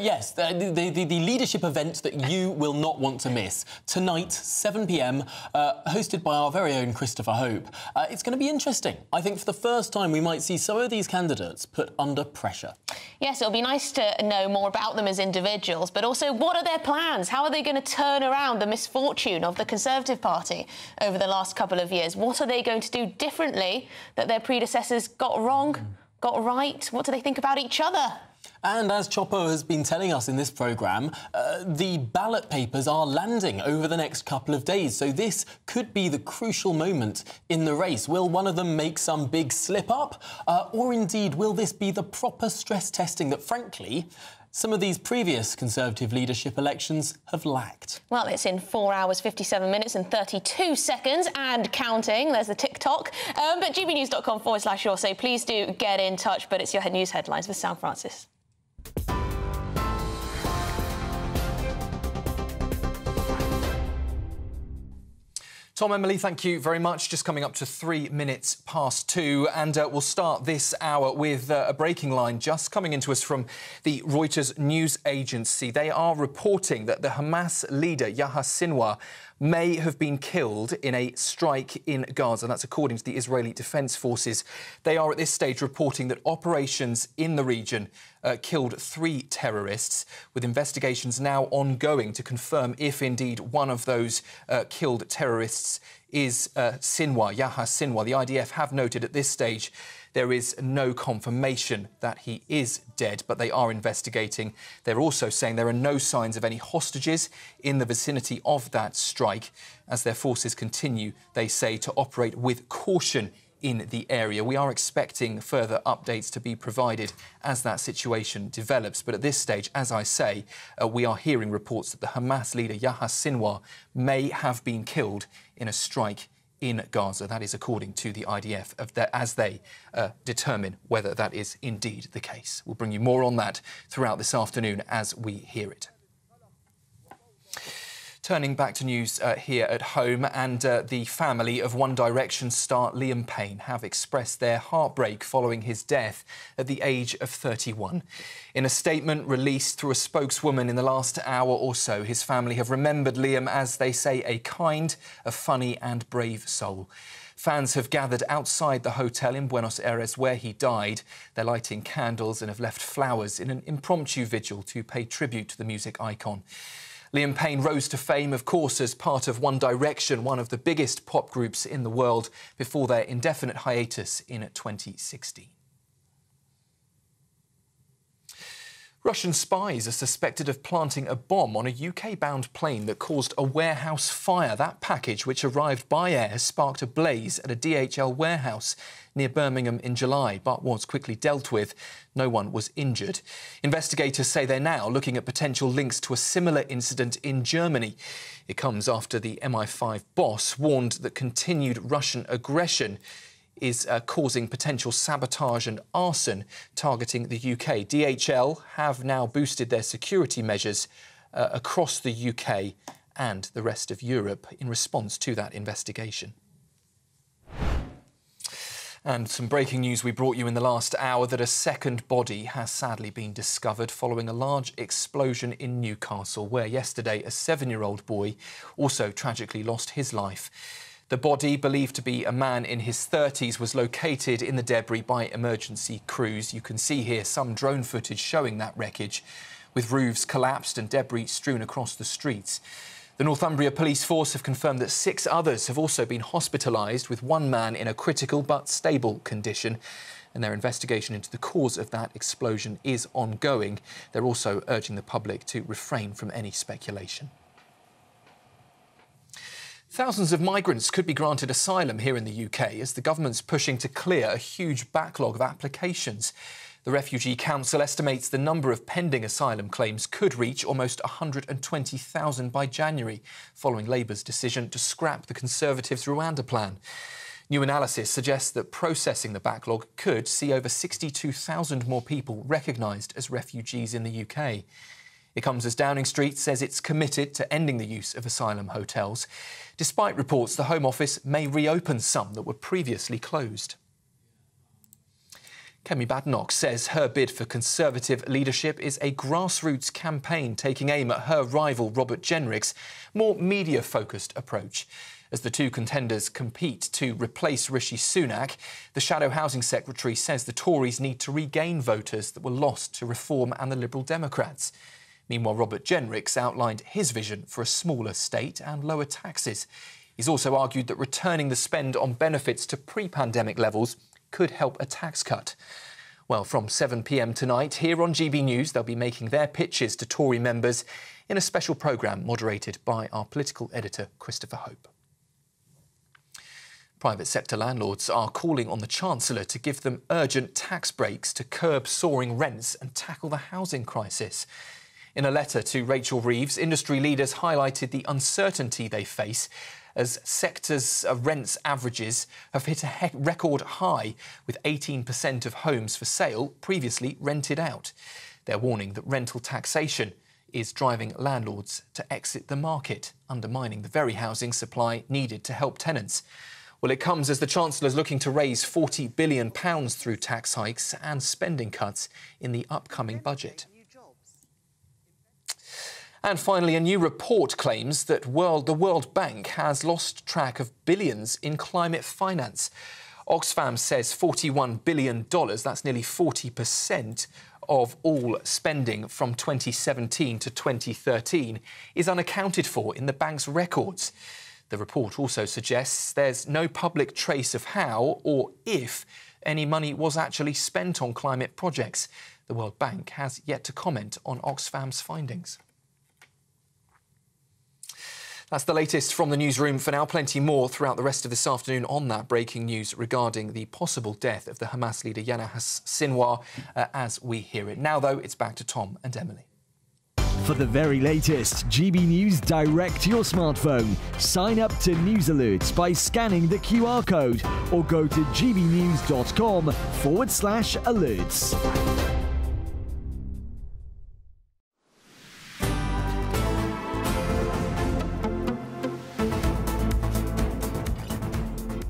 Speaker 12: yes, the leadership event that you will not want to miss. Tonight, 7 p.m, hosted by our very own Christopher Hope. It's going to be interesting. I think for the first time we might see some of these candidates put under pressure.
Speaker 2: Yes, it'll be nice to know more about them as individuals, but also what are their plans? How are they going to turn around the misfortune of the Conservative Party over the last couple of years? What are they going to do differently that their predecessors got wrong got right? What do they think about each other?
Speaker 12: And as Choppo has been telling us in this programme, the ballot papers are landing over the next couple of days. So this could be the crucial moment in the race. Will one of them make some big slip-up? Or indeed, will this be the proper stress testing that, frankly, some of these previous Conservative leadership elections have lacked?
Speaker 2: Well, it's in 4 hours, 57 minutes and 32 seconds and counting. There's the TikTok. But gbnews.com/your say. Please do get in touch. But it's your news headlines with Sam Francis.
Speaker 1: Tom, Emily, thank you very much. Just coming up to 3 minutes past 2, and we'll start this hour with a breaking line just coming into us from the Reuters news agency. They are reporting that the Hamas leader, Yahya Sinwar, may have been killed in a strike in Gaza. That's according to the Israeli Defense Forces. They are at this stage reporting that operations in the region killed 3 terrorists, with investigations now ongoing to confirm if indeed one of those killed terrorists is Sinwar, Yahya Sinwar. The IDF have noted at this stage there is no confirmation that he is dead, but they are investigating. They're also saying there are no signs of any hostages in the vicinity of that strike, as their forces continue, they say, to operate with caution in the area. We are expecting further updates to be provided as that situation develops. But at this stage, as I say, we are hearing reports that the Hamas leader, Yahya Sinwar, may have been killed in a strike in Gaza. That is according to the IDF, as they determine whether that is indeed the case. We'll bring you more on that throughout this afternoon as we hear it. Turning back to news here at home, and the family of One Direction star Liam Payne have expressed their heartbreak following his death at the age of 31. In a statement released through a spokeswoman in the last hour or so, his family have remembered Liam as, they say, a kind, a funny and brave soul. Fans have gathered outside the hotel in Buenos Aires where he died. They're lighting candles and have left flowers in an impromptu vigil to pay tribute to the music icon. Liam Payne rose to fame, of course, as part of One Direction, one of the biggest pop groups in the world, before their indefinite hiatus in 2016. Russian spies are suspected of planting a bomb on a UK-bound plane that caused a warehouse fire. That package, which arrived by air, sparked a blaze at a DHL warehouse near Birmingham in July, but was quickly dealt with. No one was injured. Investigators say they're now looking at potential links to a similar incident in Germany. It comes after the MI5 boss warned that continued Russian aggression is causing potential sabotage and arson targeting the UK. DHL have now boosted their security measures across the UK and the rest of Europe in response to that investigation. And some breaking news we brought you in the last hour that a second body has sadly been discovered following a large explosion in Newcastle, where yesterday a 7-year-old boy also tragically lost his life. The body, believed to be a man in his 30s, was located in the debris by emergency crews. You can see here some drone footage showing that wreckage, with roofs collapsed and debris strewn across the streets. The Northumbria Police Force have confirmed that 6 others have also been hospitalised, with one man in a critical but stable condition. And their investigation into the cause of that explosion is ongoing. They're also urging the public to refrain from any speculation. Thousands of migrants could be granted asylum here in the UK as the government's pushing to clear a huge backlog of applications. The Refugee Council estimates the number of pending asylum claims could reach almost 120,000 by January, following Labour's decision to scrap the Conservatives' Rwanda plan. New analysis suggests that processing the backlog could see over 62,000 more people recognised as refugees in the UK. It comes as Downing Street says it's committed to ending the use of asylum hotels, despite reports the Home Office may reopen some that were previously closed. Kemi Badenoch says her bid for Conservative leadership is a grassroots campaign taking aim at her rival Robert Jenrick's more media-focused approach. As the two contenders compete to replace Rishi Sunak, the Shadow Housing Secretary says the Tories need to regain voters that were lost to Reform and the Liberal Democrats. Meanwhile, Robert Jenrick's outlined his vision for a smaller state and lower taxes. He's also argued that returning the spend on benefits to pre-pandemic levels could help a tax cut. Well, from 7 p.m. tonight, here on GB News, they'll be making their pitches to Tory members in a special programme moderated by our political editor, Christopher Hope. Private sector landlords are calling on the Chancellor to give them urgent tax breaks to curb soaring rents and tackle the housing crisis. In a letter to Rachel Reeves, industry leaders highlighted the uncertainty they face as sectors' rents averages have hit a record high, with 18% of homes for sale previously rented out. They're warning that rental taxation is driving landlords to exit the market, undermining the very housing supply needed to help tenants. Well, it comes as the Chancellor is looking to raise £40 billion through tax hikes and spending cuts in the upcoming budget. And finally, a new report claims that the World Bank has lost track of billions in climate finance. Oxfam says $41 billion, that's nearly 40% of all spending from 2017 to 2013, is unaccounted for in the bank's records. The report also suggests there's no public trace of how or if any money was actually spent on climate projects. The World Bank has yet to comment on Oxfam's findings. That's the latest from the newsroom for now. Plenty more throughout the rest of this afternoon on that breaking news regarding the possible death of the Hamas leader Yahya Sinwar as we hear it. Now, though, it's back to Tom and Emily.
Speaker 5: For the very latest GB News direct to your smartphone, sign up to News Alerts by scanning the QR code or go to gbnews.com/alerts.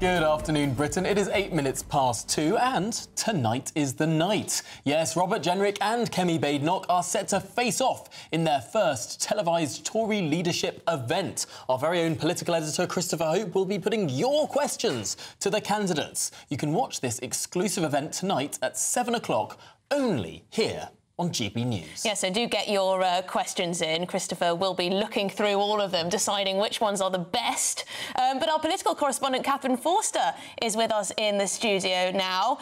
Speaker 12: Good afternoon, Britain. It is 8 minutes past 2 and tonight is the night. Yes, Robert Jenrick and Kemi Badenoch are set to face off in their first televised Tory leadership event. Our very own political editor, Christopher Hope, will be putting your questions to the candidates. You can watch this exclusive event tonight at 7 o'clock, only here on GB News.
Speaker 2: Yeah, so do get your questions in. Christopher will be looking through all of them, deciding which ones are the best. But our political correspondent, Catherine Forster, is with us in the studio now.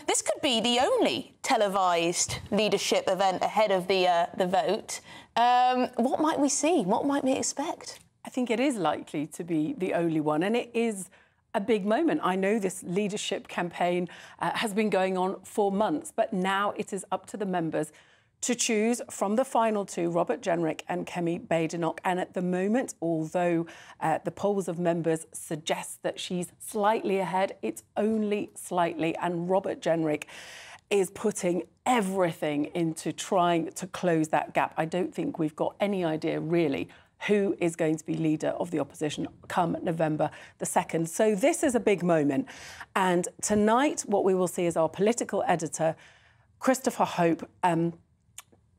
Speaker 2: This could be the only televised leadership event ahead of the vote. What might we see? What might we expect?
Speaker 9: I think it is likely to be the only one, and it is a big moment. I know this leadership campaign has been going on for months, but now it is up to the members to choose from the final two, Robert Jenrick and Kemi Badenoch. And at the moment, although the polls of members suggest that she's slightly ahead, it's only slightly. And Robert Jenrick is putting everything into trying to close that gap. I don't think we've got any idea, really, who is going to be leader of the opposition come November the 2nd. So this is a big moment. And tonight, what we will see is our political editor, Christopher Hope,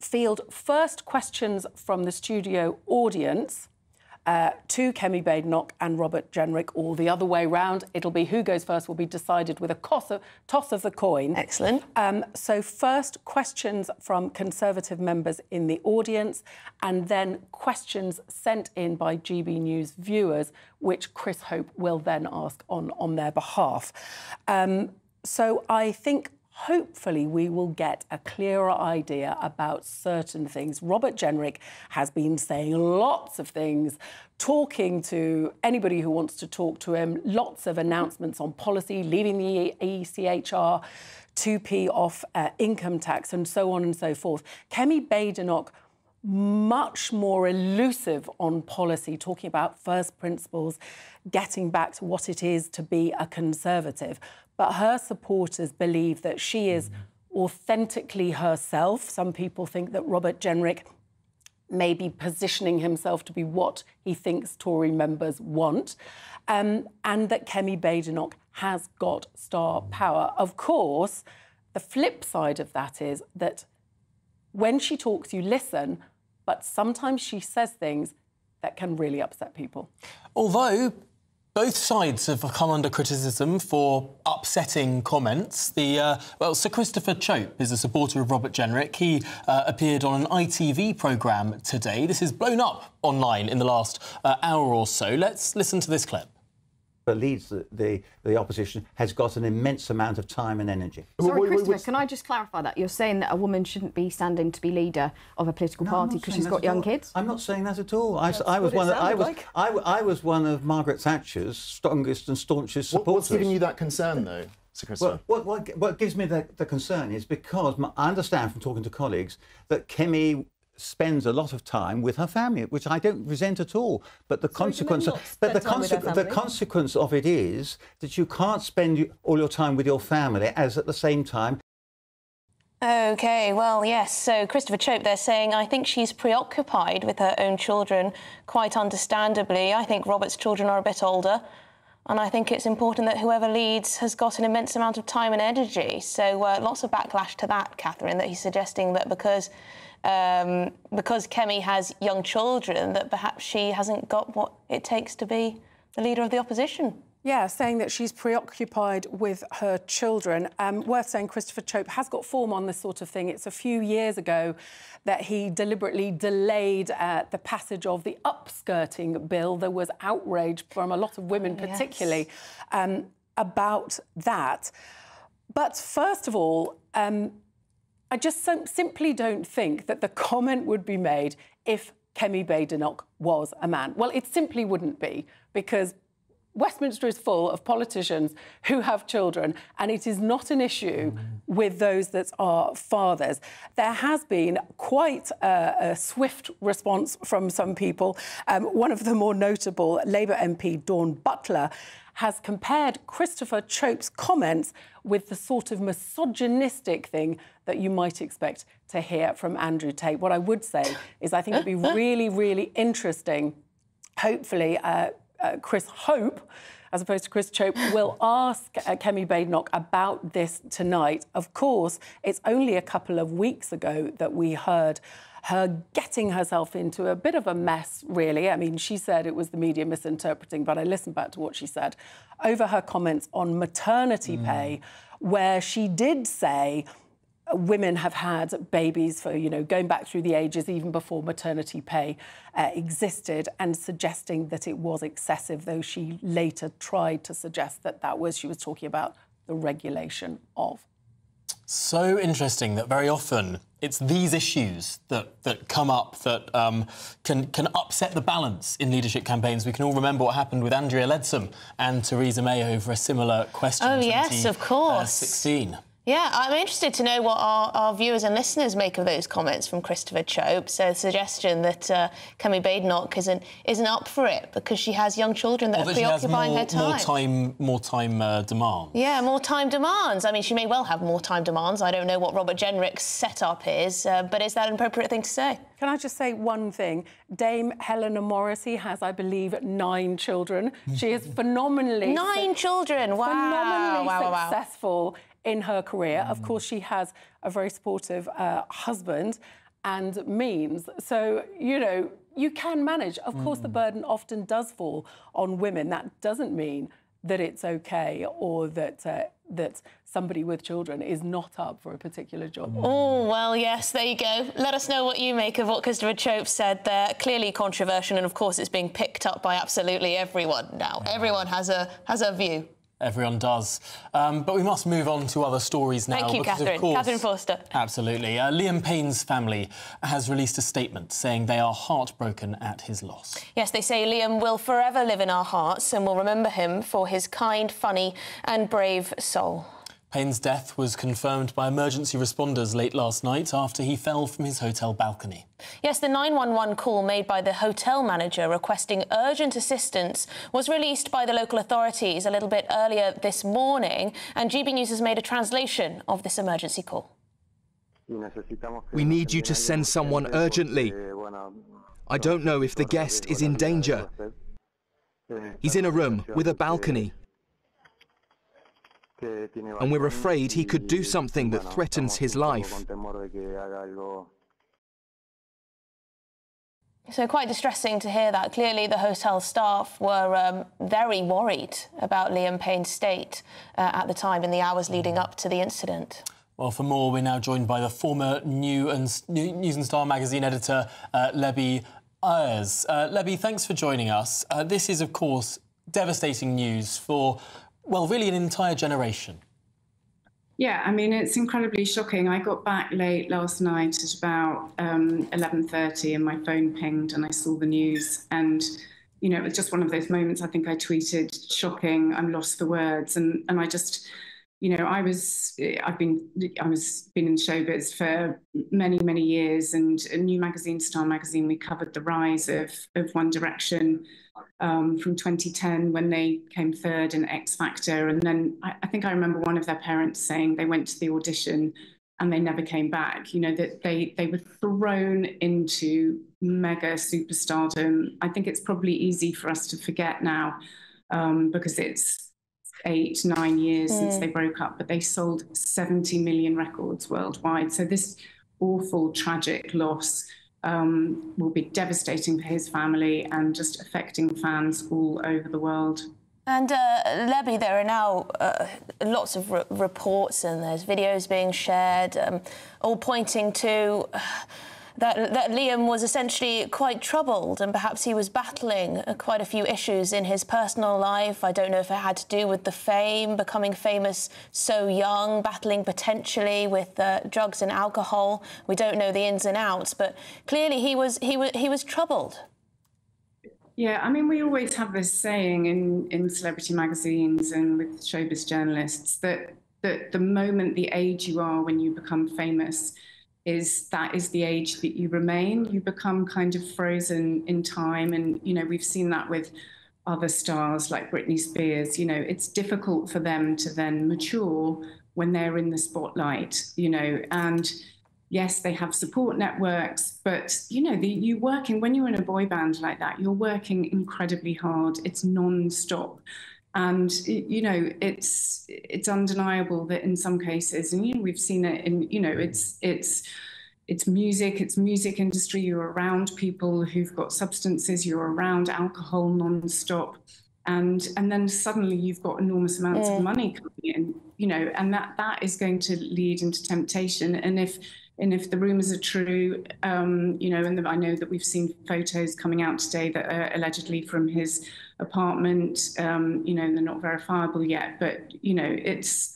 Speaker 9: field first questions from the studio audience to Kemi Badenoch and Robert Jenrick, or the other way round. It'll be who goes first will be decided with a toss of the coin.
Speaker 2: Excellent.
Speaker 9: So first, questions from Conservative members in the audience, and then questions sent in by GB News viewers, which Chris Hope will then ask on their behalf. So I think hopefully we will get a clearer idea about certain things. Robert Jenrick has been saying lots of things, talking to anybody who wants to talk to him, lots of announcements on policy, leaving the ECHR, 2p off income tax, and so on and so forth. Kemi Badenoch, much more elusive on policy, talking about first principles, getting back to what it is to be a Conservative. But her supporters believe that she is authentically herself. Some people think that Robert Jenrick may be positioning himself to be what he thinks Tory members want, and that Kemi Badenoch has got star power. Of course, the flip side of that is that when she talks, you listen, but sometimes she says things that can really upset people.
Speaker 12: Although both sides have come under criticism for upsetting comments. Sir Christopher Chope is a supporter of Robert Jenrick. He appeared on an ITV programme today. This is blown up online in the last hour or so. Let's listen to this clip.
Speaker 3: leads the opposition has got an immense amount of time and energy.
Speaker 14: Sorry, Christopher, can I just clarify that? You're saying that a woman shouldn't be standing to be leader of a political party because she's got young kids?
Speaker 3: I'm not saying that at all. I was one of Margaret Thatcher's strongest and staunchest supporters.
Speaker 15: What's giving you that concern, though, Sir Christopher?
Speaker 3: What gives me the concern is because I understand from talking to colleagues that Kemi spends a lot of time with her family, which I don't resent at all. But the consequence of it is that you can't spend all your time with your family as at the same time.
Speaker 2: OK, well, yes, so Christopher Chope, they're saying, I think she's preoccupied with her own children, quite understandably. I think Robert's children are a bit older, and I think it's important that whoever leads has got an immense amount of time and energy. So lots of backlash to that, Catherine, that he's suggesting that because Kemi has young children, that perhaps she hasn't got what it takes to be the leader of the opposition.
Speaker 9: Yeah, saying that she's preoccupied with her children. Worth saying Christopher Chope has got form on this sort of thing. It's a few years ago that he deliberately delayed the passage of the upskirting bill. There was outrage from a lot of women, particularly, about that. But first of all, I just simply don't think that the comment would be made if Kemi Badenoch was a man. Well, it simply wouldn't be, because Westminster is full of politicians who have children, and it is not an issue with those that are fathers. There has been quite a swift response from some people. One of the more notable, Labour MP Dawn Butler, has compared Christopher Chope's comments with the sort of misogynistic thing that you might expect to hear from Andrew Tate. What I would say is I think it'd be really, really interesting. Hopefully, Chris Hope, as opposed to Chris Chope, will ask Kemi Badenoch about this tonight. Of course, it's only a couple of weeks ago that we heard her getting herself into a bit of a mess, really. I mean, she said it was the media misinterpreting, but I listened back to what she said over her comments on maternity pay, where she did say women have had babies for, going back through the ages, even before maternity pay existed, and suggesting that it was excessive, though she later tried to suggest that she was talking about the regulation of.
Speaker 12: So interesting that very often it's these issues that come up that can upset the balance in leadership campaigns. We can all remember what happened with Andrea Leadsom and Theresa May over a similar question in 2016.
Speaker 2: Yeah, I'm interested to know what our viewers and listeners make of those comments from Christopher Chope. So the suggestion that Kemi Badenoch isn't up for it because she has young children that are preoccupying her time.
Speaker 12: More time demands.
Speaker 2: Yeah, more time demands. I mean, she may well have more time demands. I don't know what Robert Jenrick's setup is, but is that an appropriate thing to say?
Speaker 9: Can I just say one thing? Dame Helena Morrissey has, I believe, 9 children. She is phenomenally...
Speaker 2: 9 children, wow.
Speaker 9: Phenomenally successful in her career. Of course, she has a very supportive husband and means. So, you can manage. Of course, the burden often does fall on women. That doesn't mean that it's OK or that somebody with children is not up for a particular job.
Speaker 2: Oh, well, yes, there you go. Let us know what you make of what Christopher Chope said there. Clearly controversial, and, of course, it's being picked up by absolutely everyone now. Everyone has a view.
Speaker 12: Everyone does. But we must move on to other stories now.
Speaker 2: Thank you, Catherine. Catherine Forster.
Speaker 12: Absolutely. Liam Payne's family has released a statement saying they are heartbroken at his loss.
Speaker 2: Yes, they say Liam will forever live in our hearts and we'll remember him for his kind, funny and brave soul.
Speaker 12: Payne's death was confirmed by emergency responders late last night after he fell from his hotel balcony.
Speaker 2: Yes, the 911 call made by the hotel manager requesting urgent assistance was released by the local authorities a little bit earlier this morning, and GB News has made a translation of this emergency call.
Speaker 16: We need you to send someone urgently. I don't know if the guest is in danger. He's in a room with a balcony. And we're afraid he could do something that threatens his life.
Speaker 2: So quite distressing to hear that. Clearly the hotel staff were very worried about Liam Payne's state at the time in the hours leading up to the incident.
Speaker 12: Well, for more, we're now joined by the former News and Star magazine editor, Lebby Ayers. Lebby, thanks for joining us. This is, of course, devastating news for, well, really an entire generation.
Speaker 7: Yeah, I mean, it's incredibly shocking. I got back late last night at about 11:30 and my phone pinged and I saw the news. And, you know, it was just one of those moments. I think I tweeted, shocking, I'm lost for words. And I just, you know, I've been in showbiz for many years, and a new magazine, Star magazine, we covered the rise of One Direction from 2010 when they came third in X Factor. And then I think I remember one of their parents saying they went to the audition and they never came back. You know, that they were thrown into mega superstardom. I think it's probably easy for us to forget now because it's 8-9 years since they broke up, but they sold 70 million records worldwide. So this awful, tragic loss will be devastating for his family and just affecting fans all over the world.
Speaker 2: And Lebby, there are now lots of reports and there's videos being shared, all pointing to that Liam was essentially quite troubled and perhaps he was battling quite a few issues in his personal life. I don't know if it had to do with the fame, becoming famous so young, battling potentially with drugs and alcohol. We don't know the ins and outs, but clearly he was troubled.
Speaker 7: Yeah, I mean, we always have this saying in celebrity magazines and with showbiz journalists that the moment, the age you are when you become famous, is the age that you remain. You become kind of frozen in time. And, you know, we've seen that with other stars like Britney Spears. You know, it's difficult for them to then mature when they're in the spotlight, you know, and yes, they have support networks, but, you know, when you're in a boy band like that, you're working incredibly hard. It's non-stop. And, you know, it's undeniable that in some cases, and, you know, we've seen it in, you know, it's music industry. You're around people who've got substances, you're around alcohol non-stop. And then suddenly you've got enormous amounts of money coming in, you know, and that is going to lead into temptation. And if the rumours are true, you know, and I know that we've seen photos coming out today that are allegedly from his apartment, you know, they're not verifiable yet, but, you know, it's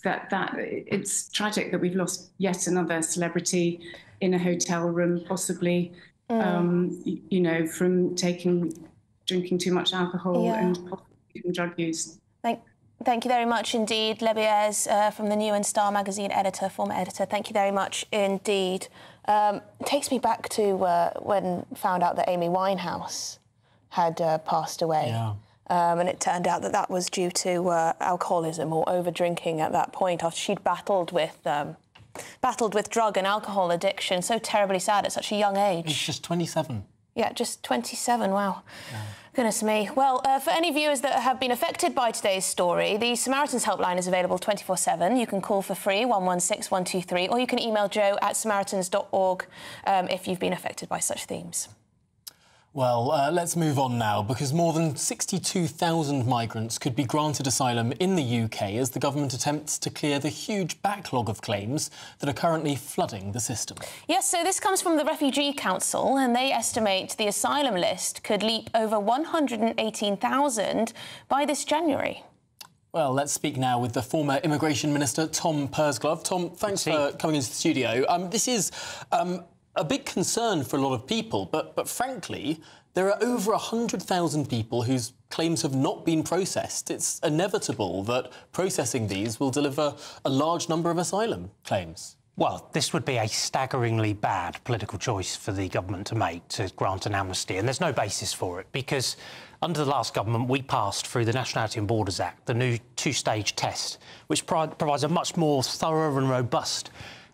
Speaker 7: tragic that we've lost yet another celebrity in a hotel room, possibly, you know, from drinking too much alcohol and possibly from drug use.
Speaker 2: Thank you very much indeed, Lebby Ayres, from the New and Star magazine editor, former editor. Thank you very much indeed. It takes me back to when found out that Amy Winehouse had passed away. Yeah. And it turned out that was due to alcoholism or over-drinking at that point after she'd battled with drug and alcohol addiction. So terribly sad at such a young age.
Speaker 12: She's just 27.
Speaker 2: Yeah, just 27, wow. Yeah. Goodness me. Well, for any viewers that have been affected by today's story, the Samaritans helpline is available 24/7. You can call for free, 116 123, or you can email joe@samaritans.org if you've been affected by such themes.
Speaker 12: Well, let's move on now, because more than 62,000 migrants could be granted asylum in the UK as the government attempts to clear the huge backlog of claims that are currently flooding the system.
Speaker 2: Yes, so this comes from the Refugee Council, and they estimate the asylum list could leap over 118,000 by this January.
Speaker 12: Well, let's speak now with the former Immigration Minister, Tom Pursglove. Tom, thanks for coming into the studio. This is a big concern for a lot of people, but frankly, there are over 100,000 people whose claims have not been processed. It's inevitable that processing these will deliver a large number of asylum claims.
Speaker 18: Well, this would be a staggeringly bad political choice for the government to make, to grant an amnesty, and there's no basis for it, because under the last government we passed through the Nationality and Borders Act, the new two-stage test, which provides a much more thorough and robust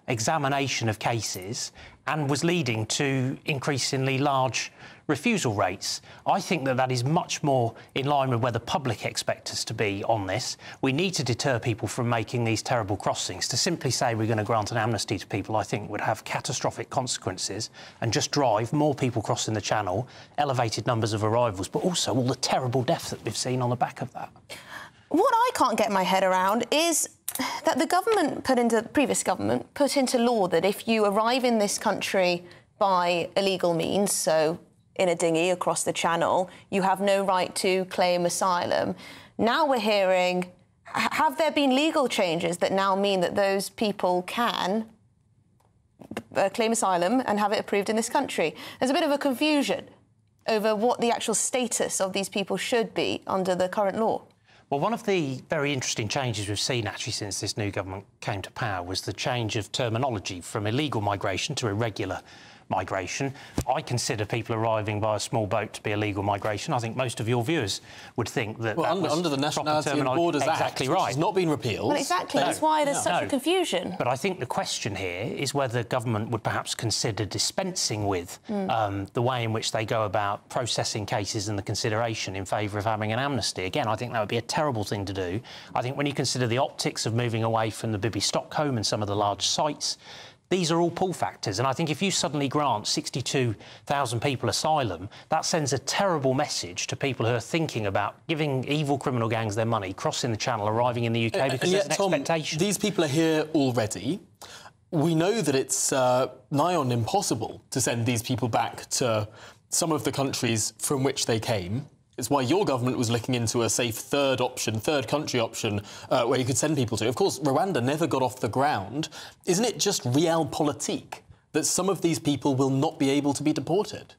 Speaker 18: examination of cases and was leading to increasingly large refusal rates. I think that is much more in line with where the public expect us to be on this. We need to deter people from making these terrible crossings. To simply say we're going to grant an amnesty to people, I think, would have catastrophic consequences and just drive more people crossing the Channel, elevated numbers of arrivals, but also all the terrible deaths that we've seen on the back of that.
Speaker 2: What I can't get my head around is that the previous government put into law that if you arrive in this country by illegal means, so in a dinghy across the Channel, you have no right to claim asylum. Now we're hearing, have there been legal changes that now mean that those people can claim asylum and have it approved in this country? There's a bit of a confusion over what the actual status of these people should be under the current law.
Speaker 18: Well, one of the very interesting changes we've seen, actually, since this new government came to power was the change of terminology from illegal migration to irregular migration. I consider people arriving by a small boat to be illegal migration. I think most of your viewers would think that
Speaker 12: well, under the Nationality and Borders Act, which has not been repealed.
Speaker 2: Well, exactly. That's why there's such a confusion.
Speaker 18: But I think the question here is whether government would perhaps consider dispensing with the way in which they go about processing cases and the consideration in favour of having an amnesty. Again, I think that would be a terrible thing to do. I think when you consider the optics of moving away from the Bibi Stockholm and some of the large sites, these are all pull factors, and I think if you suddenly grant 62,000 people asylum, that sends a terrible message to people who are thinking about giving evil criminal gangs their money, crossing the Channel, arriving in the UK, because there's an expectation.
Speaker 12: These people are here already. We know that it's nigh on impossible to send these people back to some of the countries from which they came. It's why your government was looking into a safe third country option, where you could send people to. Of course, Rwanda never got off the ground. Isn't it just realpolitik that some of these people will not be able to be deported?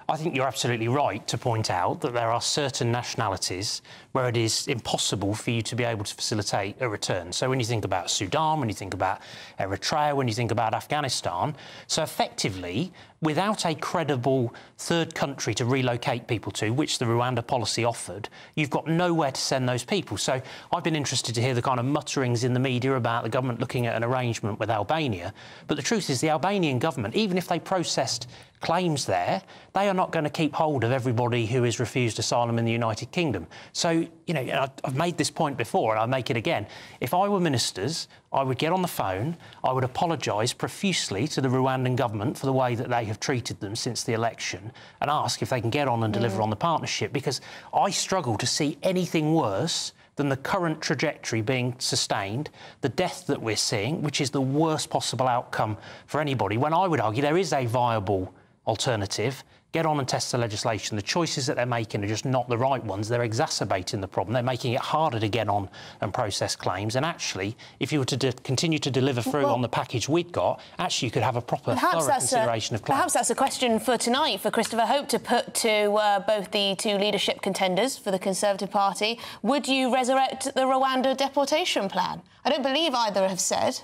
Speaker 18: I think you're absolutely right to point out that there are certain nationalities where it is impossible for you to be able to facilitate a return. So when you think about Sudan, when you think about Eritrea, when you think about Afghanistan, so effectively, without a credible third country to relocate people to, which the Rwanda policy offered, you've got nowhere to send those people. So I've been interested to hear the kind of mutterings in the media about the government looking at an arrangement with Albania. But the truth is the Albanian government, even if they processed claims there, they are not going to keep hold of everybody who is refused asylum in the United Kingdom. So, you know, I've made this point before and I'll make it again. If I were ministers, I would get on the phone, I would apologise profusely to the Rwandan government for the way that they have treated them since the election and ask if they can get on and deliver on the partnership, because I struggle to see anything worse than the current trajectory being sustained, the death that we're seeing, which is the worst possible outcome for anybody, when I would argue there is a viable alternative. Get on and test the legislation. The choices that they're making are just not the right ones. They're exacerbating the problem. They're making it harder to get on and process claims. And actually, if you were to continue to deliver through on the package we'd got, actually you could have a proper, thorough consideration of claims.
Speaker 2: Perhaps that's a question for tonight for Christopher Hope to put to both the two leadership contenders for the Conservative Party. Would you resurrect the Rwanda deportation plan? I don't believe either have said,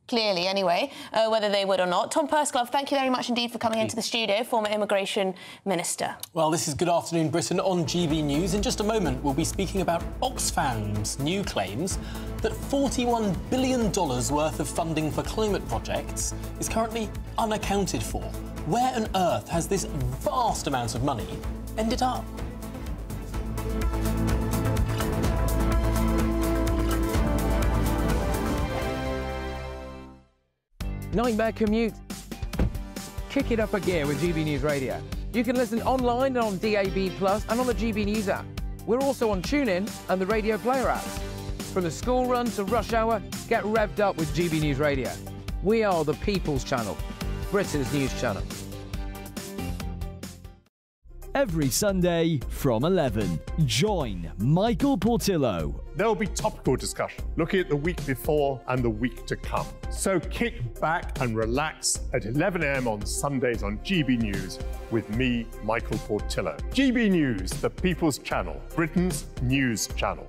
Speaker 2: clearly anyway, whether they would or not. Tom Pursglove, thank you very much indeed for coming into the studio, former Immigration Minister.
Speaker 12: Well, this is Good Afternoon Britain on GB News. In just a moment, we'll be speaking about Oxfam's new claims that $41 billion worth of funding for climate projects is currently unaccounted for. Where on earth has this vast amount of money ended up?
Speaker 10: 9-bag commute. Kick it up a gear with GB News Radio. You can listen online and on DAB+ and on the GB News app. We're also on TuneIn and the Radio Player apps. From the school run to rush hour, get revved up with GB News Radio. We are the People's Channel, Britain's news channel.
Speaker 5: Every Sunday from 11, join Michael Portillo.
Speaker 6: There will be topical discussion, looking at the week before and the week to come. So kick back and relax at 11 a.m. on Sundays on GB News with me, Michael Portillo. GB News, the People's Channel, Britain's news channel.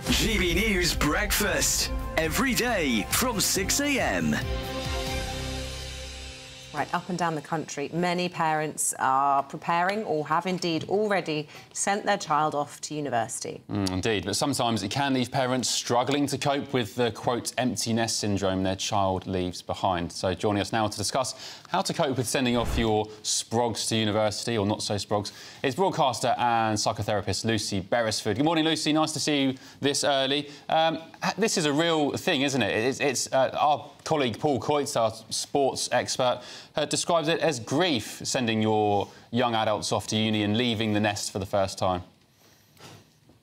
Speaker 5: GB News Breakfast, every day from 6 a.m.
Speaker 17: Right, up and down the country, many parents are preparing or have indeed already sent their child off to university.
Speaker 19: Indeed, but sometimes it can leave parents struggling to cope with the, quote, empty nest syndrome their child leaves behind. So joining us now to discuss how to cope with sending off your sprogs to university, or not so sprogs, is broadcaster and psychotherapist Lucy Beresford. Good morning, Lucy. Nice to see you this early. This is a real thing, isn't it? It's our colleague Paul Coitz, our sports expert, describes it as grief, sending your young adults off to uni and leaving the nest for the first time.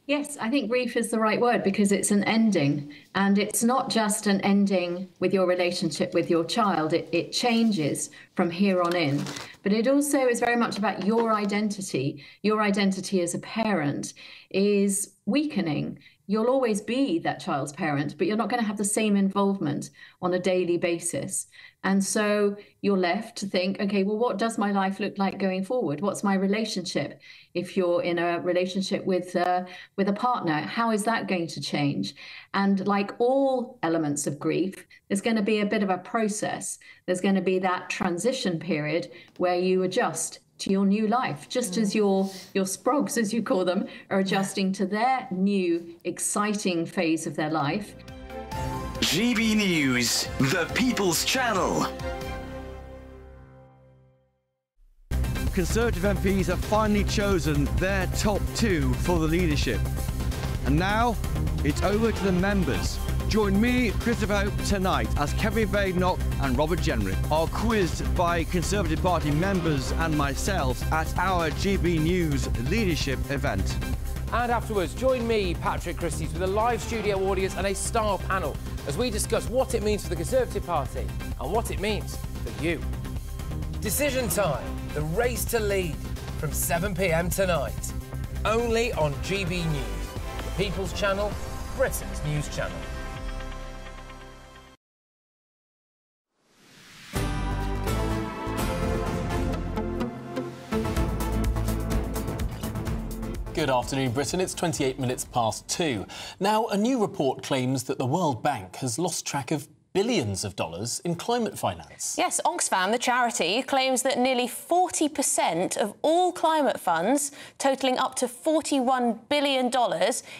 Speaker 8: Yes, I think grief is the right word because it's an ending. And it's not just an ending with your relationship with your child. It changes from here on in. But it also is very much about your identity. Your identity as a parent is weakening. You'll always be that child's parent, but you're not going to have the same involvement on a daily basis. And so you're left to think, okay, well, what does my life look like going forward? What's my relationship? If you're in a relationship with a partner, how is that going to change? And like all elements of grief, there's going to be a bit of a process. There's going to be that transition period where you adjust to your new life, just as your sprogs, as you call them, are adjusting to their new, exciting phase of their life.
Speaker 5: GB News, the People's Channel.
Speaker 4: Conservative MPs have finally chosen their top 2 for the leadership. And now, it's over to the members. Join me, Christopher Hope, tonight as Kevin Badenoch and Robert Jenrick are quizzed by Conservative Party members and myself at our GB News leadership event.
Speaker 23: And afterwards, join me, Patrick Christys, with a live studio audience and a star panel as we discuss what it means for the Conservative Party and what it means for you. Decision time, the race to lead, from 7 p.m. tonight. Only on GB News, the People's Channel, Britain's news channel.
Speaker 12: Good afternoon, Britain. It's 28 minutes past 2. Now, a new report claims that the World Bank has lost track of billions of dollars in climate finance.
Speaker 2: Yes, Oxfam, the charity, claims that nearly 40% of all climate funds, totalling up to $41 billion,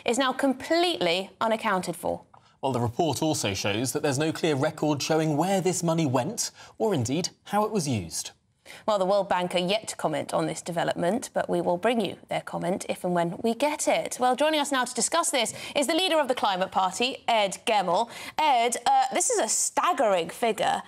Speaker 2: is now completely unaccounted for.
Speaker 12: Well, the report also shows that there's no clear record showing where this money went, or indeed how it was used.
Speaker 2: Well, the World Bank are yet to comment on this development, but we will bring you their comment if and when we get it. Well, joining us now to discuss this is the leader of the Climate Party, Ed Gemmell. Ed, this is a staggering figure.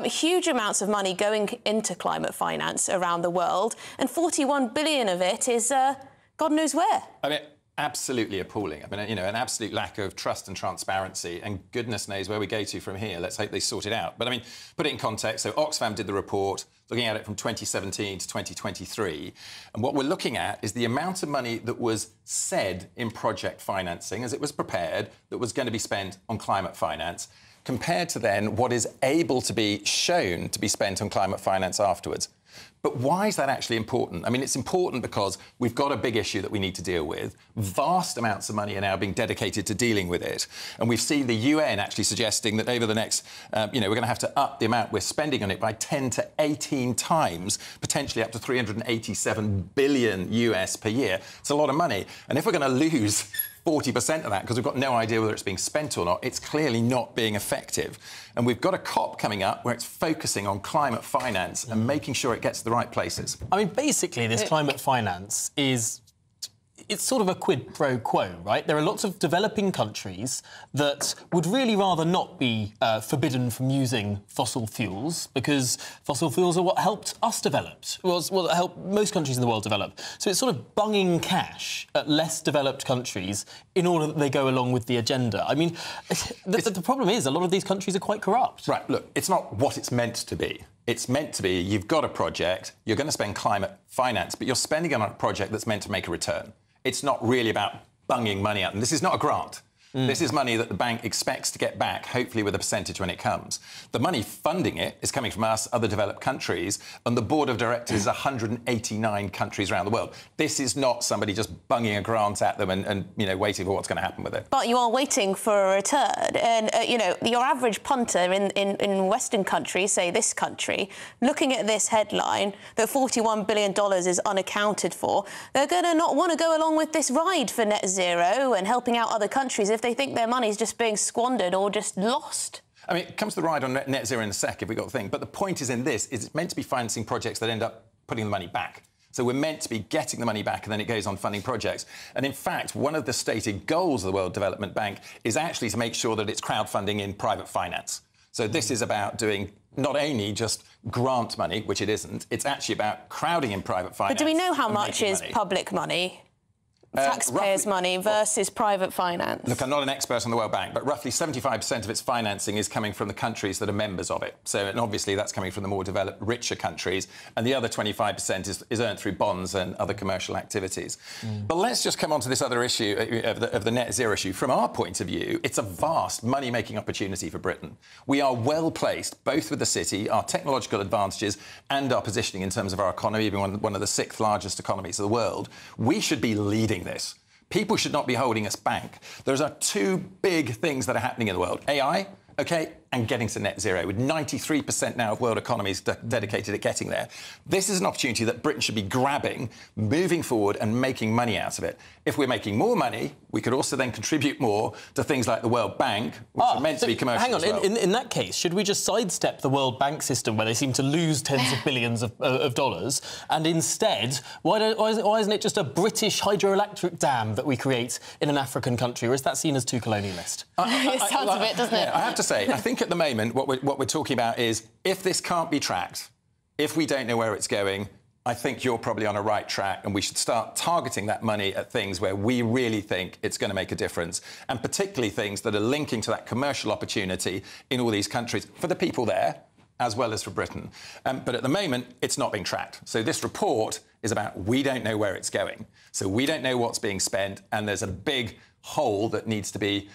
Speaker 2: Huge amounts of money going into climate finance around the world, and 41 billion of it is God knows where.
Speaker 13: I mean, absolutely appalling. I mean, you know, an absolute lack of trust and transparency, and goodness knows where we go to from here. Let's hope they sort it out. But I mean, put it in context. So Oxfam did the report, looking at it from 2017 to 2023. And what we're looking at is the amount of money that was said in project financing as it was prepared that was going to be spent on climate finance, compared to then what is able to be shown to be spent on climate finance afterwards. But why is that actually important? I mean, it's important because we've got a big issue that we need to deal with. Vast amounts of money are now being dedicated to dealing with it. And we've seen the UN actually suggesting that over the next, we're going to have to up the amount we're spending on it by 10 to 18 times, potentially up to 387 billion US per year. It's a lot of money. And if we're going to lose 40% of that, because we've got no idea whether it's being spent or not, it's clearly not being effective. And we've got a COP coming up where it's focusing on climate finance and making sure it gets to the right places.
Speaker 12: I mean, basically, this climate finance is... it's sort of a quid pro quo, right? There are lots of developing countries that would really rather not be forbidden from using fossil fuels, because fossil fuels are what helped us develop, what helped most countries in the world develop. So it's sort of bunging cash at less developed countries in order that they go along with the agenda. I mean, the problem is a lot of these countries are quite corrupt.
Speaker 13: Right, look, it's not what it's meant to be. It's meant to be, you've got a project, you're going to spend climate finance, but you're spending it on a project that's meant to make a return. It's not really about bunging money out. And this is not a grant. This is money that the bank expects to get back, hopefully with a percentage when it comes. The money funding it is coming from us, other developed countries, and the board of directors is 189 countries around the world. This is not somebody just bunging a grant at them and waiting for what's going to happen with it.
Speaker 2: But you are waiting for a return. And, your average punter in Western countries, say this country, looking at this headline, that $41 billion is unaccounted for, they're going to not want to go along with this ride for net zero and helping out other countries if they think their money's just being squandered or just lost.
Speaker 13: I mean, it comes to the ride on net zero in a sec if we've got the thing. But the point is in this, is it's meant to be financing projects that end up putting the money back. So we're meant to be getting the money back and then it goes on funding projects. And in fact, one of the stated goals of the World Development Bank is actually to make sure that it's crowdfunding in private finance. So this is about doing not only just grant money, which it isn't, it's actually about crowding in private finance.
Speaker 2: But do we know how much is public money? Taxpayers' money versus private finance.
Speaker 13: Look, I'm not an expert on the World Bank, but roughly 75% of its financing is coming from the countries that are members of it. So, and obviously that's coming from the more developed, richer countries, and the other 25% is earned through bonds and other commercial activities. But let's just come on to this other issue of the net zero issue. From our point of view, it's a vast money-making opportunity for Britain. We are well placed, both with the city, our technological advantages, and our positioning in terms of our economy, being one of the 6th largest economies of the world. We should be leading this. People should not be holding us back. There are 2 big things that are happening in the world. AI, OK, and getting to net zero, with 93% now of world economies dedicated at getting there. This is an opportunity that Britain should be grabbing, moving forward and making money out of it. If we're making more money, we could also then contribute more to things like the World Bank, which are meant to be commercial.
Speaker 12: Hang on,
Speaker 13: as well.
Speaker 12: in that case, should we just sidestep the World Bank system where they seem to lose tens of billions of dollars, and instead, why isn't it just a British hydroelectric dam that we create in an African country, or is that seen as too colonialist?
Speaker 2: It sounds a bit, doesn't it?
Speaker 13: I have to say, I think at the moment what we're talking about is if this can't be tracked, if we don't know where it's going, I think you're probably on a right track, and we should start targeting that money at things where we really think it's going to make a difference, and particularly things that are linking to that commercial opportunity in all these countries for the people there, as well as for Britain. But at the moment, it's not being tracked. So this report is about we don't know where it's going. So we don't know what's being spent, and there's a big hole that needs to be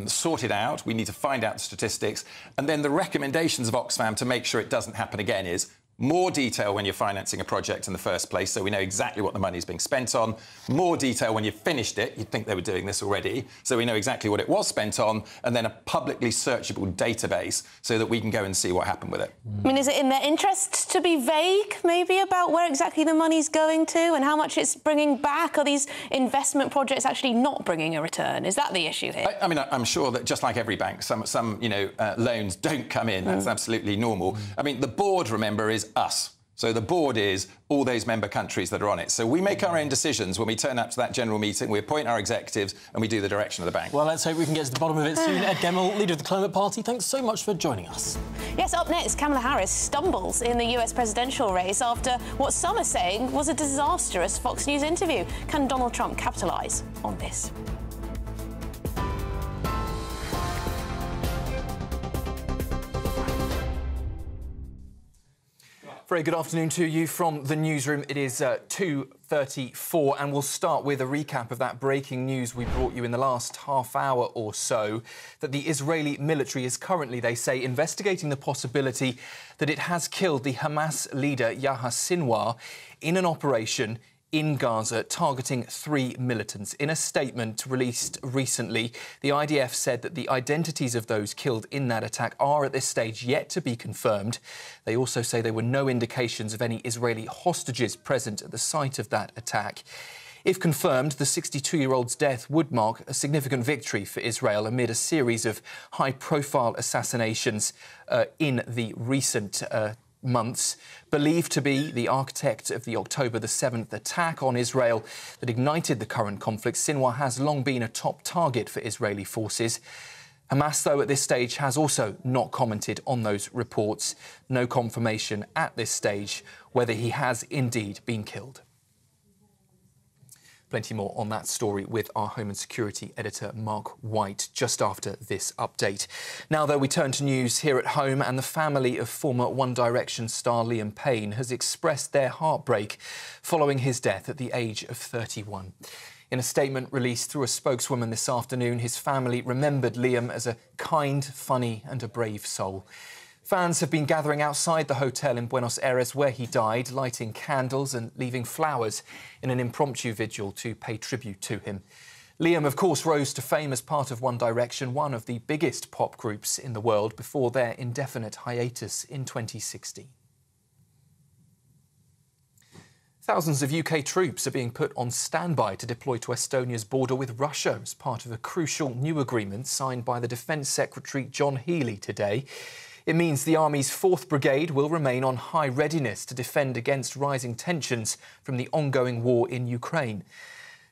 Speaker 13: sorted out. We need to find out the statistics. And then the recommendations of Oxfam to make sure it doesn't happen again is more detail when you're financing a project in the first place, so we know exactly what the money is being spent on. More detail when you've finished it. You'd think they were doing this already, so we know exactly what it was spent on, and then a publicly searchable database so that we can go and see what happened with it.
Speaker 2: I mean, is it in their interest to be vague, maybe, about where exactly the money's going to and how much it's bringing back? Are these investment projects actually not bringing a return? Is that the issue here?
Speaker 13: I mean, I'm sure that just like every bank, some loans don't come in. That's absolutely normal. I mean, the board, remember, is us. So the board is all those member countries that are on it. So we make our own decisions when we turn up to that general meeting, we appoint our executives and we do the direction of the bank.
Speaker 12: Well, let's hope we can get to the bottom of it soon. Ed Gemmell, leader of the Climate Party, thanks so much for joining us.
Speaker 2: Yes, up next, Kamala Harris stumbles in the US presidential race after what some are saying was a disastrous Fox News interview. Can Donald Trump capitalise on this?
Speaker 1: Very good afternoon to you from the newsroom. It is 2:34, and we'll start with a recap of that breaking news we brought you in the last half hour or so, that the Israeli military is currently, they say, investigating the possibility that it has killed the Hamas leader Yahya Sinwar in an operation in Gaza targeting 3 militants. In a statement released recently, the IDF said that the identities of those killed in that attack are at this stage yet to be confirmed. They also say there were no indications of any Israeli hostages present at the site of that attack. If confirmed, the 62-year-old's death would mark a significant victory for Israel amid a series of high-profile assassinations in the recent months. Believed to be the architect of the October the 7th attack on Israel that ignited the current conflict, Sinwar has long been a top target for Israeli forces. Hamas, though, at this stage has also not commented on those reports. No confirmation at this stage whether he has indeed been killed. Plenty more on that story with our Home and Security editor, Mark White, just after this update. Now, though, we turn to news here at home, and the family of former One Direction star Liam Payne has expressed their heartbreak following his death at the age of 31. In a statement released through a spokeswoman this afternoon, his family remembered Liam as a kind, funny and a brave soul. Fans have been gathering outside the hotel in Buenos Aires where he died, lighting candles and leaving flowers in an impromptu vigil to pay tribute to him. Liam, of course, rose to fame as part of One Direction, one of the biggest pop groups in the world, before their indefinite hiatus in 2016. Thousands of UK troops are being put on standby to deploy to Estonia's border with Russia as part of a crucial new agreement signed by the Defence Secretary John Healey today. It means the Army's 4th Brigade will remain on high readiness to defend against rising tensions from the ongoing war in Ukraine.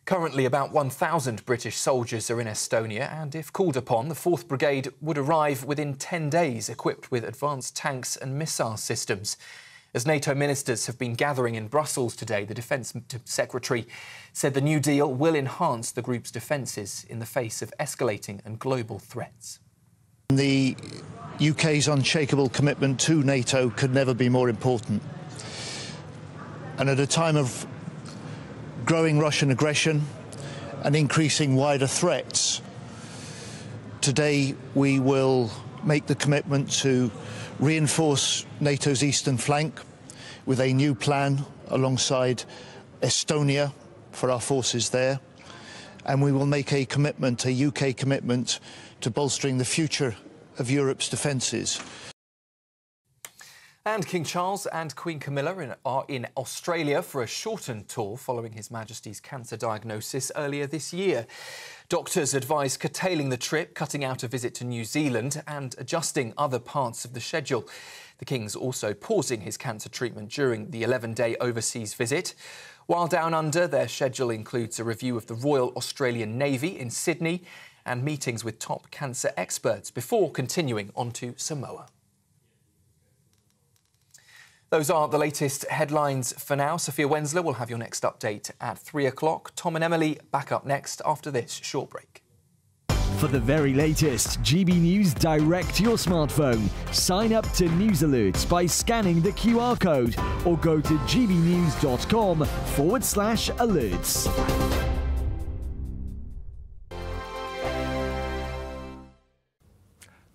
Speaker 1: Currently, about 1,000 British soldiers are in Estonia, and if called upon, the 4th Brigade would arrive within 10 days, equipped with advanced tanks and missile systems. As NATO ministers have been gathering in Brussels today, the Defence Secretary said the new deal will enhance the group's defences in the face of escalating and global threats.
Speaker 11: The UK's unshakable commitment to NATO could never be more important. And at a time of growing Russian aggression and increasing wider threats, today we will make the commitment to reinforce NATO's eastern flank with a new plan alongside Estonia for our forces there. And we will make a commitment, a UK commitment, to bolstering the future of Europe's defences.
Speaker 1: And King Charles and Queen Camilla are in Australia for a shortened tour following His Majesty's cancer diagnosis earlier this year. Doctors advise curtailing the trip, cutting out a visit to New Zealand and adjusting other parts of the schedule. The King's also pausing his cancer treatment during the 11-day overseas visit. While down under, their schedule includes a review of the Royal Australian Navy in Sydney and meetings with top cancer experts before continuing on to Samoa. Those are the latest headlines for now. Sophia Wensler will have your next update at 3 o'clock. Tom and Emily back up next after this short break.
Speaker 5: For the very latest GB News direct to your smartphone, sign up to News Alerts by scanning the QR code or go to gbnews.com/alerts.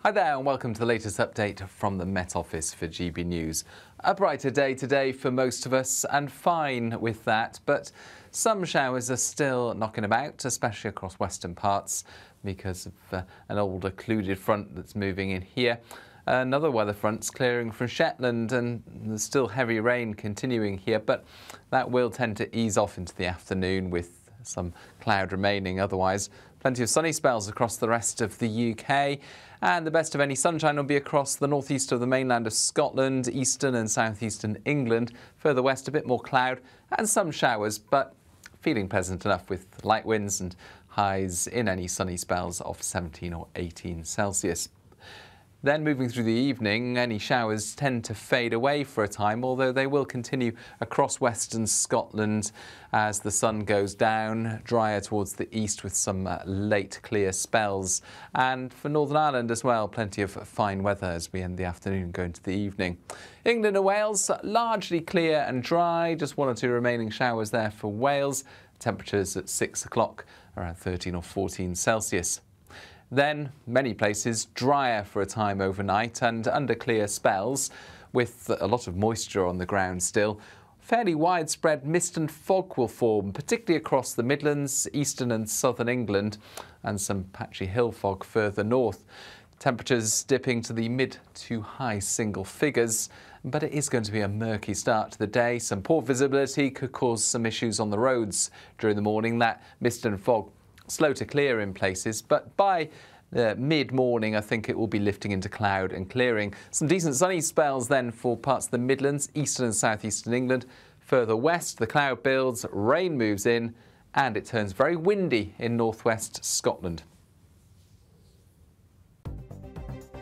Speaker 20: Hi there and welcome to the latest update from the Met Office for GB News. A brighter day today for most of us and fine with that, but some showers are still knocking about, especially across western parts because of an old occluded front that's moving in here. Another weather front's clearing from Shetland and there's still heavy rain continuing here, but that will tend to ease off into the afternoon with some cloud remaining otherwise. Plenty of sunny spells across the rest of the UK. And the best of any sunshine will be across the northeast of the mainland of Scotland, eastern and southeastern England. Further west, a bit more cloud and some showers, but feeling pleasant enough with light winds and highs in any sunny spells of 17 or 18 Celsius. Then moving through the evening, any showers tend to fade away for a time, although they will continue across western Scotland as the sun goes down, drier towards the east with some late clear spells. And for Northern Ireland as well, plenty of fine weather as we end the afternoon and go into the evening. England and Wales, largely clear and dry, just 1 or 2 remaining showers there for Wales. Temperatures at 6 o'clock, around 13 or 14 Celsius. Then, many places drier for a time overnight and under clear spells, with a lot of moisture on the ground still. Fairly widespread mist and fog will form, particularly across the Midlands, eastern and southern England, and some patchy hill fog further north. Temperatures dipping to the mid to high single figures, but it is going to be a murky start to the day. Some poor visibility could cause some issues on the roads during the morning. That mist and fog slow to clear in places, but by mid-morning I think it will be lifting into cloud and clearing. Some decent sunny spells then for parts of the Midlands, eastern and southeastern England. Further west the cloud builds, rain moves in and it turns very windy in northwest Scotland.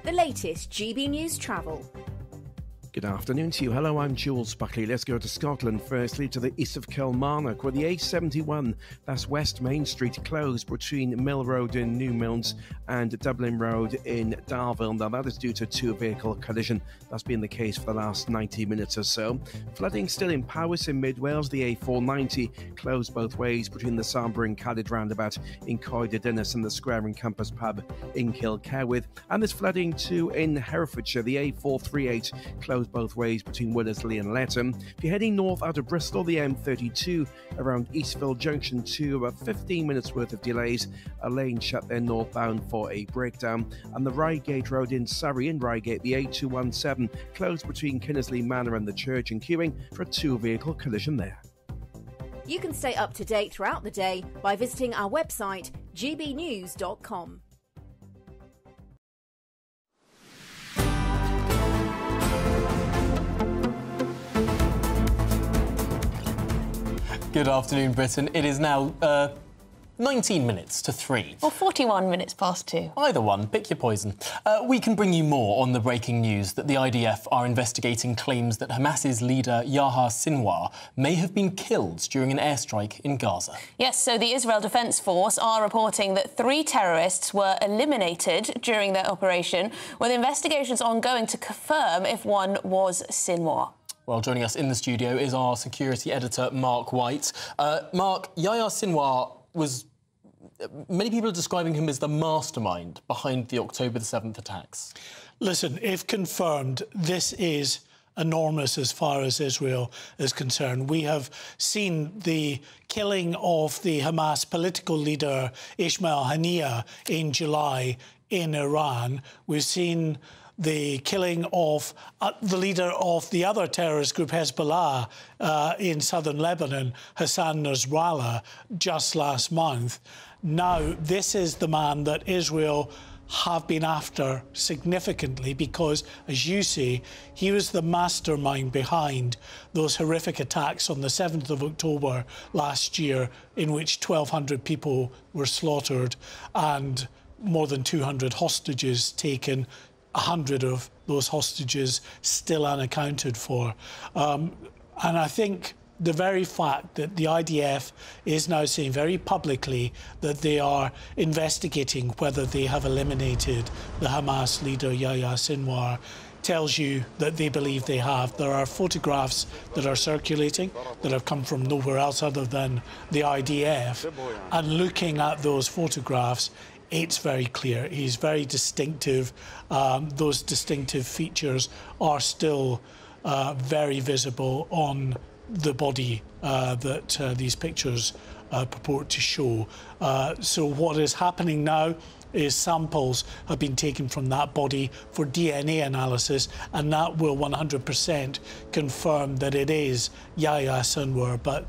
Speaker 21: The latest GB News travel.
Speaker 22: Good afternoon to you. Hello, I'm Jules Buckley. Let's go to Scotland firstly, to the east of Kilmarnock, where the A71, that's West Main Street, closed between Mill Road in New Milns and Dublin Road in Darville. Now, that is due to a two-vehicle collision. That's been the case for the last 90 minutes or so. Flooding still in Powys in Mid-Wales. The A490 closed both ways between the Sambre and Cadid roundabout in Coed Dennis and the Square and Compass pub in Kilkerwith. And there's flooding too in Herefordshire. The A438 closed both ways between Willersley and Letham. If you're heading north out of Bristol, the M32 around Eastville Junction 2, about 15 minutes worth of delays. A lane shut there northbound for a breakdown. And the Reigate Road in Surrey in Reigate, the A217 closed between Kinnersley Manor and the church and queuing for a two-vehicle collision there.
Speaker 21: You can stay up to date throughout the day by visiting our website gbnews.com.
Speaker 12: Good afternoon, Britain. It is now 19 minutes to 3.
Speaker 2: Or 41 minutes past 2.
Speaker 12: Either one, pick your poison. We can bring you more on the breaking news that the IDF are investigating claims that Hamas's leader Yahya Sinwar may have been killed during an airstrike in Gaza.
Speaker 2: Yes, so the Israel Defense Force are reporting that 3 terrorists were eliminated during their operation, with investigations ongoing to confirm if one was Sinwar.
Speaker 12: Well, joining us in the studio is our security editor, Mark White. Mark, Yahya Sinwar was... Many people are describing him as the mastermind behind the October the 7th attacks.
Speaker 3: Listen, if confirmed, this is enormous as far as Israel is concerned. We have seen the killing of the Hamas political leader Ismail Haniyeh in July in Iran. We've seen the killing of the leader of the other terrorist group, Hezbollah, in southern Lebanon, Hassan Nasrallah, just last month. Now, this is the man that Israel have been after significantly because, as you say, he was the mastermind behind those horrific attacks on the 7th of October last year, in which 1,200 people were slaughtered and more than 200 hostages taken, 100 of those hostages still unaccounted for. And I think the very fact that the IDF is now saying very publicly that they are investigating whether they have eliminated the Hamas leader Yahya Sinwar tells you that they believe they have. There are photographs that are circulating that have come from nowhere else other than the IDF. And looking at those photographs, it's very clear. He's very distinctive. Those distinctive features are still very visible on the body that these pictures purport to show. So what is happening now is samples have been taken from that body for DNA analysis, and that will 100% confirm that it is Yahya Sinwar. But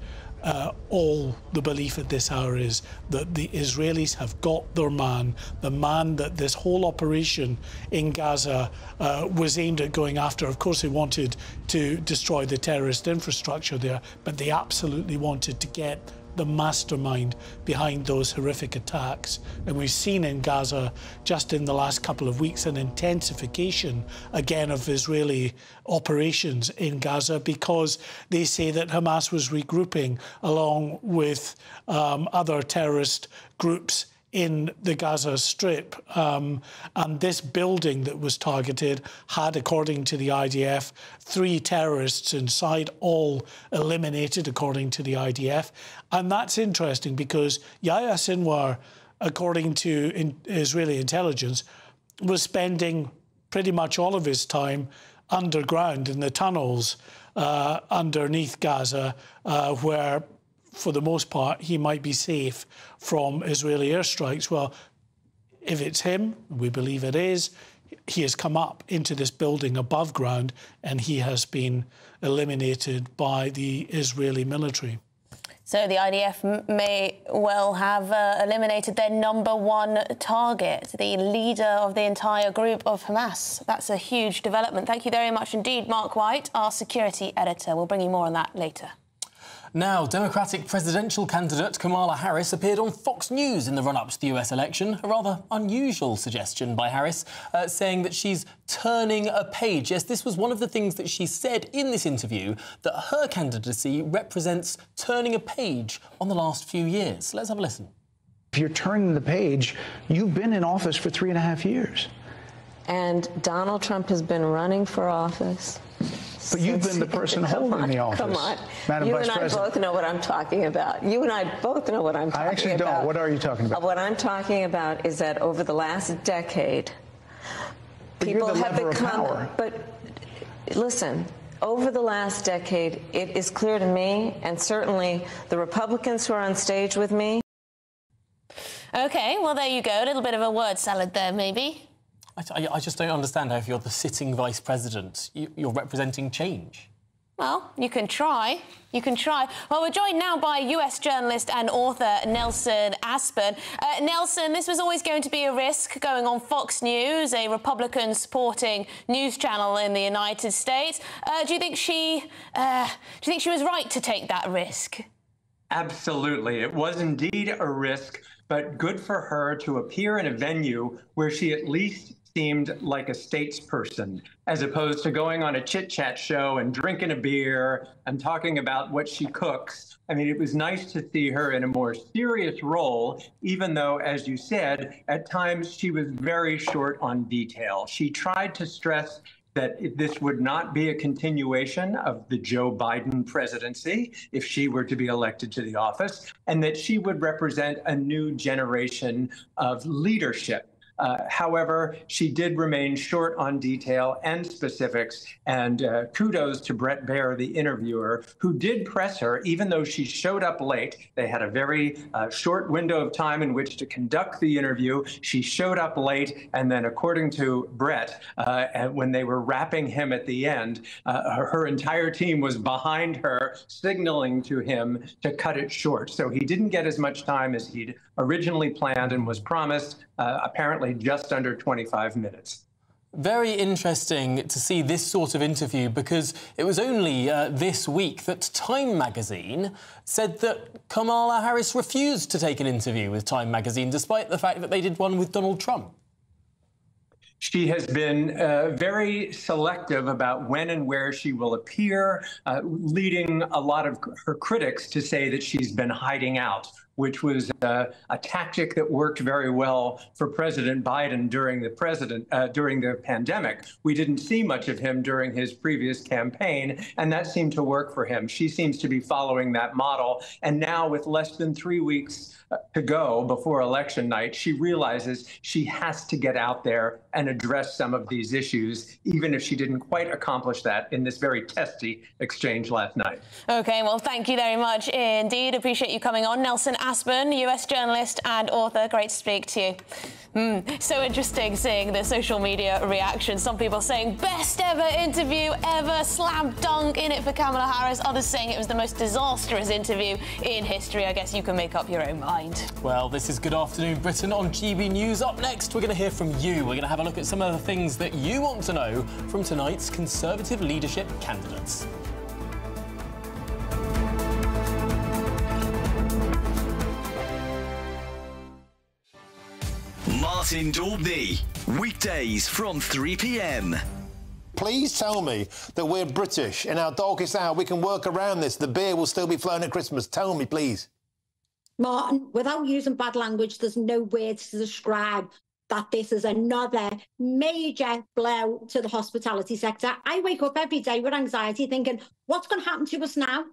Speaker 3: all the belief at this hour is that the Israelis have got their man, the man that this whole operation in Gaza was aimed at going after. Of course, they wanted to destroy the terrorist infrastructure there, but they absolutely wanted to get the mastermind behind those horrific attacks. And we've seen in Gaza, just in the last couple of weeks, an intensification again of Israeli operations in Gaza because they say that Hamas was regrouping along with other terrorist groups in the Gaza Strip. And this building that was targeted had, according to the IDF, 3 terrorists inside, all eliminated, according to the IDF. And that's interesting because Yahya Sinwar, according to Israeli intelligence, was spending pretty much all of his time underground in the tunnels underneath Gaza, where for the most part, he might be safe from Israeli airstrikes. Well, if it's him, we believe it is, he has come up into this building above ground and he has been eliminated by the Israeli military.
Speaker 2: So the IDF may well have eliminated their #1 target, the leader of the entire group of Hamas. That's a huge development. Thank you very much indeed, Mark White, our security editor. We'll bring you more on that later.
Speaker 12: Now, Democratic presidential candidate Kamala Harris appeared on Fox News in the run-up to the US election. A rather unusual suggestion by Harris, saying that she's turning a page. Yes, this was one of the things that she said in this interview, that her candidacy represents turning a page on the last few years. Let's have a listen.
Speaker 14: If you're turning the page, you've been in office for 3.5 years.
Speaker 15: And Donald Trump has been running for office.
Speaker 14: But you've been the person holding the office.
Speaker 15: Come on.
Speaker 14: Madam Vice President.
Speaker 15: You and I both know what I'm talking about. You and I both know what I'm talking about.
Speaker 14: I actually don't. What are you talking about?
Speaker 15: What I'm talking about is that over the last decade, people have become... But listen, over the last decade, it is clear to me, and certainly the Republicans who are on stage with me...
Speaker 2: OK, well, there you go. A little bit of a word salad there, maybe.
Speaker 12: I just don't understand how if you're the sitting vice president, you're representing change.
Speaker 2: Well, you can try. You can try. Well, we're joined now by US journalist and author Nelson Aspen. Nelson, this was always going to be a risk going on Fox News, a Republican-supporting news channel in the United States. Do you think she was right to take that risk?
Speaker 7: Absolutely. It was indeed a risk, but good for her to appear in a venue where she at least seemed like a statesperson, as opposed to going on a chit-chat show and drinking a beer and talking about what she cooks. I mean, it was nice to see her in a more serious role, even though, as you said, at times she was very short on detail. She tried to stress that this would not be a continuation of the Joe Biden presidency if she were to be elected to the office, and that she would represent a new generation of leadership. However, she did remain short on detail and specifics, and kudos to Brett Baer, the interviewer, who did press her, even though she showed up late. They had a very short window of time in which to conduct the interview. She showed up late, and then according to Brett, when they were wrapping him at the end, her entire team was behind her, signaling to him to cut it short. So he didn't get as much time as he'd originally planned and was promised, apparently just under 25 minutes.
Speaker 12: Very interesting to see this sort of interview, because it was only this week that Time magazine said that Kamala Harris refused to take an interview with Time magazine, despite the fact that they did one with Donald Trump.
Speaker 7: She has been very selective about when and where she will appear, leading a lot of her critics to say that she's been hiding out, which was a tactic that worked very well for President Biden during the pandemic. We didn't see much of him during his previous campaign, and that seemed to work for him. She seems to be following that model, and now with less than 3 weeks to go before election night, she realizes she has to get out there and address some of these issues, even if she didn't quite accomplish that in this very testy exchange last night.
Speaker 2: OK, well, thank you very much indeed. Appreciate you coming on. Nelson Aspen, US journalist and author. Great to speak to you. So interesting seeing the social media reaction. Some people saying best ever interview ever, slam dunk in it for Kamala Harris. Others saying it was the most disastrous interview in history. I guess you can make up your own mind.
Speaker 12: Well, this is Good Afternoon Britain on GB News. Up next, we're going to hear from you. We're going to have a look at some of the things that you want to know from tonight's Conservative leadership candidates.
Speaker 5: Martin Daubney, weekdays from 3 p.m.
Speaker 9: Please tell me that we're British. In our darkest hour, we can work around this. The beer will still be flowing at Christmas. Tell me, please.
Speaker 16: Martin, without using bad language, there's no words to describe that this is another major blow to the hospitality sector. I wake up every day with anxiety thinking, what's going to happen to us now?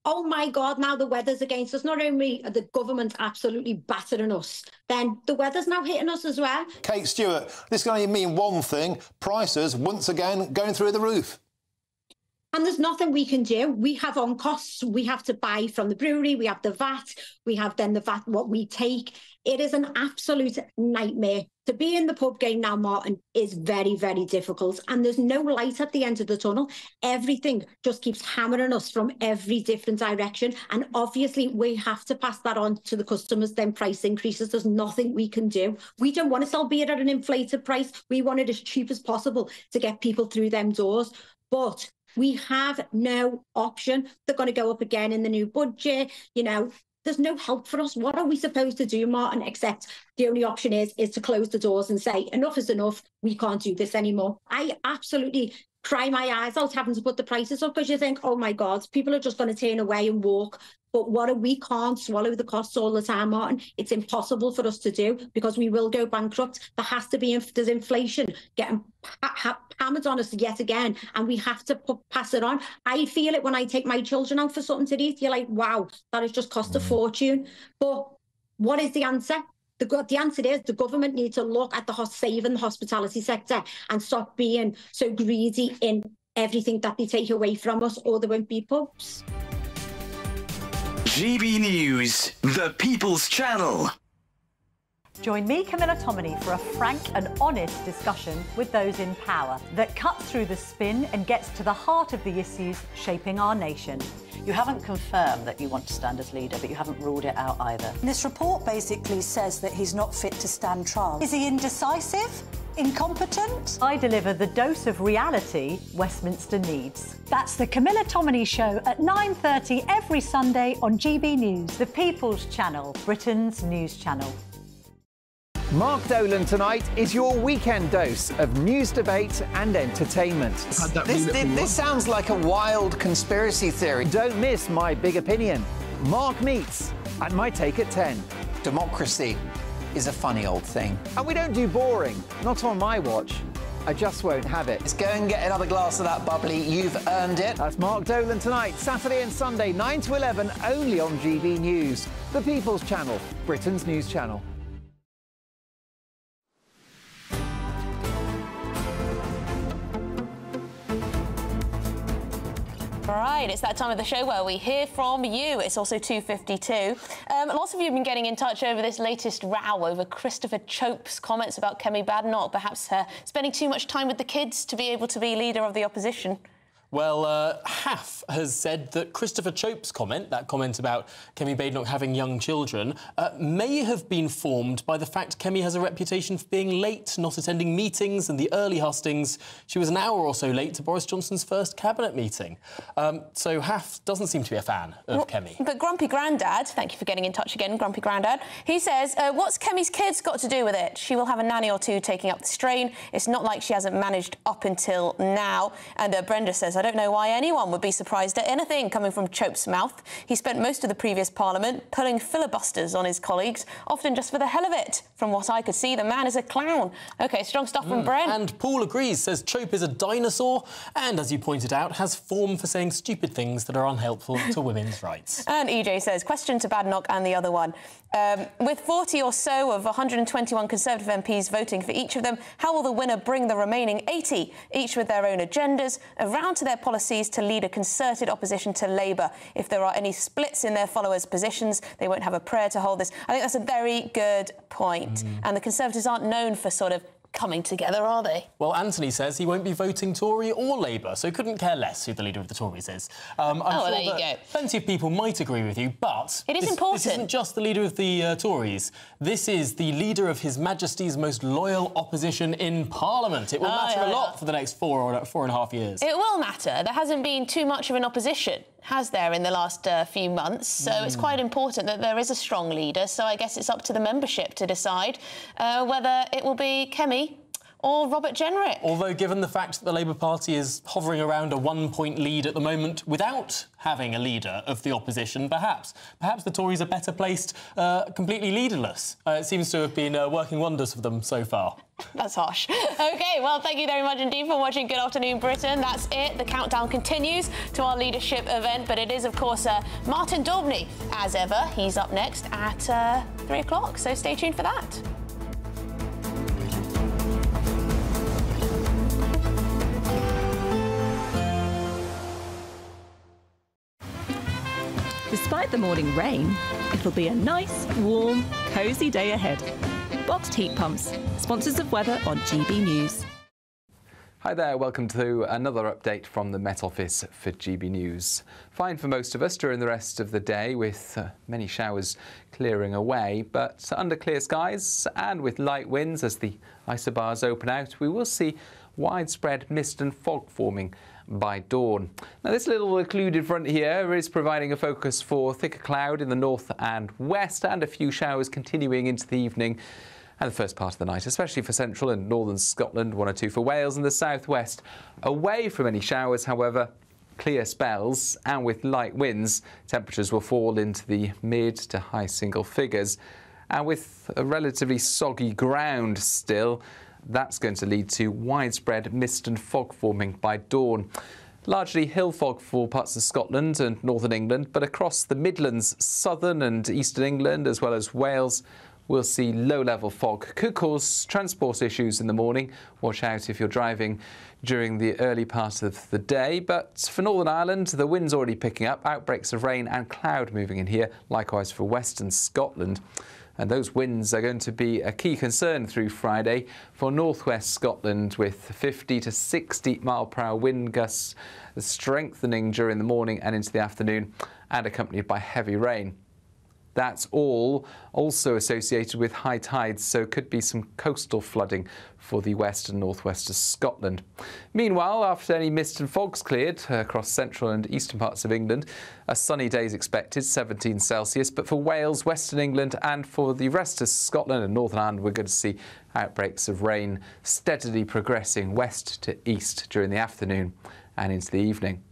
Speaker 16: Oh, my God, now the weather's against us. Not only are the government absolutely battering us, then the weather's now hitting us as well.
Speaker 9: Kate Stewart, this can only mean one thing. Prices, once again, going through the roof.
Speaker 16: And there's nothing we can do. We have on costs. We have to buy from the brewery. We have the VAT. We have then the VAT, what we take. It is an absolute nightmare. To be in the pub game now, Martin, is very, very difficult. And there's no light at the end of the tunnel. Everything just keeps hammering us from every different direction. And obviously, we have to pass that on to the customers, then price increases. There's nothing we can do. We don't want to sell beer at an inflated price. We want it as cheap as possible to get people through them doors. But we have no option. They're going to go up again in the new budget. You know, there's no help for us. What are we supposed to do, Martin, except the only option is to close the doors and say, enough is enough. We can't do this anymore. I absolutely cry my eyes out having to put the prices up, because you think, oh, my God, people are just going to turn away and walk. But we can't swallow the costs all the time, Martin. It's impossible for us to do, because we will go bankrupt. There has to be there's inflation getting hammered on us yet again, and we have to pass it on. I feel it when I take my children out for something to eat. You're like, wow, that has just cost a fortune. But what is the answer? The answer is the government needs to look at saving the hospitality sector and stop being so greedy in everything that they take away from us, or there won't be pubs.
Speaker 5: GB News, the People's Channel.
Speaker 24: Join me, Camilla Tominey, for a frank and honest discussion with those in power that cuts through the spin and gets to the heart of the issues shaping our nation.
Speaker 25: You haven't confirmed that you want to stand as leader, but you haven't ruled it out either.
Speaker 26: This report basically says that he's not fit to stand trial. Is he indecisive?
Speaker 24: incompetent? I deliver the dose of reality Westminster needs. That's the Camilla Tominey Show at 9:30 every Sunday on GB News, the People's Channel, Britain's news channel.
Speaker 6: Mark Dolan tonight is your weekend dose of news, debate and entertainment. This sounds like a wild conspiracy theory. Don't miss My Big Opinion, Mark Meets, and My Take at 10. Democracy is a funny old thing. And we don't do boring, not on my watch. I just won't have it. Let's go and get another glass of that bubbly. You've earned it. That's Mark Dolan tonight, Saturday and Sunday, 9 to 11, only on GB News, the People's Channel, Britain's news channel.
Speaker 2: Right, it's that time of the show where we hear from you. It's also 2:52. Lots of you have been getting in touch over this latest row over Christopher Chope's comments about Kemi Badenoch, perhaps spending too much time with the kids to be able to be leader of the opposition.
Speaker 12: Well, Half has said that Christopher Chope's comment, that comment about Kemi Badenoch having young children, may have been formed by the fact Kemi has a reputation for being late, not attending meetings and the early hustings. She was an hour or so late to Boris Johnson's first cabinet meeting. So Half doesn't seem to be a fan of Kemi.
Speaker 2: But Grumpy Grandad, thank you for getting in touch again, Grumpy Grandad, he says, what's Kemi's kids got to do with it? She will have a nanny or two taking up the strain. It's not like she hasn't managed up until now. And Brenda says, I don't know why anyone would be surprised at anything coming from Chope's mouth. He spent most of the previous Parliament pulling filibusters on his colleagues, often just for the hell of it. From what I could see, the man is a clown. OK, strong stuff from Brent.
Speaker 12: And Paul agrees, says Chope is a dinosaur and, as you pointed out, has form for saying stupid things that are unhelpful to women's rights.
Speaker 2: And EJ says, question to Badenoch and the other one. With 40 or so of 121 Conservative MPs voting for each of them, how will the winner bring the remaining 80, each with their own agendas, around to their policies to lead a concerted opposition to Labour? If there are any splits in their followers' positions, they won't have a prayer to hold this. I think that's a very good point. And the Conservatives aren't known for sort of coming together, are they?
Speaker 12: Well, Anthony says he won't be voting Tory or Labour, so couldn't care less who the leader of the Tories is. I'm sure
Speaker 2: there you
Speaker 12: that
Speaker 2: go.
Speaker 12: Plenty of people might agree with you, but
Speaker 2: it is important.
Speaker 12: This isn't just the leader of the Tories. This is the leader of His Majesty's most loyal opposition in Parliament. It will matter a lot for the next 4.5 years.
Speaker 2: It will matter. There hasn't been too much of an opposition, has there, in the last few months? So it's quite important that there is a strong leader. So I guess it's up to the membership to decide whether it will be Kemi or Robert Jenrick.
Speaker 12: Although, given the fact that the Labour Party is hovering around a 1-point lead at the moment without having a leader of the opposition, perhaps the Tories are better placed completely leaderless. It seems to have been working wonders for them so far.
Speaker 2: That's harsh. OK, well, thank you very much indeed for watching Good Afternoon Britain. That's it. The countdown continues to our leadership event, but it is, of course, Martin Daubney, as ever. He's up next at 3 o'clock, so stay tuned for that.
Speaker 10: Despite the morning rain, it'll be a nice, warm, cosy day ahead. Boxed heat pumps, sponsors of weather on GB News.
Speaker 20: Hi there, welcome to another update from the Met Office for GB News. Fine for most of us during the rest of the day, with many showers clearing away, but under clear skies and with light winds as the isobars open out, we will see widespread mist and fog forming by dawn. Now, this little occluded front here is providing a focus for thicker cloud in the north and west, and a few showers continuing into the evening and the first part of the night, especially for central and northern Scotland, 1 or 2 for Wales and the southwest. Away from any showers, however, clear spells, and with light winds, temperatures will fall into the mid to high single figures. And with a relatively soggy ground still, that's going to lead to widespread mist and fog forming by dawn. Largely hill fog for parts of Scotland and northern England, but across the Midlands, southern and eastern England, as well as Wales, we'll see low-level fog. Could cause transport issues in the morning. Watch out if you're driving during the early part of the day. But for Northern Ireland, the wind's already picking up. Outbreaks of rain and cloud moving in here. Likewise for western Scotland. And those winds are going to be a key concern through Friday for northwest Scotland, with 50 to 60 mile-per-hour wind gusts strengthening during the morning and into the afternoon, and accompanied by heavy rain. That's all also associated with high tides, so could be some coastal flooding for the west and northwest of Scotland. Meanwhile, after any mist and fog's cleared across central and eastern parts of England, a sunny day is expected, 17 Celsius. But for Wales, western England and for the rest of Scotland and Northern Ireland, we're going to see outbreaks of rain steadily progressing west to east during the afternoon and into the evening.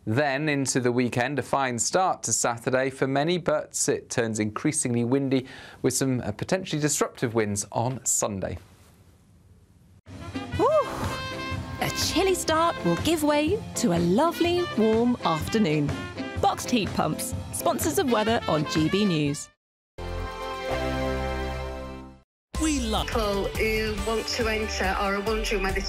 Speaker 20: Then into the weekend, a fine start to Saturday for many, but it turns increasingly windy with some potentially disruptive winds on Sunday.
Speaker 10: A chilly start will give way to a lovely, warm afternoon. Boxed heat pumps, sponsors of weather on GB News.
Speaker 4: We love people who want to enter or are wondering whether to